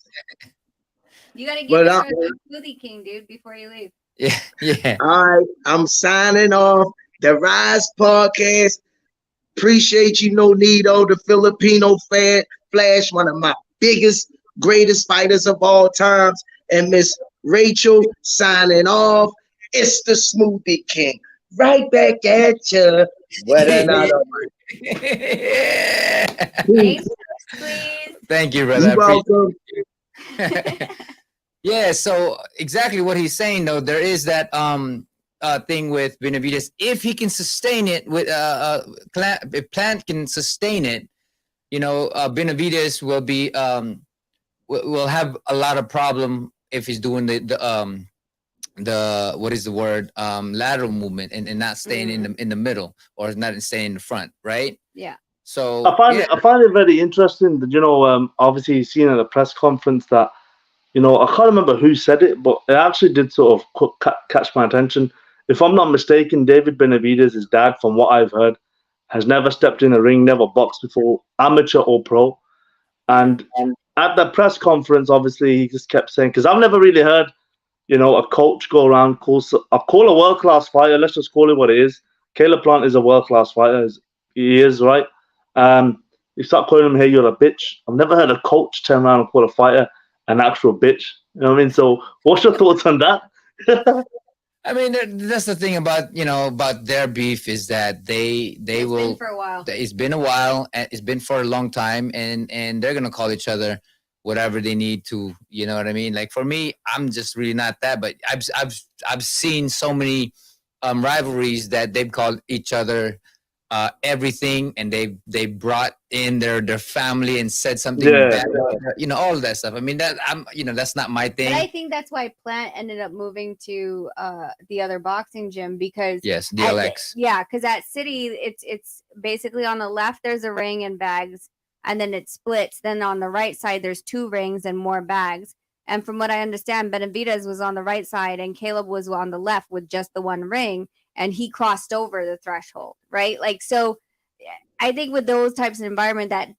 You gotta give but your Smoothie King, dude, before you leave. Yeah. Yeah. all right, I'm signing off the Rise podcast. Appreciate you, No Nito, the Filipino fan, Flash, one of my biggest, greatest fighters of all times, and Miss Rachel signing off. It's the Smoothie King. Right back at you with another one. Thanks, Peace. please. Thank you, brother. You I appreciate welcome. it. Yeah, so exactly what he's saying though, there is that thing with Benavidez. If he can sustain it with if Plant can sustain it, Benavidez will be will have a lot of problem if he's doing the what is the word, lateral movement, and not staying in the middle, or not staying in the front, right? Yeah. So I find it very interesting that obviously you've seen at a press conference that I can't remember who said it, but it actually did sort of catch my attention. If I'm not mistaken, David Benavidez, his dad, from what I've heard, has never stepped in a ring, never boxed before, amateur or pro. And at the press conference, obviously, he just kept saying, because I've never really heard, a coach go around, call a world-class fighter, let's just call it what it is. Caleb Plant is a world-class fighter. He is, right? You start calling him, hey, you're a bitch. I've never heard a coach turn around and call a fighter an actual bitch. You know what I mean? So what's your thoughts on that? I mean, that's the thing about about their beef, is that they It's will. been for a while. It's been a while, and it's been for a long time, and they're gonna call each other whatever they need to. You know what I mean? Like for me, I'm just really not that. But I've seen so many rivalries that they've called each other everything, and they brought in their family and said something Yeah. bad, all of that stuff. I mean, that that's not my But I thing. think that's why Plant ended up moving to the other boxing gym because Yes, at the- DLX. yeah, because at City it's basically on the left there's a ring and bags, and then it splits. Then on the right side there's two rings and more bags. And from what I understand, Benavidez was on the right side and Caleb was on the left with just the one ring, and he crossed over the threshold, right? Like so. I think with those types of environment that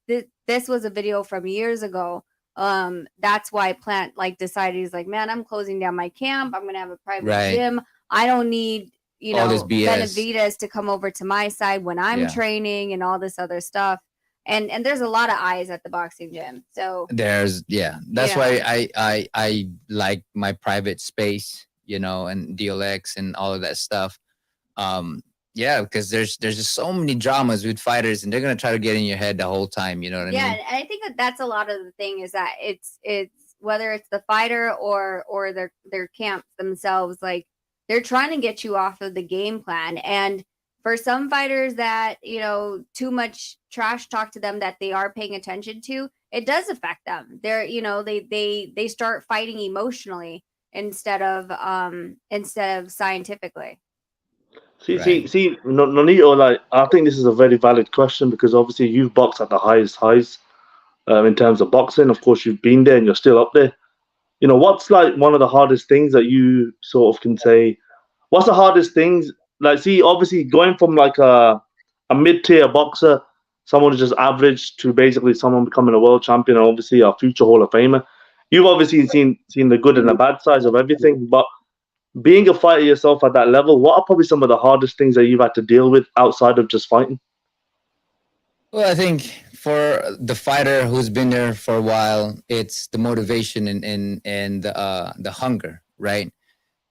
this was a video from years ago. That's why Plant decided, he's like, man, I'm closing down my camp. I'm gonna have a private Right. gym. I don't need All this BS. Benavidez to come over to my side when I'm Yeah. training and all this other stuff. and there's a lot of eyes at the boxing gym. So That's Yeah. why I like my private space, and DLX and all of that stuff. Yeah, because there's just so many dramas with fighters, and they're gonna try to get in your head the whole time. You know what I yeah, mean? and I think that that's a lot of the thing is that it's whether it's the fighter or their camps themselves, like they're trying to get you off of the game plan. And for some fighters that too much trash talk to them that they are paying attention to, it does affect them. They're they start fighting emotionally instead of scientifically. See, Nonito, like, I think this is a very valid question because obviously you've boxed at the highest highs in terms of boxing. Of course, you've been there and you're still up there. What's like one of the hardest things that you sort of can say? What's the hardest things? Like, see, obviously going from like a mid-tier boxer, someone who's just average, to basically someone becoming a world champion and obviously a future Hall of Famer. You've obviously seen the good and the bad sides of everything, but being a fighter yourself at that level, what are probably some of the hardest things that you've had to deal with outside of just fighting? Well, I think for the fighter who's been there for a while, it's the motivation and the hunger, right?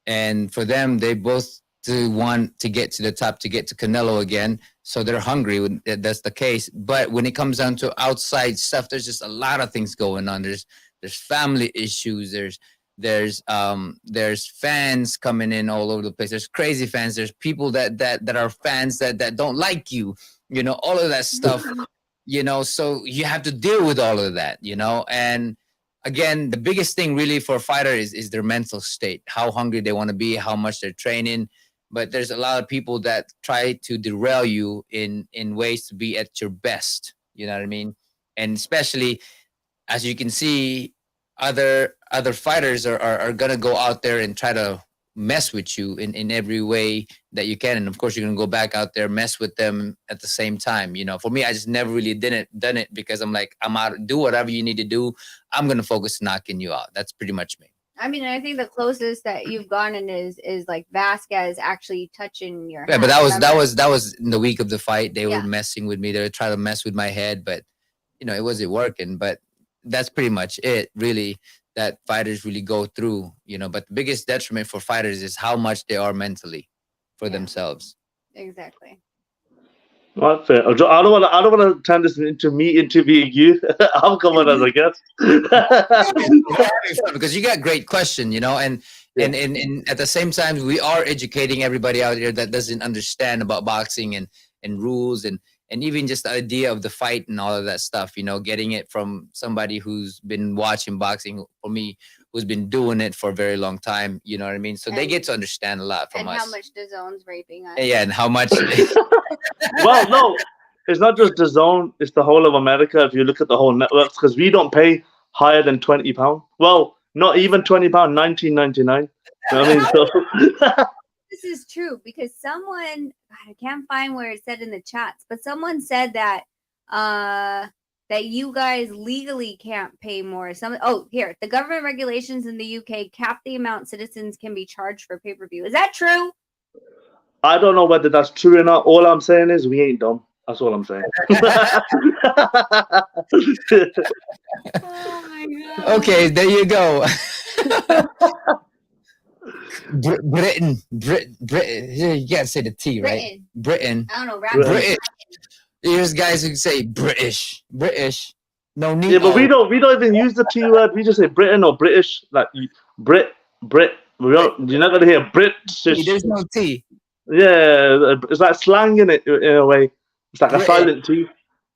And for them, they both to want to get to the top, to get to Canelo again. So they're hungry when that's the case. But when it comes down to outside stuff, there's just a lot of things going on. There's family issues. There's fans coming in all over the place. There's crazy fans. There's people that are fans that don't like you. All of that stuff. So you have to deal with all of that. And again, the biggest thing really for a fighter is their mental state, how hungry they want to be, how much they're training. But there's a lot of people that try to derail you in ways to be at your best. You know what I mean? And especially, as you can see, other fighters are gonna go out there and try to mess with you in every way that you can. And of course, you're gonna go back out there, mess with them at the same time. For me, I just never really done it because I'm like, I'm out, do whatever you need to do. I'm gonna focus knocking you out. That's pretty much me. I mean, I think the closest that you've gotten is like Vasquez actually touching your Yeah, hand. but that Remember? was in the week of the fight. They were Yeah. messing with me. They were trying to mess with my head, but it wasn't working. But that's pretty much it, really, that fighters really go through. But the biggest detriment for fighters is how much they are mentally for themselves. Exactly. Well, fair. I don't want to turn this into me interviewing you. I'm coming as a guest. Because you got great question, and at the same time, we are educating everybody out there that doesn't understand about boxing and rules and even just the idea of the fight and all of that stuff, getting it from somebody who's been watching boxing, for me, who's been doing it for a very long time, you know what I mean? So they get to understand a lot from And us. how much DAZN's raping us. Yeah, and how much. Well, no, it's not just the zone, it's the whole of America. If you look at the whole networks, because we don't pay higher than £20. Well, not even £20, $19.99. You know what I mean? So This is true because someone, God, I can't find where it said in the chats, but someone said that that you guys legally can't pay more. Here, the government regulations in the UK cap the amount citizens can be charged for pay-per-view. Is that true? I don't know whether that's true or not. All I'm saying is we ain't dumb. That's all I'm saying. Oh my God. Okay, there you go. Britain. You gotta say the T, right? Britain. I don't know. Rap British. There's guys who say British. No need. Yeah, but we don't even use the T word. We just say Britain or British. Like Brit. You're not gonna hear British. There's no T. Yeah, it's like slang in it in a way. It's like a silent T.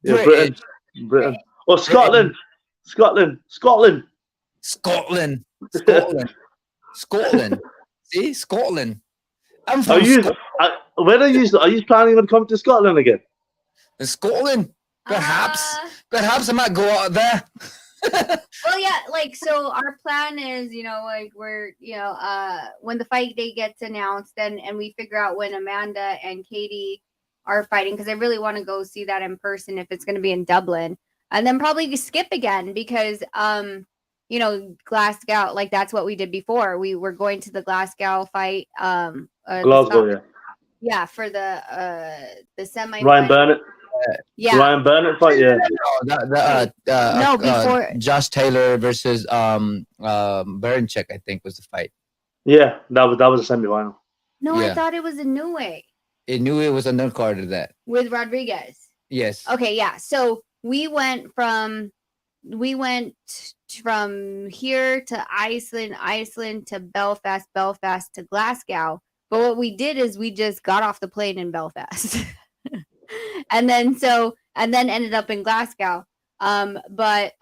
Yeah, Britain. Or Scotland. Scotland. See, Scotland. I'm from Are you Scotland. are you planning on coming to Scotland again? Scotland. Perhaps I might go out there. Well, yeah, like, so our plan is, like, we're, when the fight day gets announced and we figure out when Amanda and Katie are fighting, because I really want to go see that in person if it's going to be in Dublin, and then probably skip again because, Glasgow, like, that's what we did before. We were going to the Glasgow fight. Glasgow, yeah. Yeah, for the semi. Ryan Burnett. Yeah. Ryan Burnett fight, yeah. No, before Josh Taylor versus Bernchek, I think was the fight. Yeah, that was a semi-final. no, I Yeah. thought it was a new way It knew it was a no card of that. with Rodriguez. Yes. Okay, yeah. So we went from here to Iceland to Belfast to Glasgow. But what we did is we just got off the plane in Belfast. and then ended up in Glasgow. But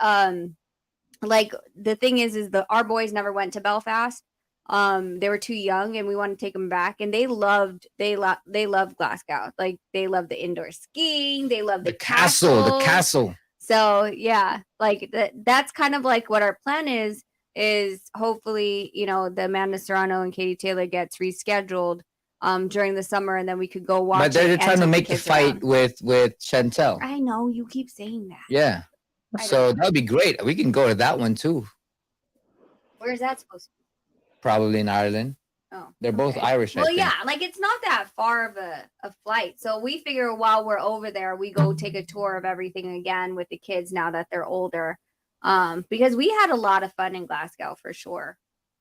like the thing is our boys never went to Belfast. They were too young, and we wanted to take them back, and they loved Glasgow. Like they loved the indoor skiing, they loved the castle. So yeah, like that's kind of like what our plan is hopefully, the Amanda Serrano and Katie Taylor gets rescheduled during the summer, and then we could go watch. But they're it trying to and take make the kids fight around. with Chantel. I know you keep saying that. Yeah. I So know. that'd be great. We can go to that one too. Where's that supposed to be? Probably in Ireland. Oh, They're both okay. Irish. I Well, think. yeah, like it's not that far of a flight. So we figure while we're over there, we go take a tour of everything again with the kids now that they're older. Because we had a lot of fun in Glasgow for sure.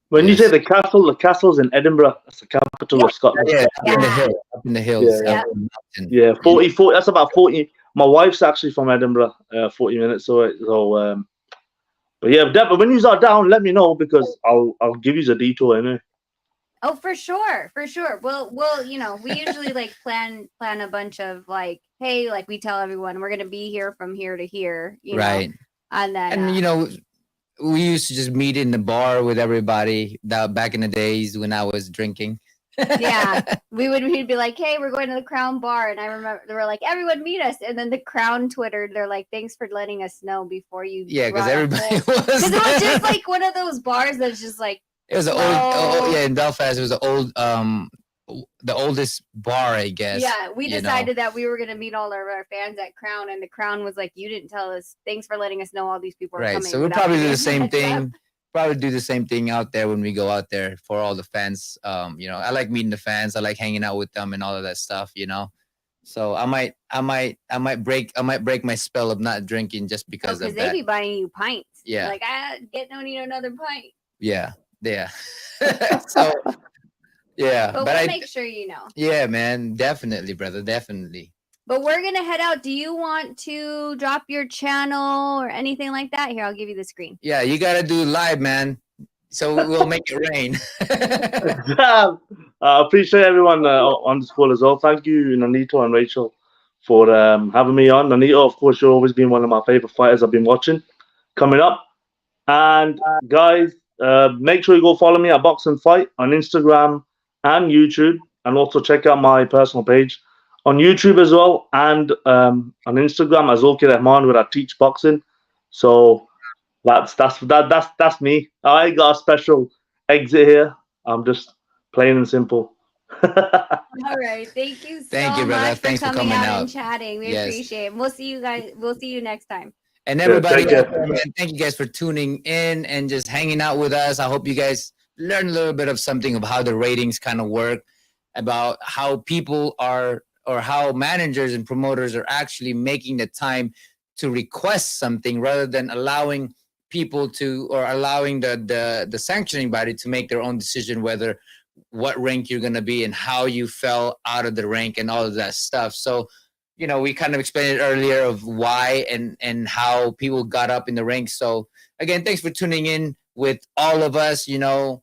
When Yes. you say the castle's in Edinburgh. That's the capital of Scotland. Yeah, Yeah. up in the hills. Yeah. up in the mountain. Yeah, 40. That's about 40. My wife's actually from Edinburgh, 40 minutes away. So, but yeah, but when you are down, let me know because I'll give you the detour anyway. Oh, for sure. Well, we usually like plan a bunch of like, hey, like we tell everyone we're gonna be here from here to here, Right. and then And we used to just meet in the bar with everybody that back in the days when I was drinking. yeah, we'd be like, hey, we're going to the Crown Bar, and I remember they were like, everyone meet us, and then the Crown twittered, they're like, thanks for letting us know before you. Yeah, because brought up everybody old-" was. Because it was just like one of those bars that's just like It was in Belfast. It was the oldest bar, I guess. Yeah, we you know. decided that we were gonna meet all of our fans at Crown, and the Crown was like, you didn't tell us. Thanks for letting us know all these people are Right. coming. So we'll without probably do giving the us same a heads up. thing. Probably do the same thing out there when we go out there for all the fans. I like meeting the fans. I like hanging out with them and all of that stuff. So I might break my spell of not drinking just because of they that. be buying you pints. Yeah. Like I need another pint. Yeah. So yeah, But we'll make sure you know. Yeah, man, definitely, brother, definitely. But we're gonna head out. Do you want to drop your channel or anything like that? Here, I'll give you the screen. Yeah, you gotta do live, man. So we'll make it rain. I appreciate everyone on this call as well. Thank you, Nanito and Rachel, for having me on. Nanito, of course, you've always been one of my favorite fighters I've been watching coming up. And guys, make sure you go follow me at Box and Fight on Instagram and YouTube, and also check out my personal page on YouTube as well, and on Instagram as Zoki Rahman, where I teach boxing. So that's me. I got a special exit here. I'm just plain and simple. All right. Thank you so Thank you, brother. much Thanks for for coming coming out out. and chatting. We Yes. appreciate it. We'll see you guys. We'll see you next time. And everybody, take care. out there, man, thank you guys for tuning in and just hanging out with us. I hope you guys learn a little bit of something of how the ratings kind of work, about how people are, or how managers and promoters are actually making the time to request something rather than allowing people to, or allowing the sanctioning body to make their own decision whether what rank you're going to be and how you fell out of the rank and all of that stuff. So we kind of explained it earlier of why and how people got up in the ranks. So again, thanks for tuning in with all of us, and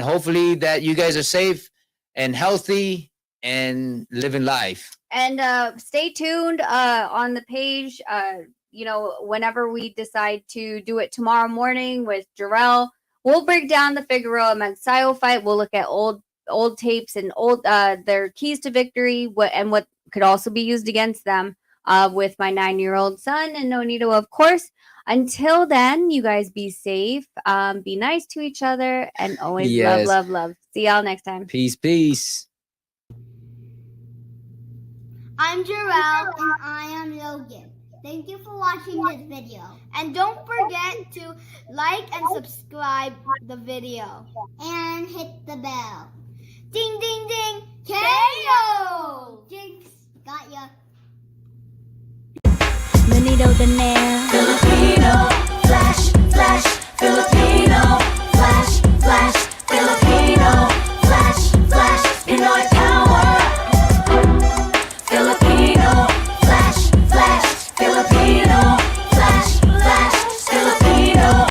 hopefully that you guys are safe and healthy and living life. And stay tuned on the page. Whenever we decide to do it tomorrow morning with Jarrell, we'll break down the Figueroa Mansayo fight. We'll look at old tapes and their keys to victory, what could also be used against them, with my 9-year-old son and Nonito, of course. Until then, you guys be safe, be nice to each other, and always Yes. love. See y'all next time. Peace. I'm Jarrell and I am Logan. Thank you for watching this video. And don't forget to like and subscribe the video. And hit the bell. Ding ding ding! KO! Jinx! Got ya. Benito the Nail.